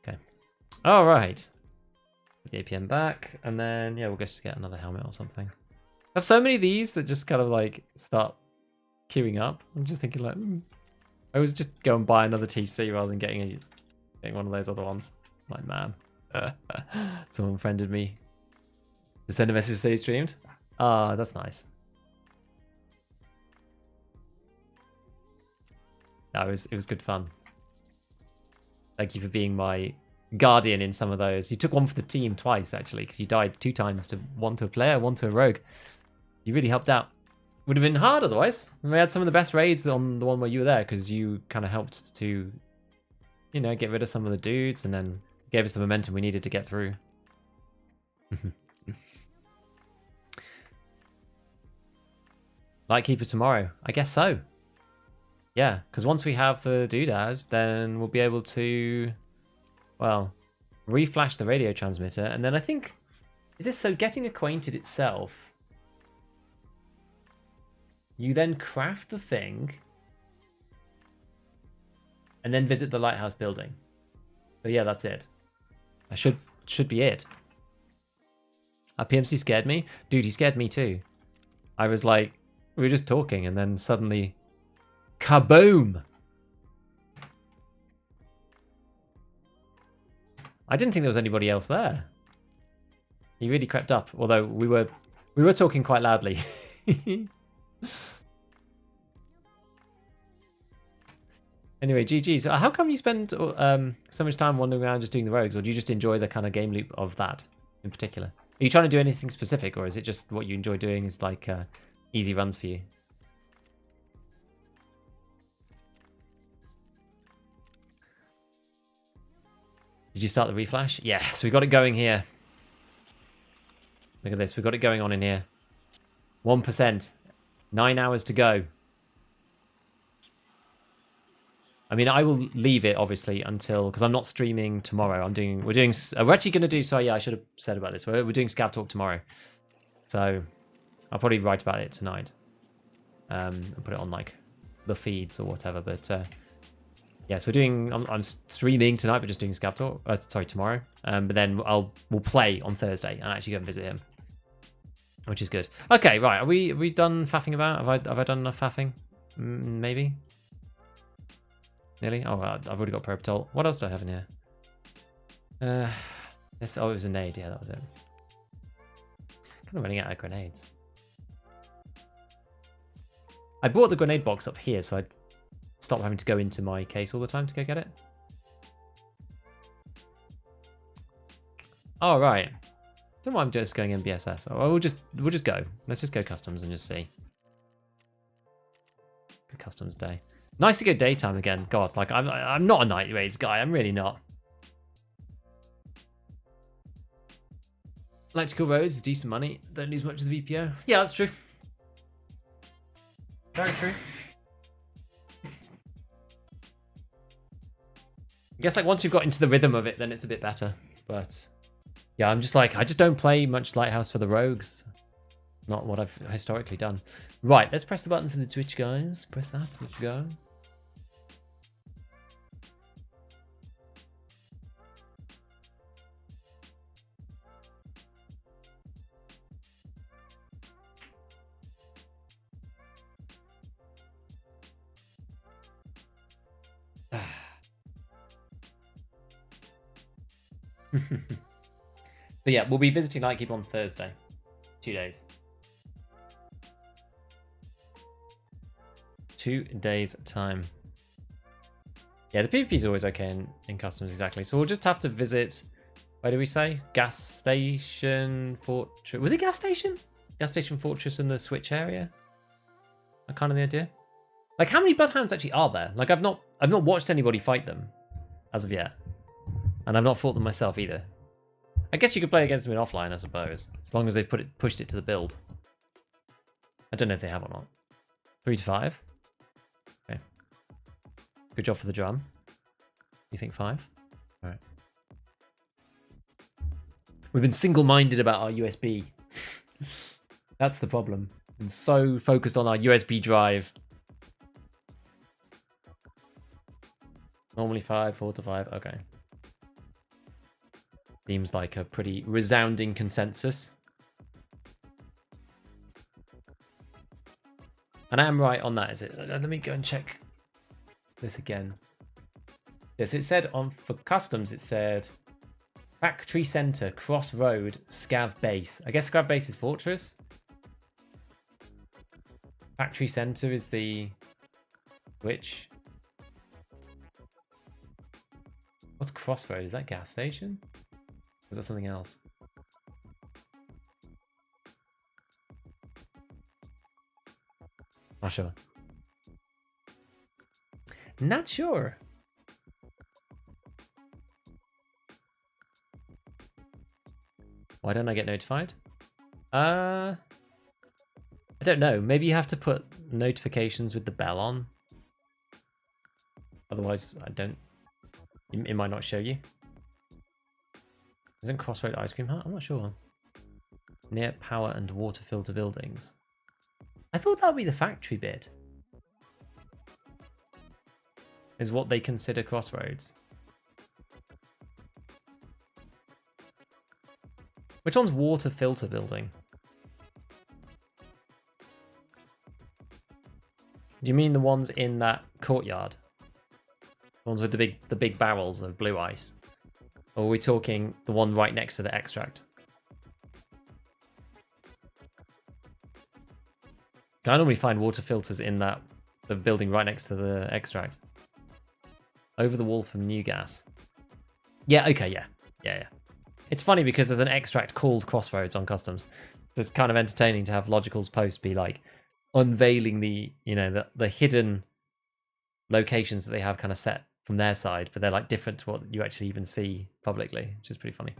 Okay. All right. Put the APM back, and then yeah, we'll just get another helmet or something. I have so many of these that just kind of like start queuing up. I'm just thinking like, I was just go and buy another TC rather than getting one of those other ones. Like, man. Someone friended me to send a message to say he streamed. Ah, that's nice. No, it was good fun. Thank you for being my guardian in some of those. You took one for the team twice, actually, because you died 2 times, one to a player, one to a rogue. You really helped out. Would have been hard otherwise. We had some of the best raids on the one where you were there, because you kind of helped to, you know, get rid of some of the dudes, and then gave us the momentum we needed to get through. Lightkeeper tomorrow. I guess so. Yeah, because once we have the doodads, then we'll be able to, well, reflash the radio transmitter. And then I think, is this so getting acquainted itself? You then craft the thing and then visit the lighthouse building. So yeah, that's it. I should be it. PMC scared me. Dude, he scared me too. I was like, we were just talking and then suddenly, kaboom! I didn't think there was anybody else there. He really crept up, although we were talking quite loudly. Anyway, GG. So how come you spend so much time wandering around just doing the rogues, or do you just enjoy the kind of game loop of that in particular? Are you trying to do anything specific, or is it just what you enjoy doing is like easy runs for you? Did you start the reflash? Yeah, so we got it going here. Look at this. We've got it going on in here. 1%. 9 hours to go. I mean, I will leave it obviously until, because I'm not streaming tomorrow. We're actually going to do, so yeah, I should have said about this. We're doing Scav Talk tomorrow. So I'll probably write about it tonight. And put it on like the feeds or whatever. But yeah, so I'm streaming tonight, but just doing Scav Talk. Sorry, tomorrow. But then we'll play on Thursday and actually go and visit him, which is good. Okay, right. Are we done faffing about? Have I done enough faffing? Maybe. Nearly. Oh, I've already got Propitol. What else do I have in here? Oh, it was a nade. Yeah, that was it. Kind of running out of grenades. I brought the grenade box up here, so I'd stop having to go into my case all the time to go get it. All right. Don't know why I'm just going MBSS. Oh, we'll just go. Let's just go customs and just see. Good customs day. Nice to go daytime again. God, like I'm not a night raids guy. I'm really not. Electrical roads is decent money. Don't lose much of the VPO. Yeah, that's true. Very true. I guess like once you've got into the rhythm of it, then it's a bit better. But yeah, I'm just like, I just don't play much Lighthouse for the rogues. Not what I've historically done. Right, let's press the button for the Twitch, guys. Press that. Let's go. So yeah, we'll be visiting Nightkeep on Thursday. 2 days. 2 days time. Yeah, the PvP is always okay in customs, exactly. So we'll just have to visit, where do we say? Gas Station Fortress. Was it Gas Station? Gas Station Fortress in the Switch area? That kind of the idea. Like, how many Bloodhounds actually are there? Like, I've not watched anybody fight them as of yet. And I've not fought them myself either. I guess you could play against them in offline, I suppose. As long as they pushed it to the build. I don't know if they have or not. 3 to 5. Okay. Good job for the drum. You think 5? Alright. We've been single-minded about our USB. That's the problem. Been so focused on our USB drive. Normally 5, 4 to 5. Okay. Seems like a pretty resounding consensus. And I am right on that, is it? Let me go and check this again. Yes, it said for customs, it said Factory Center, Crossroad, Scav Base. I guess Scav Base is Fortress. Factory Center is the which? What's Crossroad? Is that gas station? Or is that something else? Not sure. Not sure. Why don't I get notified? I don't know. Maybe you have to put notifications with the bell on. Otherwise, it might not show you. Isn't Crossroad Ice Cream Hut? I'm not sure. Near power and water filter buildings. I thought that would be the factory bit. Is what they consider Crossroads. Which one's water filter building? Do you mean the ones in that courtyard? The ones with the big barrels of blue ice? Or are we talking the one right next to the extract? I normally find water filters in the building right next to the extract. Over the wall from New Gas. Yeah, okay, yeah. It's funny because there's an extract called Crossroads on customs. So it's kind of entertaining to have Logical's post be like unveiling the hidden locations that they have kind of set from their side, but they're like different to what you actually even see publicly, which is pretty funny.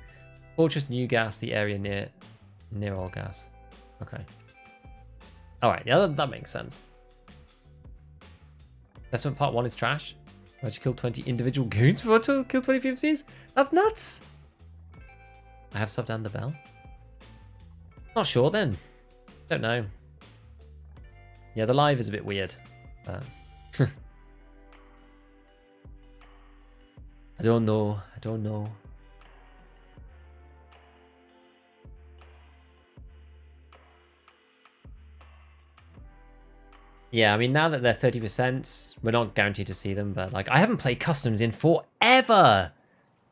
Fortress New Gas, the area near all gas. Okay. All right, yeah, that makes sense. Investment part 1 is trash. I just killed 20 individual goons before I killed 20 PMCs? That's nuts! I have subbed down the bell. Not sure then. Don't know. Yeah, the live is a bit weird. But I don't know. I don't know. Yeah, I mean, now that they're 30%, we're not guaranteed to see them, but like, I haven't played customs in forever.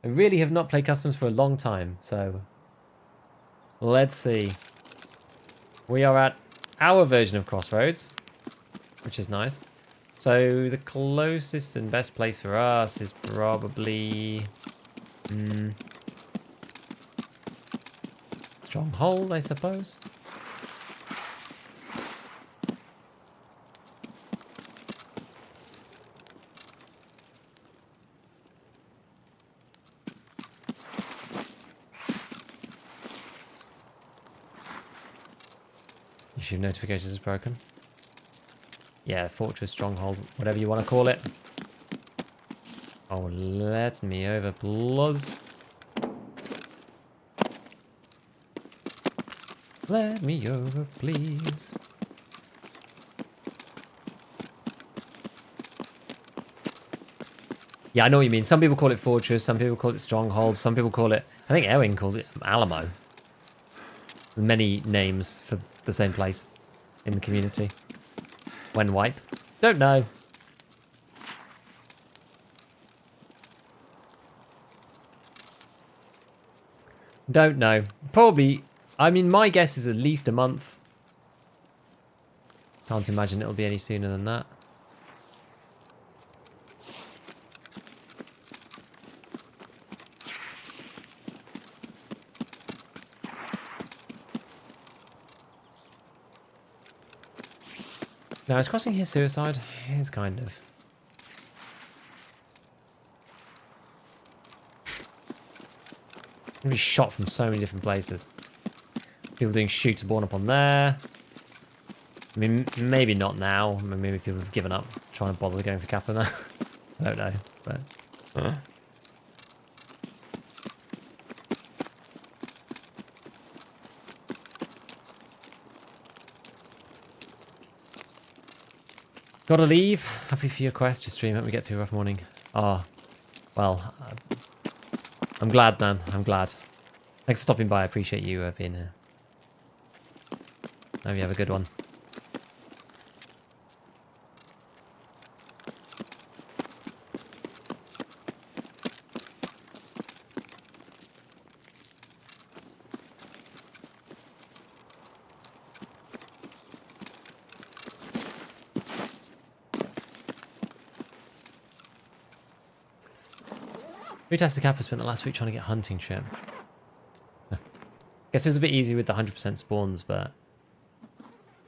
I really have not played customs for a long time, so let's see. We are at our version of Crossroads, which is nice. So the closest and best place for us is probably Stronghold, I suppose. YouTube notifications is broken. Yeah, Fortress, Stronghold, whatever you want to call it. Oh, let me over, please. Let me over, please. Yeah, I know what you mean. Some people call it Fortress, some people call it Stronghold, some people call it... I think Erwin calls it Alamo. Many names for the same place in the community. When wipe? Don't know. Don't know. Probably... I mean, my guess is at least a month. Can't imagine it'll be any sooner than that. Now, is crossing here suicide? It is kind of. I'm gonna be shot from so many different places. People doing shoot to born up on there. I mean, maybe not now. I mean, maybe people have given up trying to bother going for Kappa now. I don't know, but... Gotta leave. Happy for your quest. Just stream. Help me get through a rough morning. Ah, well, I'm glad, man. I'm glad. Thanks for stopping by. I appreciate you being here. Hope you have a good one. Fantastic Kappa spent the last week trying to get hunting trip. Guess it was a bit easier with the 100% spawns, but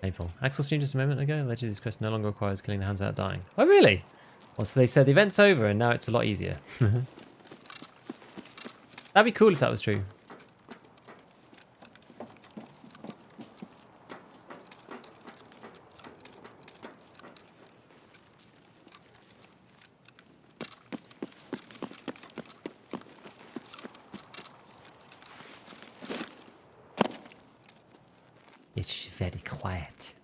painful. Axel streamed just a moment ago. Allegedly, this quest no longer requires killing the hands without dying. Oh, really? Well, so they said the event's over and now it's a lot easier. That'd be cool if that was true. It's very quiet.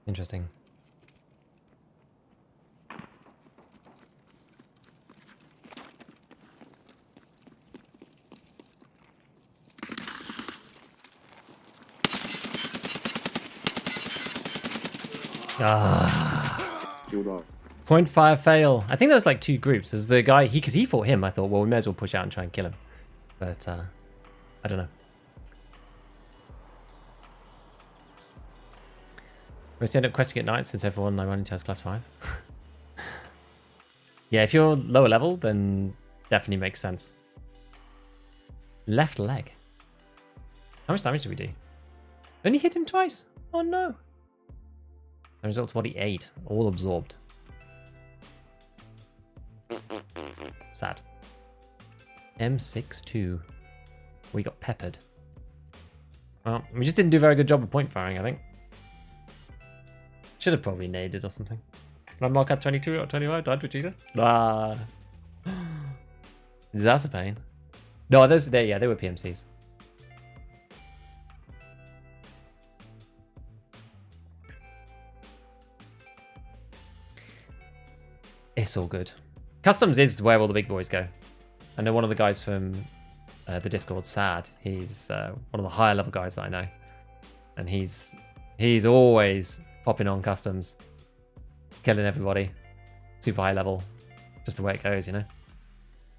Interesting. Ah. Killed off. 0.5 fail. I think there was like 2 groups. There was the guy, because he fought him. I thought, well, we may as well push out and try and kill him. But, I don't know. We end up questing at night since everyone I run into has class 5. Yeah, if you're lower level, then definitely makes sense. Left leg. How much damage did we do? Only hit him twice? Oh no. The result to body 8. All absorbed. Sad. M62. We got peppered. Well, we just didn't do a very good job of point firing, I think. Should have probably naded or something. Unlock at 22 or 25, died for cheater. Ah. That's a pain. No, those they were PMCs. It's all good. Customs is where all the big boys go. I know one of the guys from the Discord, Sad. He's one of the higher level guys that I know, and he's always popping on customs, killing everybody, super high level, just the way it goes, you know.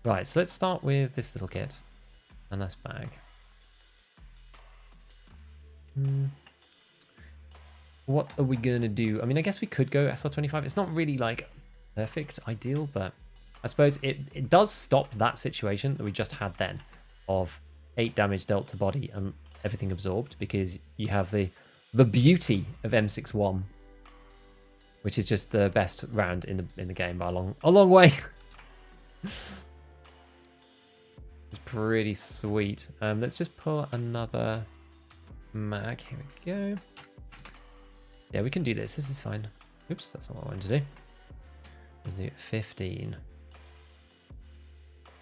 Right, so let's start with this little kit, and this bag. What are we gonna do? I mean, I guess we could go SR25. It's not really like perfect, ideal, but I suppose it does stop that situation that we just had then of 8 damage dealt to body and everything absorbed, because you have the beauty of M61, which is just the best round in the game by a long way. It's pretty sweet. Let's just pull another mag. Here we go. Yeah, we can do this. This is fine. Oops, that's not what I wanted to do. Let's do 15.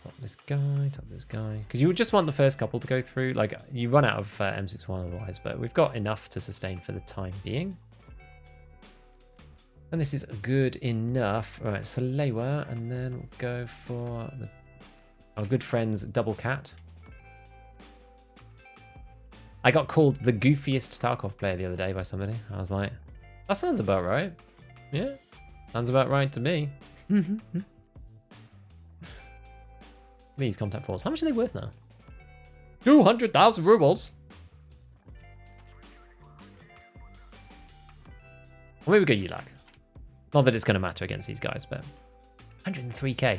Top this guy. Because you would just want the first couple to go through. Like, you run out of M61 otherwise, but we've got enough to sustain for the time being. And this is good enough. All right, Salewa, and then we'll go for our good friend's double cat. I got called the goofiest Tarkov player the other day by somebody. I was like, that sounds about right. Yeah, sounds about right to me. These contact force. How much are they worth now? 200,000 rubles. Or maybe we go Ulag. Not that it's going to matter against these guys, but 103k.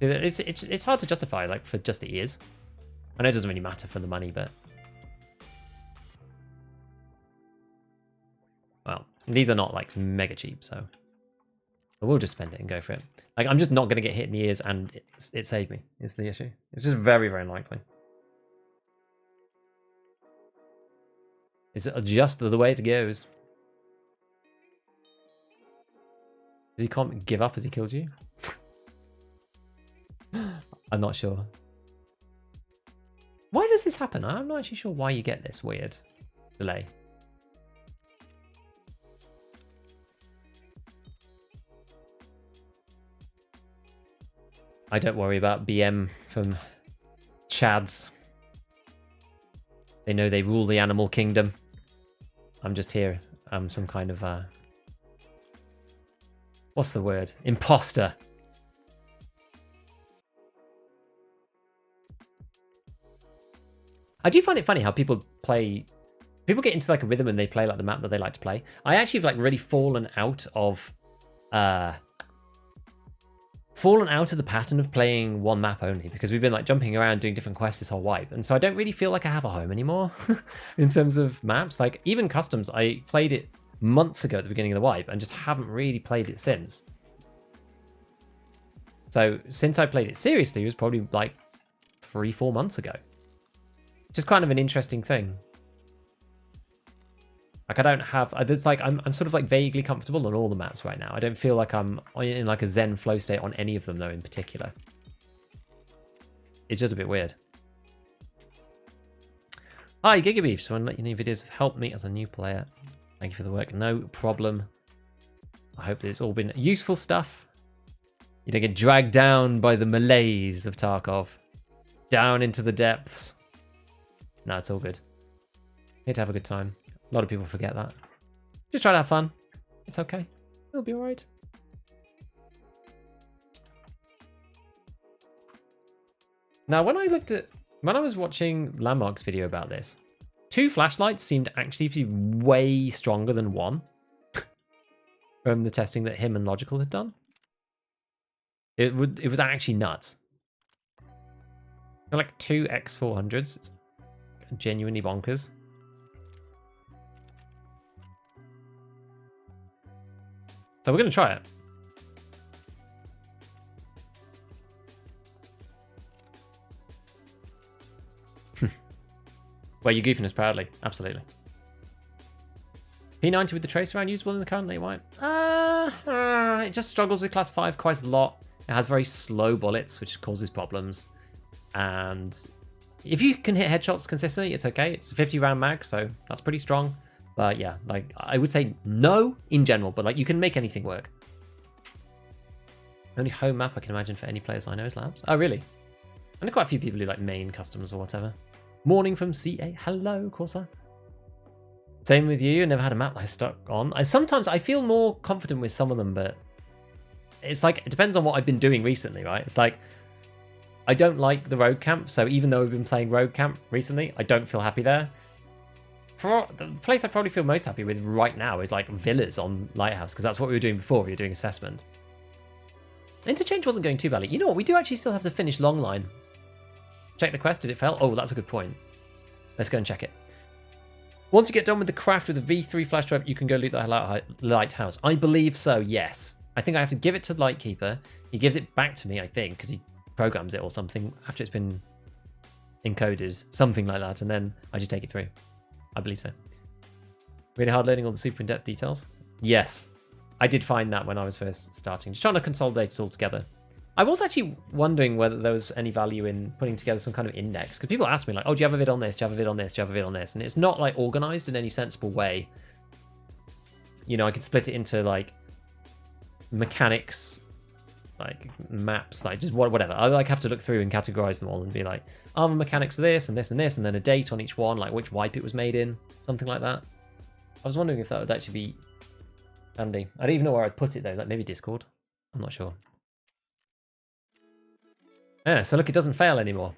It's hard to justify, like, for just the ears. I know it doesn't really matter for the money, but well, these are not like mega cheap, so but we'll just spend it and go for it. Like, I'm just not going to get hit in the ears, and it saved me. Is the issue? It's just very, very unlikely. It's just the way it goes. Did he can't give up as he killed you? I'm not sure. Why does this happen? I'm not actually sure why you get this weird delay. I don't worry about BM from Chads. They know they rule the animal kingdom. I'm just here. I'm some kind of what's the word? Imposter. I do find it funny how people get into like a rhythm and they play like the map that they like to play. I actually have like really fallen out of the pattern of playing one map only, because we've been like jumping around doing different quests this whole wipe, and so I don't really feel like I have a home anymore in terms of maps. Like, even customs, I played it months ago at the beginning of the wipe and just haven't really played it since. So since I played it seriously, it was probably like 3-4 months ago. Just kind of an interesting thing. Like, I don't have, it's like I'm sort of like vaguely comfortable on all the maps right now. I don't feel like I'm in like a zen flow state on any of them though in particular. It's just a bit weird. Hi Gigabeef, just want to let you know videos have helped me as a new player. Thank you for the work. No problem. I hope that it's all been useful stuff. You don't get dragged down by the malaise of Tarkov. Down into the depths. No, it's all good. Here to have a good time. A lot of people forget that. Just try to have fun. It's okay. It'll be alright. Now, when I was watching Landmark's video about this, 2 flashlights seemed actually to be way stronger than 1 from the testing that him and Logical had done. It was actually nuts. They're like 2 X400s. It's genuinely bonkers. So we're going to try it. Well, you're goofing us proudly. Absolutely. P90 with the tracer around usable in the current late white? It just struggles with class 5 quite a lot. It has very slow bullets, which causes problems. And if you can hit headshots consistently, it's okay. It's a 50 round mag, so that's pretty strong. But yeah, like I would say no in general, but like you can make anything work. Only home map I can imagine for any players I know is Labs. Oh, really? I know quite a few people who like main customs or whatever. Morning from CA. Hello, Corsair. Same with you. I never had a map I stuck on. Sometimes I feel more confident with some of them, but it's like it depends on what I've been doing recently, right? It's like I don't like the road camp, so even though we've been playing road camp recently, I don't feel happy there. The place I probably feel most happy with right now is like villas on Lighthouse, because that's what we were doing before. We were doing assessment. Interchange wasn't going too badly. You know what? We do actually still have to finish long line. Check the quest. Did it fail? Oh, that's a good point. Let's go and check it. Once you get done with the craft with the V3 flash drive, you can go loot the lighthouse. I believe so, yes. I think I have to give it to Lightkeeper. He gives it back to me, I think, because he programs it or something after it's been encoded. Something like that. And then I just take it through. I believe so. Really hard learning all the super in-depth details? Yes. I did find that when I was first starting. Just trying to consolidate it all together. I was actually wondering whether there was any value in putting together some kind of index. Because people ask me like, oh, do you have a vid on this? Do you have a vid on this? Do you have a vid on this? And it's not like organized in any sensible way. You know, I could split it into like mechanics, like maps, like just whatever. I like have to look through and categorize them all and be like, oh, the mechanics of this and this and this, and then a date on each one, like which wipe it was made in, something like that. I was wondering if that would actually be handy. I don't even know where I'd put it though, like maybe Discord. I'm not sure. Yeah, so look, it doesn't fail anymore.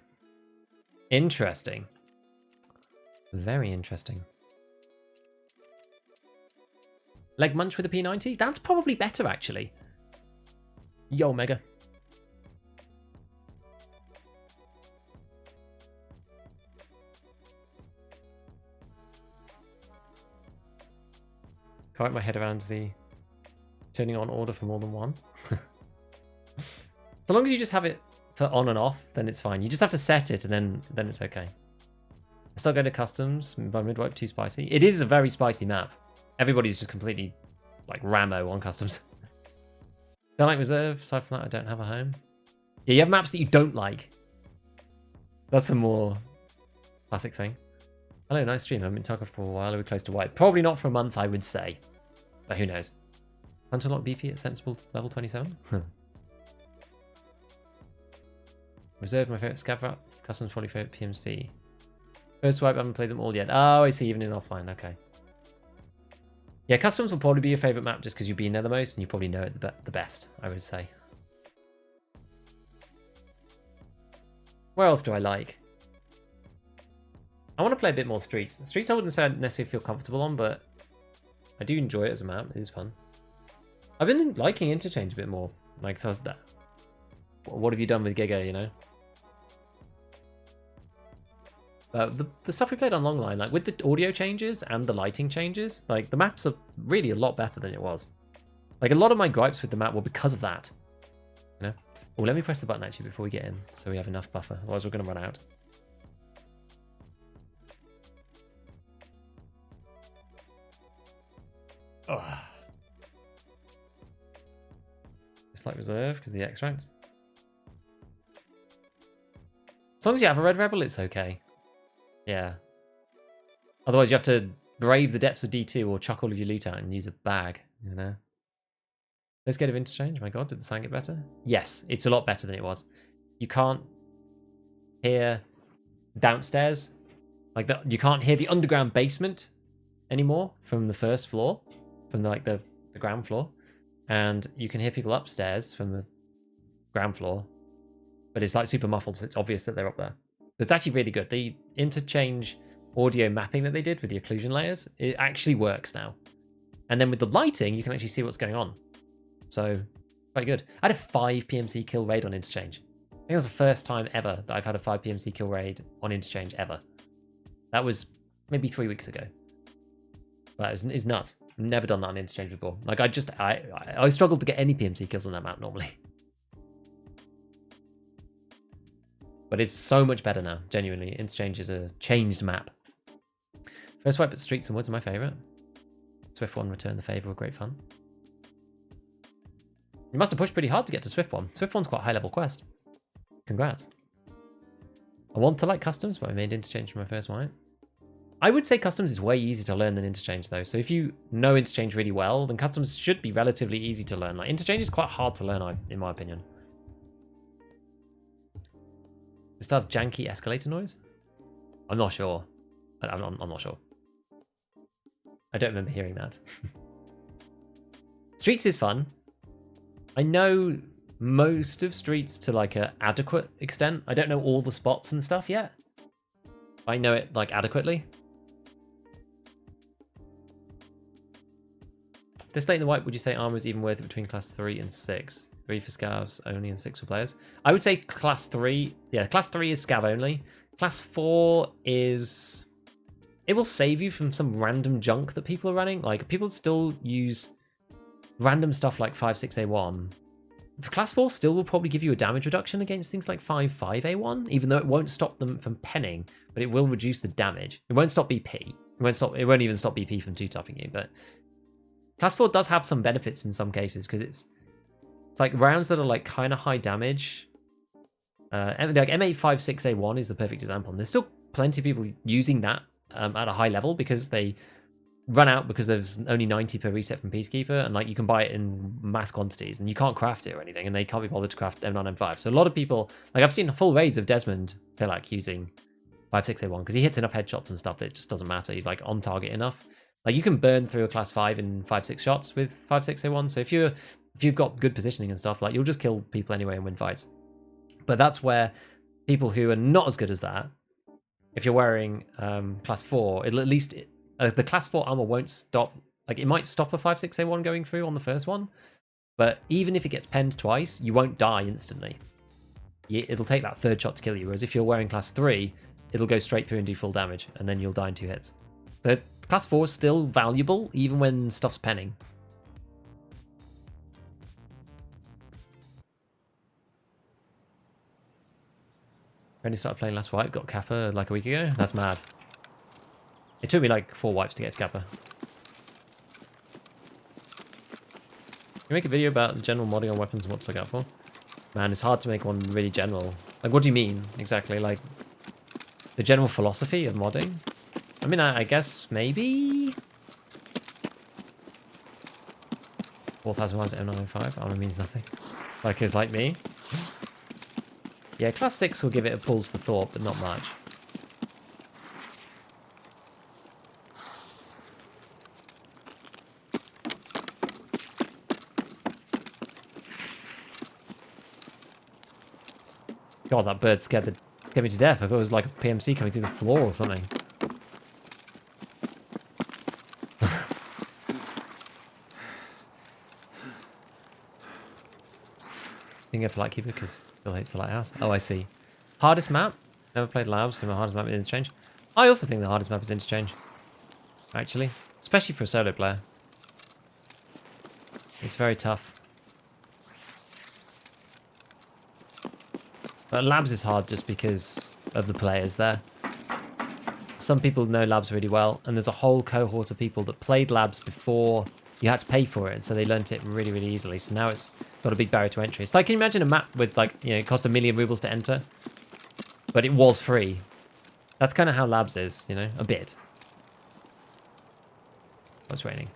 Interesting. Very interesting. Leg munch with a P90? That's probably better, actually. Yo, Mega. Can't wrap my head around the turning on order for more than one. So long as you just have it for on and off, then it's fine. You just have to set it, and then it's okay. Still go to customs by midwipe. Too spicy. It is a very spicy map. Everybody's just completely like Ramo on customs. Don't like reserve. Aside from that, I don't have a home. Yeah, you have maps that you don't like. That's the more classic thing. Hello, nice stream. I've been Tarkov for a while. Are we close to white? Probably not for a month, I would say. But who knows? Hunter lock BP at sensible level 27. Reserve my favorite scav wrap. Customs probably favorite PMC. First swipe, I haven't played them all yet. Oh, I see. Even in offline. Okay. Yeah, customs will probably be your favorite map just because you've been there the most and you probably know it the best, I would say. Where else do I like? I want to play a bit more streets. Streets I wouldn't say I necessarily feel comfortable on, but I do enjoy it as a map. It is fun. I've been liking Interchange a bit more. Like, what have you done with Giga, you know? The stuff we played on Longline, like with the audio changes and the lighting changes, like the maps are really a lot better than it was. Like a lot of my gripes with the map were because of that. You know? Oh, let me press the button actually before we get in, so we have enough buffer. Otherwise, we're going to run out. Oh. It's like reserve because the X ranks. As long as you have a red rebel, it's okay. Yeah. Otherwise, you have to brave the depths of D2 or chuck all of your loot out and use a bag, you know? Let's get of interchange. My god, did the sound get better? Yes, it's a lot better than it was. You can't hear downstairs. Like, you can't hear the underground basement anymore from the first floor. From, the the ground floor, and you can hear people upstairs from the ground floor, but it's like super muffled, so it's obvious that they're up there. It's actually really good. The interchange audio mapping that they did with the occlusion layers, it actually works now. And then with the lighting, you can actually see what's going on. So, quite good. I had a 5 PMC kill raid on interchange. I think it was the first time ever that I've had a 5 PMC kill raid on interchange ever. That was maybe 3 weeks ago. But it's nuts. I've never done that on interchange before. Like, I struggled to get any PMC kills on that map normally. But it's so much better now, genuinely. Interchange is a changed map. First wipe at Streets and Woods are my favourite. Swift 1 Return the Favour were great fun. You must have pushed pretty hard to get to Swift 1. Swift 1's quite a high level quest. Congrats. I want to like customs, but I made interchange for my first wipe. I would say customs is way easier to learn than interchange though. So if you know interchange really well, then customs should be relatively easy to learn. Like interchange is quite hard to learn, in my opinion. Does it have janky escalator noise? I'm not sure. I'm not sure. I don't remember hearing that. Streets is fun. I know most of Streets to like an adequate extent. I don't know all the spots and stuff yet. I know it like adequately. This late in the wipe, would you say armor is even worth it between class 3 and 6? 3 for scavs only and 6 for players? I would say class 3. Yeah, class 3 is scav only. Class 4 is... It will save you from some random junk that people are running. Like, people still use random stuff like 5.6A1. Class 4 still will probably give you a damage reduction against things like 5.5A1, even though it won't stop them from penning, but it will reduce the damage. It won't stop BP. It won't even stop BP from two-topping you, but Class 4 does have some benefits in some cases, because it's like rounds that are like kind of high damage. Like M856A1 is the perfect example, and there's still plenty of people using that at a high level because they run out because there's only 90 per reset from Peacekeeper, and like you can buy it in mass quantities, and you can't craft it or anything, and they can't be bothered to craft M9 M5. So a lot of people, like I've seen full raids of Desmond Pilak using 5.6A1 because he hits enough headshots and stuff that it just doesn't matter. He's like on target enough. Like you can burn through a class 5 in 5.6 shots with 5.6A1. So if you've got good positioning and stuff, like you'll just kill people anyway and win fights. But that's where people who are not as good as that, if you're wearing class 4, it'll at least the class 4 armor won't stop. Like it might stop a 5.6A1 going through on the first one, but even if it gets penned twice, you won't die instantly. It'll take that third shot to kill you. Whereas if you're wearing class 3, it'll go straight through and do full damage, and then you'll die in 2 hits. So class 4 is still valuable even when stuff's penning. Only started playing last wipe, got Kappa like a week ago. That's mad. It took me like 4 wipes to get to Kappa. Can you make a video about the general modding on weapons and what to look out for? Man, it's hard to make one really general. Like, what do you mean exactly? Like, the general philosophy of modding? I mean, I guess maybe 4,001 M905 armor means nothing. Like, it's like me. Yeah, class 6 will give it a pulse for thought, but not much. God, that bird scared me to death. I thought it was like a PMC coming through the floor or something. Didn't go for Lightkeeper because he still hates the Lighthouse. Oh, I see. Hardest map? Never played Labs, so my hardest map is Interchange. I also think the hardest map is Interchange. Actually. Especially for a solo player. It's very tough. But Labs is hard just because of the players there. Some people know Labs really well, and there's a whole cohort of people that played Labs before you had to pay for it, so they learnt it really, really easily. So now it's got a big barrier to entry. It's like, can you imagine a map with like, you know, it cost 1 million rubles to enter, but it was free? That's kind of how Labs is, you know, a bit. Oh, it's raining.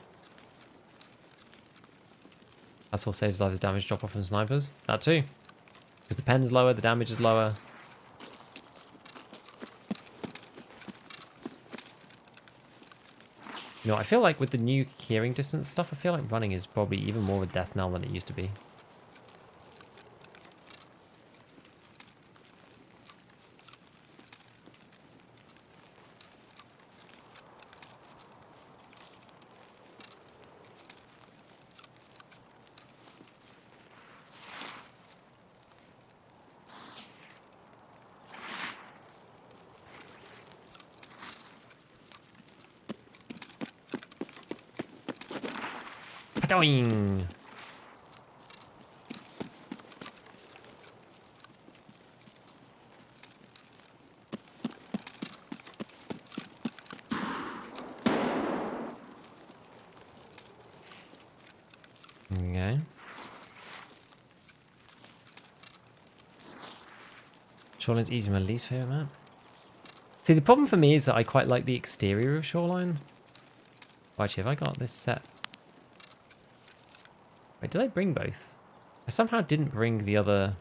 That's what saves lives, damage drop off from snipers. That too. Because the pen's lower, the damage is lower. You know, I feel like with the new hearing distance stuff, I feel like running is probably even more of a death knell than it used to be. Padoing! Okay. Shoreline's easy, my least favorite map. See, the problem for me is that I quite like the exterior of Shoreline. Oh, actually, have I got this set? Wait, did I bring both? I somehow didn't bring the other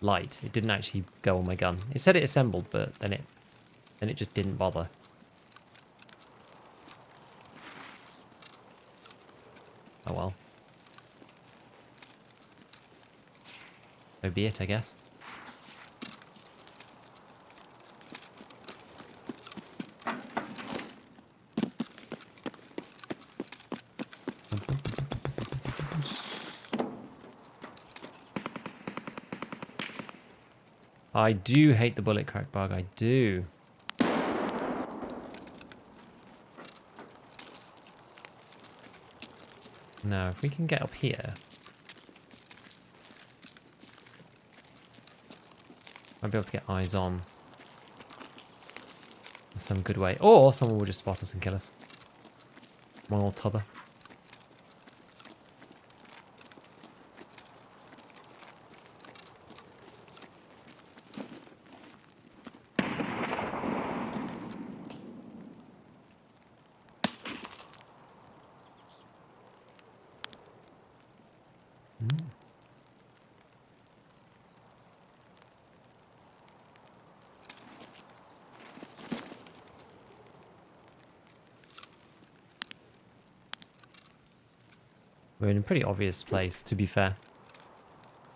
light. It didn't actually go on my gun. It said it assembled, but then it just didn't bother. Oh well. So be it, I guess. I do hate the bullet crack bug, I do. Now, if we can get up here... I'll be able to get eyes on. In some good way. Or someone will just spot us and kill us. One or t'other. We're in a pretty obvious place, to be fair.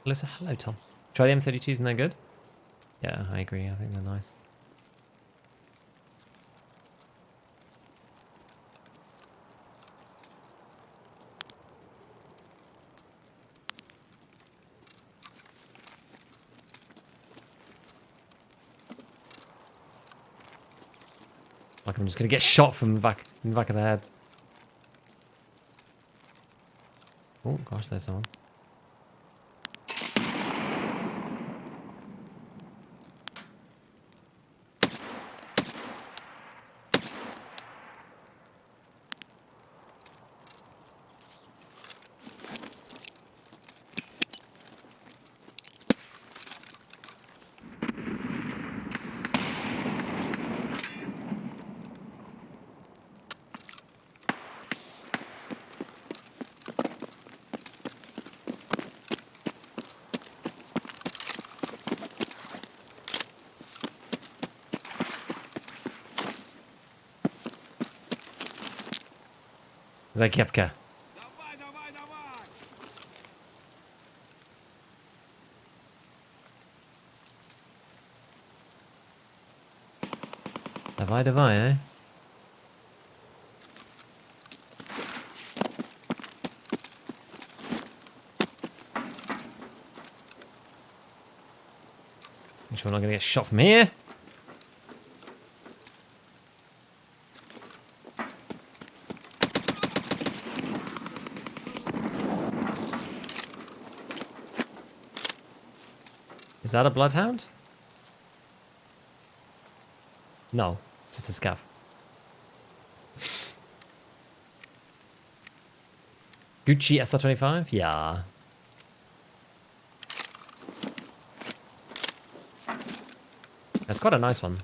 Listen, hello, Tom. Try the M32s, and they're good? Yeah, I agree. I think they're nice. Like I'm just gonna get shot from the back, in the back of the head. Oh gosh, there's someone. Zakiepka. Давай, давай, давай! Dawaj, eh? Make sure we're not gonna get shot from here. Is that a bloodhound? No, it's just a scav. Gucci SR25? Yeah. That's quite a nice one.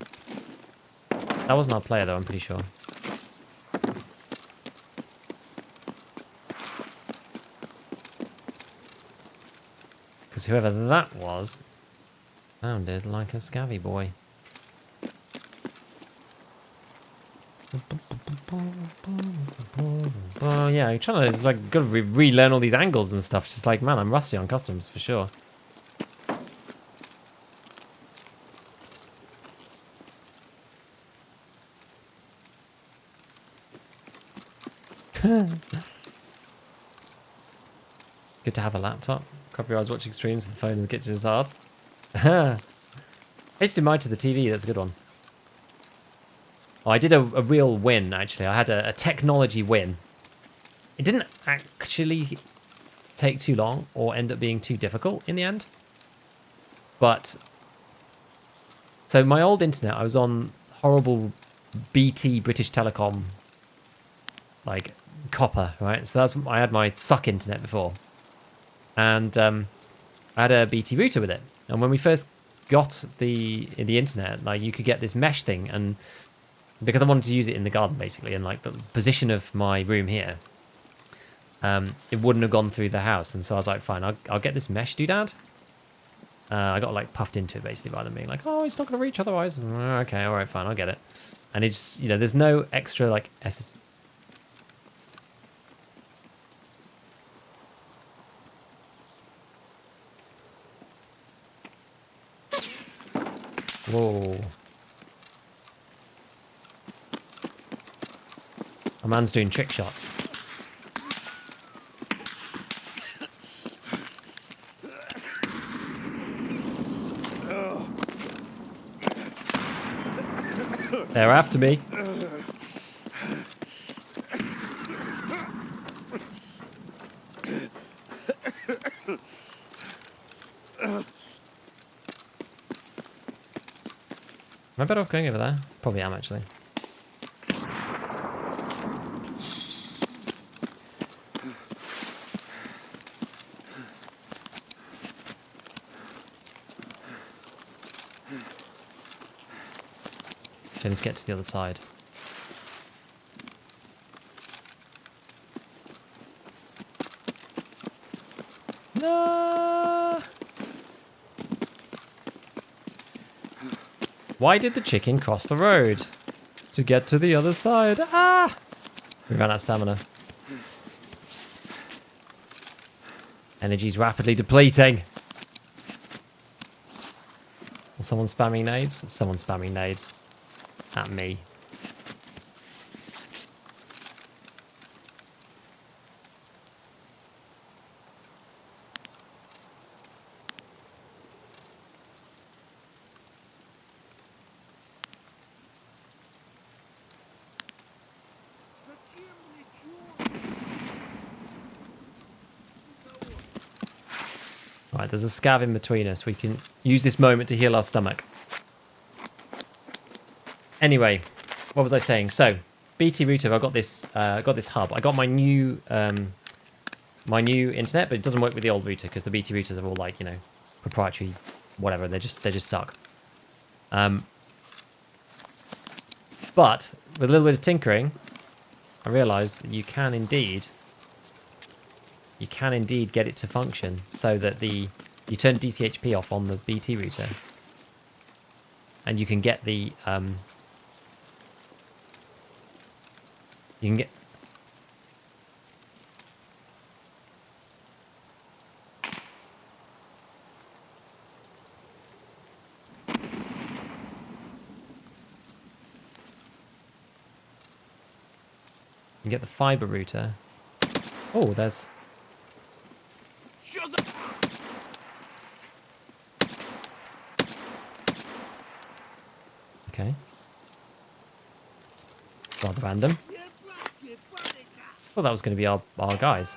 That wasn't our player though, I'm pretty sure. Because whoever that was sounded like a scavvy boy. Yeah, I'm trying to like gotta relearn all these angles and stuff. Just like, man, I'm rusty on customs for sure. Good to have a laptop. Couple of hours watching streams and the phone in the kitchen is hard. HDMI to the TV, that's a good one. Oh, I did a real win, actually. I had a technology win. It didn't actually take too long or end up being too difficult in the end. But, so my old internet, I was on horrible BT, British Telecom, like copper, right? So I had my suck internet before. And I had a BT router with it. And when we first got the internet, like you could get this mesh thing, and because I wanted to use it in the garden basically, and like the position of my room here, it wouldn't have gone through the house, and so I was like, fine, I'll get this mesh doodad. I got like puffed into it basically by them being like, oh, it's not going to reach otherwise. Okay, all right, fine, I'll get it. And it's, you know, there's no extra like SS. Whoa. A man's doing trick shots. They're after me. Am I better off going over there? Probably am, actually. Okay, let's get to the other side. No! Why did the chicken cross the road? To get to the other side. Ah! We ran out of stamina. Energy's rapidly depleting. Well, someone spamming nades? Someone's spamming nades. At me. Right, there's a scav in between us. We can use this moment to heal our stomach. Anyway, what was I saying? So, BT router. I got this hub. I got my new internet, but it doesn't work with the old router because the BT routers are all like, you know, proprietary, whatever. They just suck. But with a little bit of tinkering, I realised that you can indeed get it to function so that you turn DCHP off on the BT router, and you can get the you can get the fiber router. Oh, there's okay. Rather random. Thought that was going to be our guys.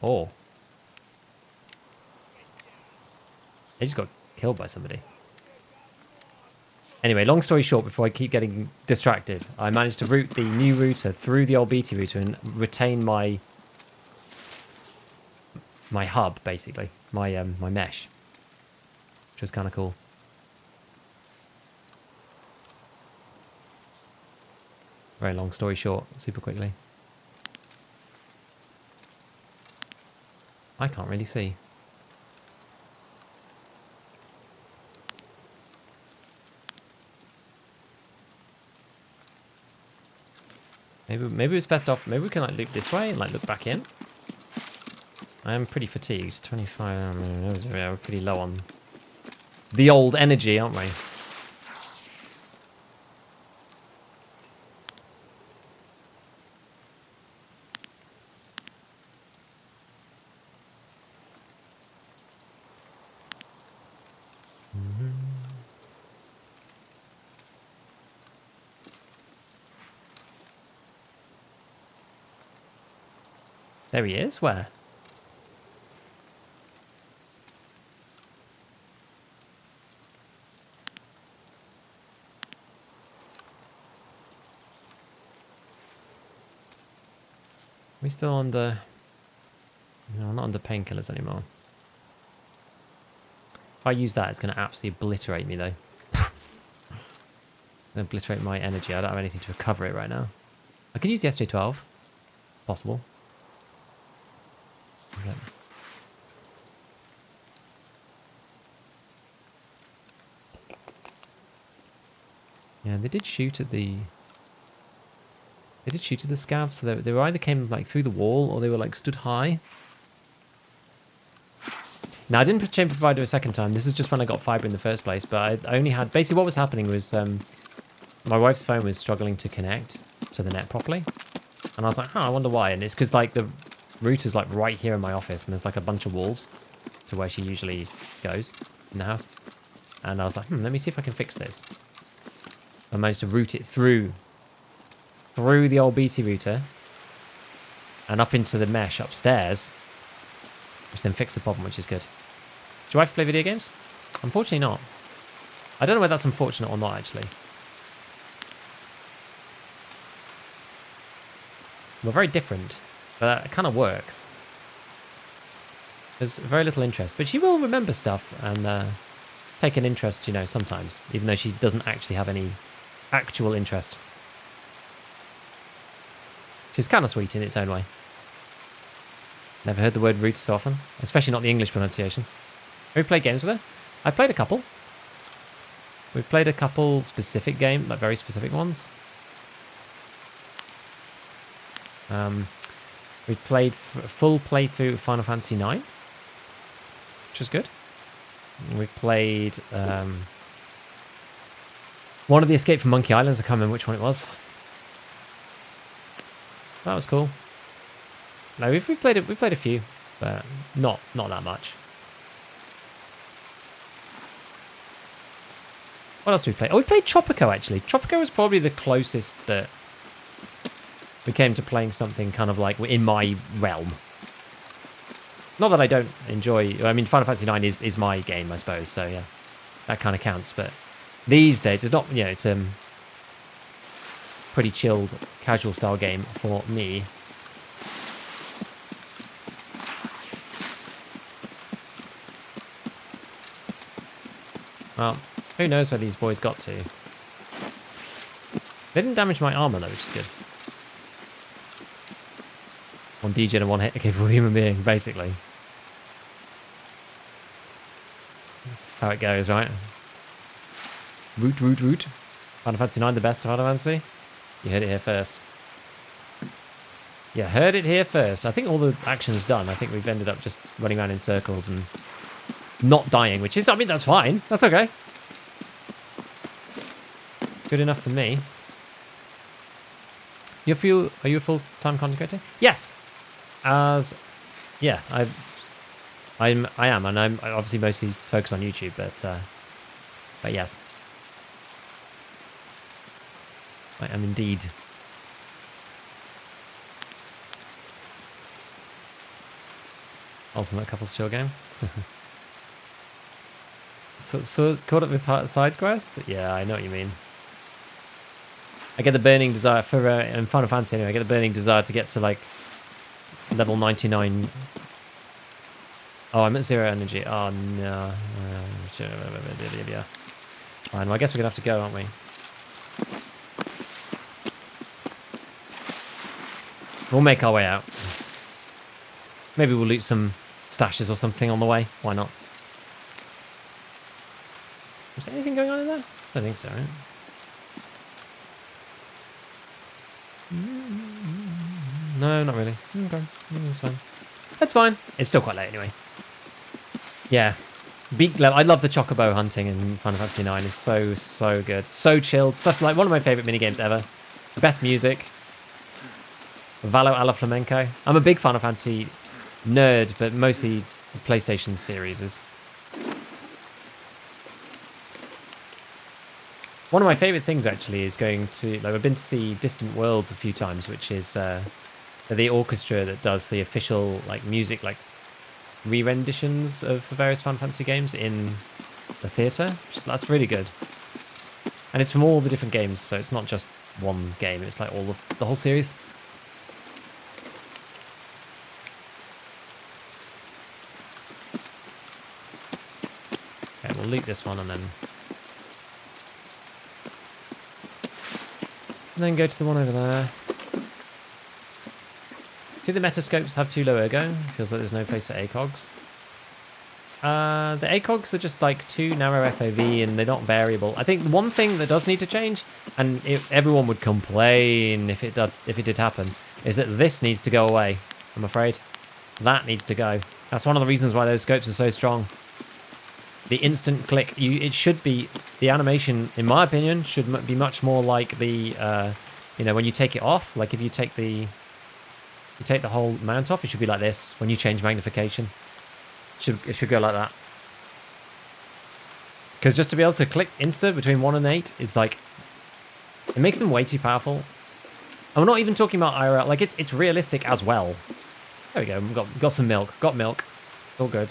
Oh. They just got killed by somebody. Anyway, long story short, before I keep getting distracted, I managed to route the new router through the old BT router and retain my hub, basically. My mesh. Which was kind of cool. Very long story short, super quickly. I can't really see. Maybe it's best off. Maybe we can like loop this way and like look back in. I am pretty fatigued. 25. Yeah, we're pretty low on the old energy, aren't we? There he is. Where? We still under... No, I'm not under painkillers anymore. If I use that, it's going to absolutely obliterate me, though. Obliterate my energy. I don't have anything to recover it right now. I can use the SJ12. Possible. Okay. Yeah, they did shoot at the... They did shoot at the scavs, so they were either came like through the wall or they were like stood high. Now, I didn't put chamber provider a second time. This is just when I got fiber in the first place, but I only had... Basically, what was happening was my wife's phone was struggling to connect to the net properly. And I was like, huh, I wonder why. And it's because like the router's like right here in my office and there's like a bunch of walls to where she usually goes in the house. And I was like, let me see if I can fix this. I managed to route it through the old BT router and up into the mesh upstairs, which then fixed the problem, which is good. Do I play video games? Unfortunately not. I don't know whether that's unfortunate or not, actually. We're very different, but that kind of works. There's very little interest, but she will remember stuff and take an interest, you know, sometimes, even though she doesn't actually have any actual interest. Which is kind of sweet in its own way. Never heard the word root so often, especially not the English pronunciation. Have we played games with her? I played a couple. We've played a couple specific games, like very specific ones. We played full playthrough of Final Fantasy IX, which was good. We played one of the Escape from Monkey Islands. I can't remember which one it was. That was cool. No, we played it. We played a few, but not that much. What else did we play? Oh, we played Tropico actually. Tropico was probably the closest that we came to playing something kind of like in my realm. Not that I don't enjoy... I mean, Final Fantasy IX is my game, I suppose. So, yeah, that kind of counts. But these days, it's not... You know, it's pretty chilled, casual style game for me. Well, who knows where these boys got to. They didn't damage my armor, though, which is good. One degen and one hit capable human being, basically. How it goes, right? Root. Final Fantasy IX, the best Final Fantasy? You heard it here first. Yeah, heard it here first. I think all the action's done. I think we've ended up just running around in circles and not dying, which is, I mean, that's fine. That's okay. Good enough for me. Are you a full-time content creator? Yes! Yeah, I am, and I'm obviously mostly focused on YouTube, but yes. I am indeed. Ultimate couples chill game. so caught up with side quests? Yeah, I know what you mean. I get the burning desire for in Final Fantasy anyway. I get the burning desire to get to like level 99. Oh, I'm at 0 energy. Oh no. Fine. Well, I guess we're gonna have to go, aren't we? We'll make our way out. Maybe we'll loot some stashes or something on the way. Why not? Was there anything going on in there? I don't think so, right? No, not really. Okay, that's fine. That's fine. It's still quite late anyway. Yeah. I love the chocobo hunting in Final Fantasy 9. It's so good. So chilled. Stuff like one of my favorite minigames ever. Best music. Valo alla Flamenco. I'm a big Final Fantasy nerd, but mostly the PlayStation series is. One of my favorite things actually is going to, like, I've been to see Distant Worlds a few times, which is the orchestra that does the official like music, like re-renditions of the various Final Fantasy games in the theatre. That's really good, and it's from all the different games, so it's not just one game. It's like all of the whole series. Okay, we'll loot this one and then go to the one over there. Do the metascopes have too low ergo? Feels like there's no place for ACOGs. The ACOGs are just like too narrow FOV and they're not variable. I think one thing that does need to change, and everyone would complain if it did happen, is that this needs to go away. I'm afraid that needs to go. That's one of the reasons why those scopes are so strong. The instant click, it should be, the animation, in my opinion, should be much more like the, you know, when you take it off. Like if you take the whole mount off, it should be like this. When you change magnification, it should go like that. Because just to be able to click insta between 1 and 8 is like, it makes them way too powerful. And we're not even talking about IRL. Like it's realistic as well. There we go. We've got some milk. Got milk. All good.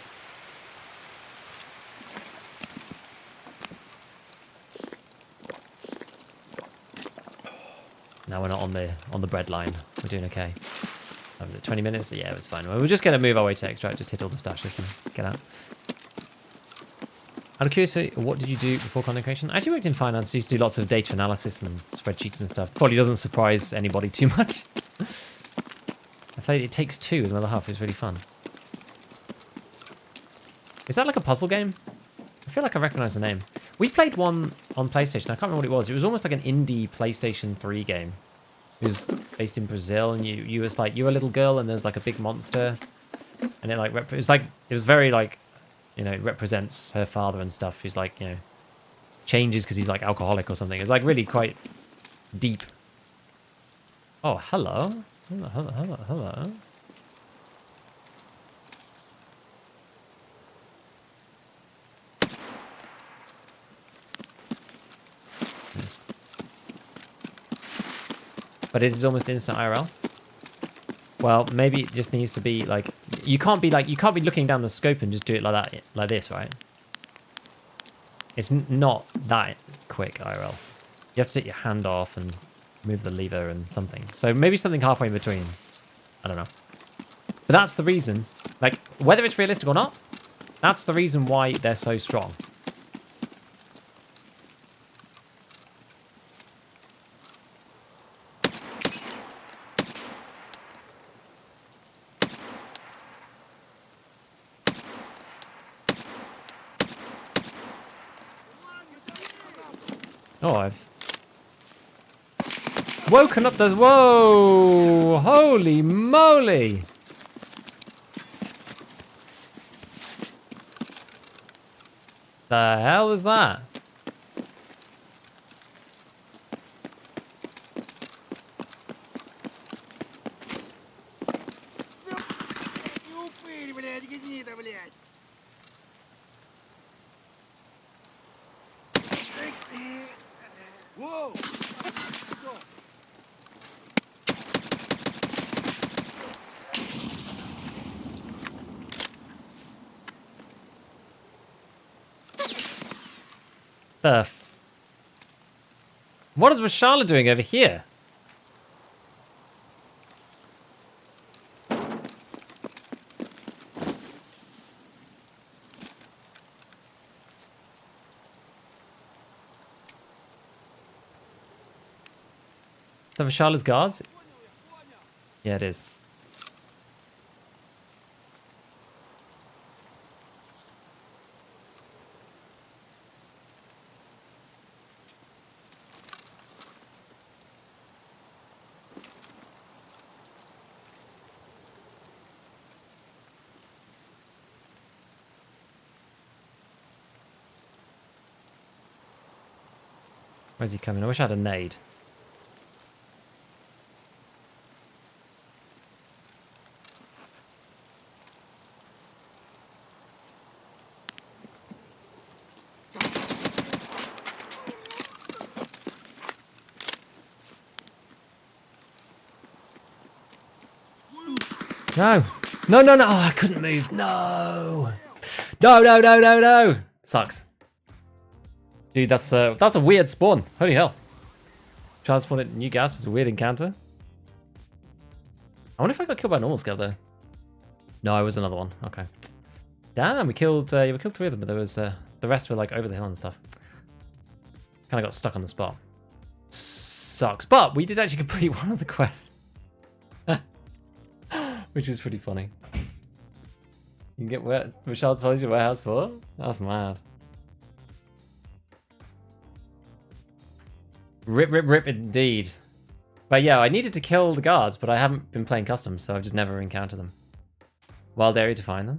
Now we're not on the bread line. We're doing okay. Was it 20 minutes? Yeah, it was fine. We're just going to move our way to extract, just hit all the stashes and get out. Out of curiosity, what did you do before content creation? I actually worked in finance. I used to do lots of data analysis and spreadsheets and stuff. Probably doesn't surprise anybody too much. I played It Takes Two with another half. It was really fun. Is that like a puzzle game? I feel like I recognize the name. We played one on PlayStation. I can't remember what it was. It was almost like an indie PlayStation 3 game. It was based in Brazil, and you were a little girl, and there's like a big monster, and it like it was very like, you know, it represents her father and stuff. He's like, you know, changes because he's like alcoholic or something. It's like really quite deep. Oh, hello, hello. But it is almost instant IRL. Well, maybe it just needs to be like, you can't be looking down the scope and just do it like that, like this, right? It's not that quick IRL. You have to take your hand off and move the lever and something. So maybe something halfway in between. I don't know. But that's the reason, like, whether it's realistic or not, that's the reason why they're so strong. Oh, I've woken up the... Whoa! Holy moly! The hell was that? Упырь, блядь, гнида, блядь. Воу! What is Rashala doing over here? Is that Rashala's guards? Yeah, it is. Where's he coming? I wish I had a nade. No. No, no, no. Oh, I couldn't move. No. No, no, no, no, no. Sucks. Dude, that's a weird spawn. Holy hell. Child spawn at New Gas was a weird encounter. I wonder if I got killed by a normal scale though. No, it was another one. Okay. Damn, we killed 3 of them, but there was the rest were like over the hill and stuff. Kind of got stuck on the spot. Sucks. But we did actually complete one of the quests. Which is pretty funny. You can get Michelle's Polish warehouse for? That's mad. Rip, rip, rip indeed. But yeah, I needed to kill the guards, but I haven't been playing customs, so I've just never encountered them. Wild area to find them.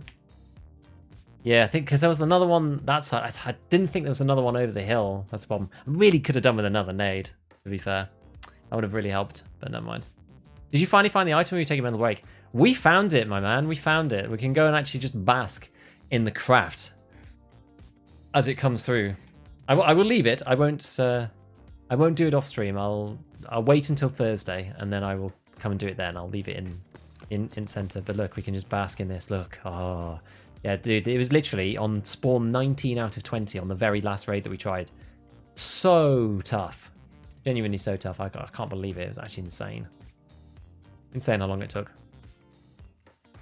Yeah, I think because there was another one that side. I didn't think there was another one over the hill. That's the problem. I really could have done with another nade, to be fair. That would have really helped, but never mind. Did you finally find the item or you taking a mental break? We found it, my man. We found it. We can go and actually just bask in the craft as it comes through. I will leave it. I won't do it off stream. I'll wait until Thursday and then I will come and do it then. I'll leave it in center. But look, we can just bask in this. Look. Oh, yeah, dude. It was literally on spawn 19 out of 20 on the very last raid that we tried. So tough. Genuinely so tough. I can't believe it. It was actually insane. Insane how long it took.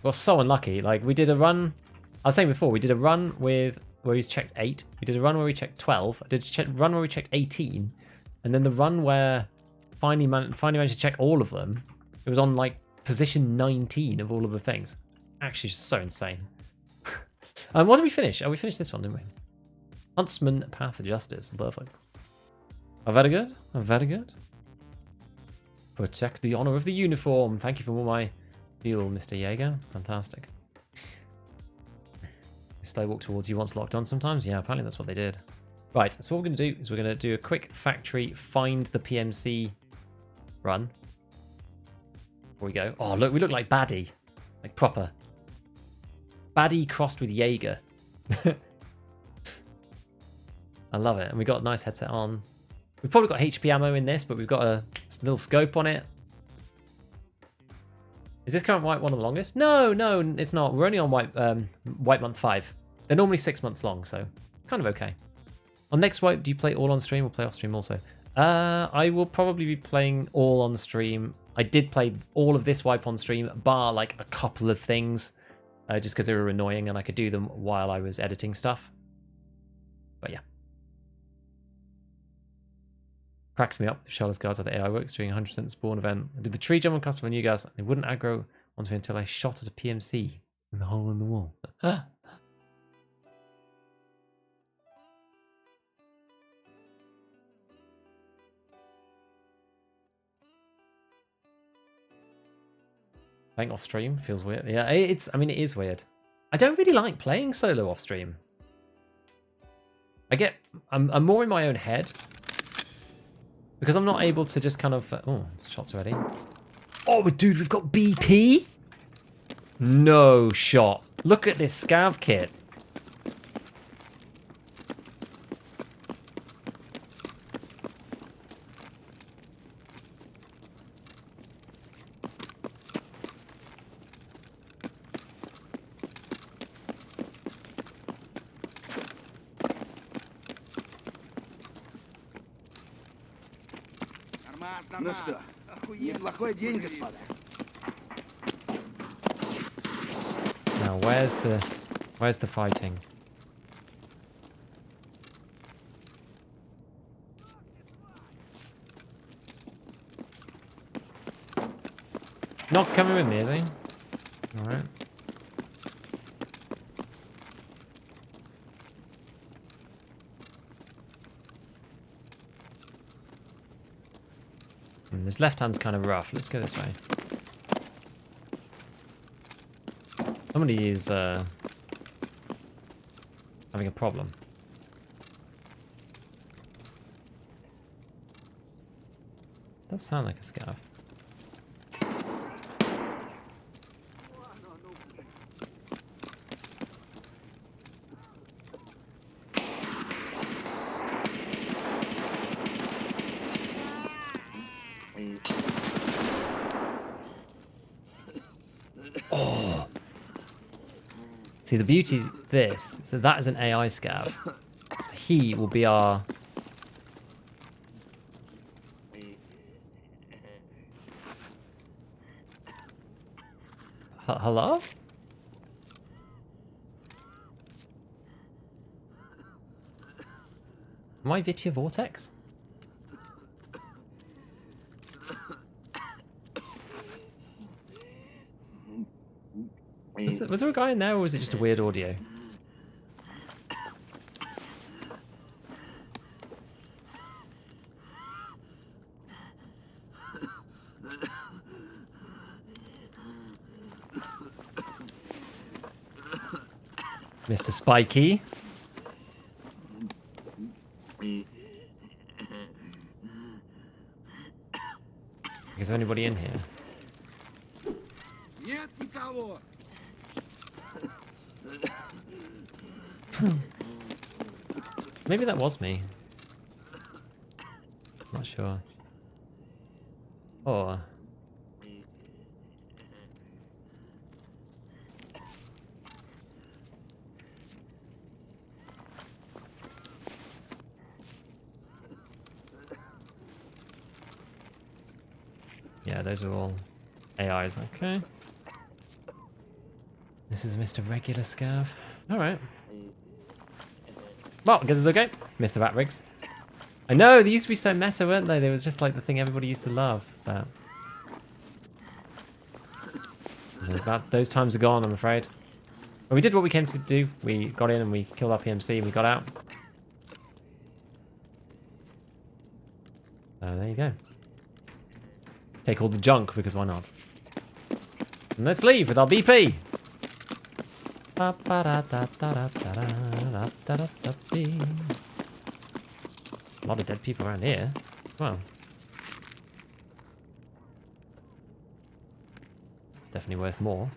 Got so unlucky. Like, we did a run. I was saying before, we did a run where we checked 8. We did a run where we checked 12. I did a run where we checked 18. And then the run where finally managed to check all of them, it was on, like, position 19 of all of the things. Actually, just so insane. What did we finish? Oh, we finished this one, didn't we? Huntsman Path of Justice. Perfect. Very good. Very good. Protect the honor of the uniform. Thank you for all my fuel, Mr. Jaeger. Fantastic. Slow walk towards you once locked on sometimes. Yeah, apparently that's what they did. Right, so what we're going to do is we're going to do a quick factory find the PMC run. Before we go. Oh, look, we look like baddie. Like proper. Baddie crossed with Jaeger. I love it. And we got a nice headset on. We've probably got HP ammo in this, but we've got a little scope on it. Is this current wipe one of the longest? No, no, it's not. We're only on wipe month 5. They're normally 6 months long, so kind of okay. On next wipe, do you play all on stream or play off stream also? I will probably be playing all on stream. I did play all of this wipe on stream, bar like a couple of things, just because they were annoying and I could do them while I was editing stuff. But yeah. Cracks me up. The Charlotte's guards at the AI works during 100% spawn event. I did the tree jump on custom for new guys. They wouldn't aggro onto me until I shot at a PMC in the hole in the wall. Playing off stream feels weird. Yeah, I mean, it is weird. I don't really like playing solo off stream. I'm more in my own head. Because I'm not able to just kind of... oh, shots ready. Oh, dude, we've got BP? No shot. Look at this scav kit. Ну что, неплохой день, господа. Now, where's the fighting? Not coming with me, is he? All right. This left hand's kind of rough. Let's go this way. Somebody is having a problem. Does sound like a scav. Oh. See, the beauty of this is that is an AI scav. So he will be our... Hello? Am I Vitia Vortex? Was there a guy in there, or was it just a weird audio? Mr. Spiky. Is there anybody in here? Нет никого. Maybe that was me. Not sure. Or... yeah, those are all AIs. Okay. This is Mr. Regular Scav. Alright. Well, I guess it's okay. Mr. Rat Rigs. I know, they used to be so meta, weren't they? They were just like the thing everybody used to love. But those times are gone, I'm afraid. But we did what we came to do. We got in and we killed our PMC and we got out. So there you go. Take all the junk, because why not? And let's leave with our BP. A lot of dead people around here. Well, it's definitely worth more.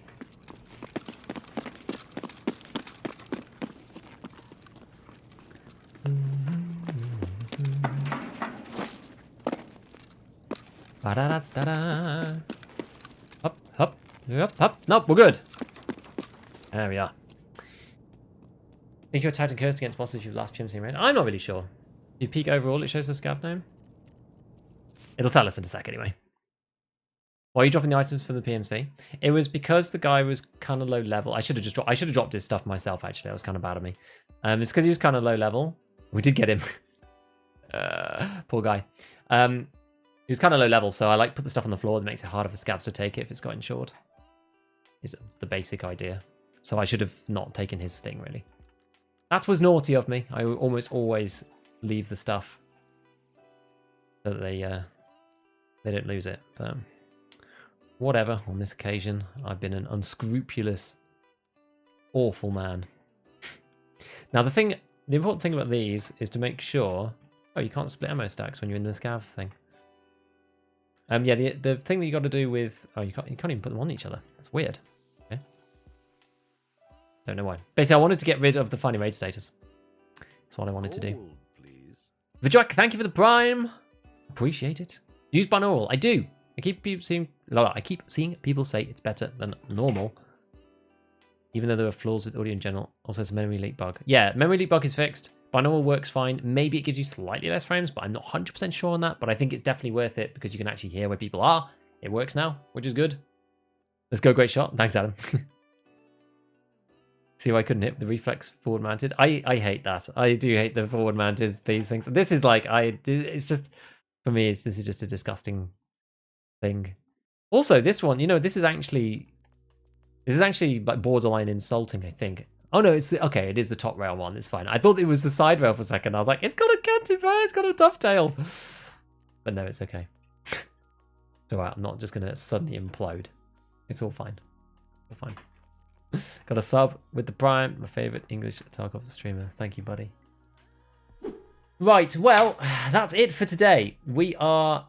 Ba-da-da-da-da. Up, up, up, up. Nope, we're good. There we are. Think you're tagged and cursed against bosses you've last PMC raid? I'm not really sure. If you peek overall, it shows the scav name. It'll tell us in a sec anyway. Why are you dropping the items for the PMC? It was because the guy was kind of low level. I should have dropped his stuff myself, actually. That was kind of bad of me. It's because he was kind of low level. We did get him. Poor guy. He was kind of low level, so I like put the stuff on the floor that makes it harder for scavs to take it if it's got insured. Is the basic idea. So I should have not taken his thing, really. That was naughty of me. I almost always leave the stuff so that they don't lose it. But whatever, on this occasion, I've been an unscrupulous, awful man. Now, the important thing about these is to make sure... Oh, you can't split ammo stacks when you're in the scav thing. Yeah, the thing that you got to do with... Oh, you can't even put them on each other. That's weird. Okay. Don't know why. Basically, I wanted to get rid of the finding raid status. That's what I wanted to do. Vajak, thank you for the prime. Appreciate it. Use binaural. I do. I keep seeing people say it's better than normal. Even though there are flaws with audio in general. Also, it's a memory leak bug. Yeah, memory leak bug is fixed. Binaural works fine. Maybe it gives you slightly less frames, but I'm not 100% sure on that. But I think it's definitely worth it because you can actually hear where people are. It works now, which is good. Let's go, great shot. Thanks, Adam. See why I couldn't hit the reflex forward mounted? I hate that. I do hate the forward mounted, these things. This is like, it's just, for me, this is just a disgusting thing. Also, this one, this is actually like borderline insulting, I think. Oh no, okay, it is the top rail one, it's fine. I thought it was the side rail for a second. I was like, it's got a canted rail, it's got a dovetail. But no, it's okay. It's alright, I'm not just gonna suddenly implode. It's all fine. All fine. Got a sub with the prime, my favourite English Tarkov streamer. Thank you, buddy. Right, well, that's it for today. We are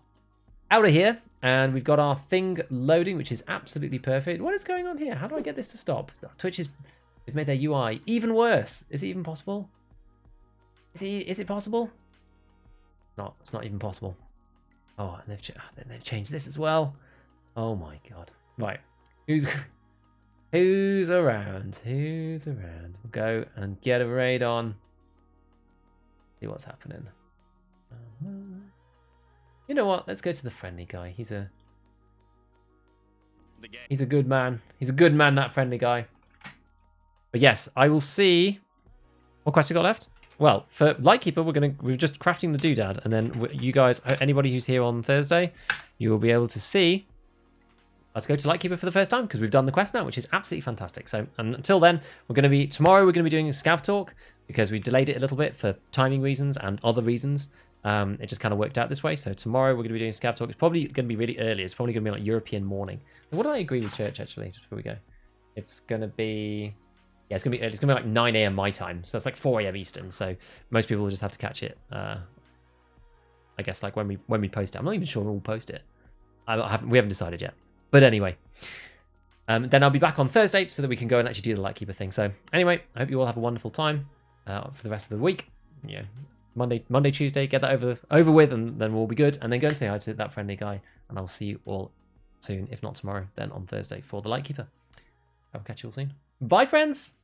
out of here. And we've got our thing loading, which is absolutely perfect. What is going on here? How do I get this to stop? Twitch has made their UI even worse. Is it even possible? Is it possible? No, it's not even possible. Oh, and they've changed this as well. Oh my god. Right. Who's around? Who's around? We'll go and get a raid on. See what's happening. You know what? Let's go to the friendly guy. He's a good man. He's a good man, that friendly guy. But yes, I will see. What quest we got left? Well, for Lightkeeper, we're just crafting the doodad, and then you guys, anybody who's here on Thursday, you will be able to see. Let's go to Lightkeeper for the first time because we've done the quest now, which is absolutely fantastic. So, and until then, tomorrow we're going to be doing a scav talk because we delayed it a little bit for timing reasons and other reasons. It just kind of worked out this way. So tomorrow we're going to be doing a scav talk. It's probably going to be really early. It's probably going to be like European morning. And what do I agree with church actually? Just before we go, it's going to be. Yeah, it's gonna be early. It's gonna be like 9 a.m. my time, so that's like 4 a.m. Eastern. So most people will just have to catch it. I guess like when we post it. I'm not even sure we'll post it. We haven't decided yet. But anyway, then I'll be back on Thursday so that we can go and actually do the Lightkeeper thing. So anyway, I hope you all have a wonderful time for the rest of the week. Yeah, Monday, Tuesday, get that over with, and then we'll be good. And then go and say hi to that friendly guy. And I'll see you all soon, if not tomorrow, then on Thursday for the Lightkeeper. I'll catch you all soon. Bye, friends.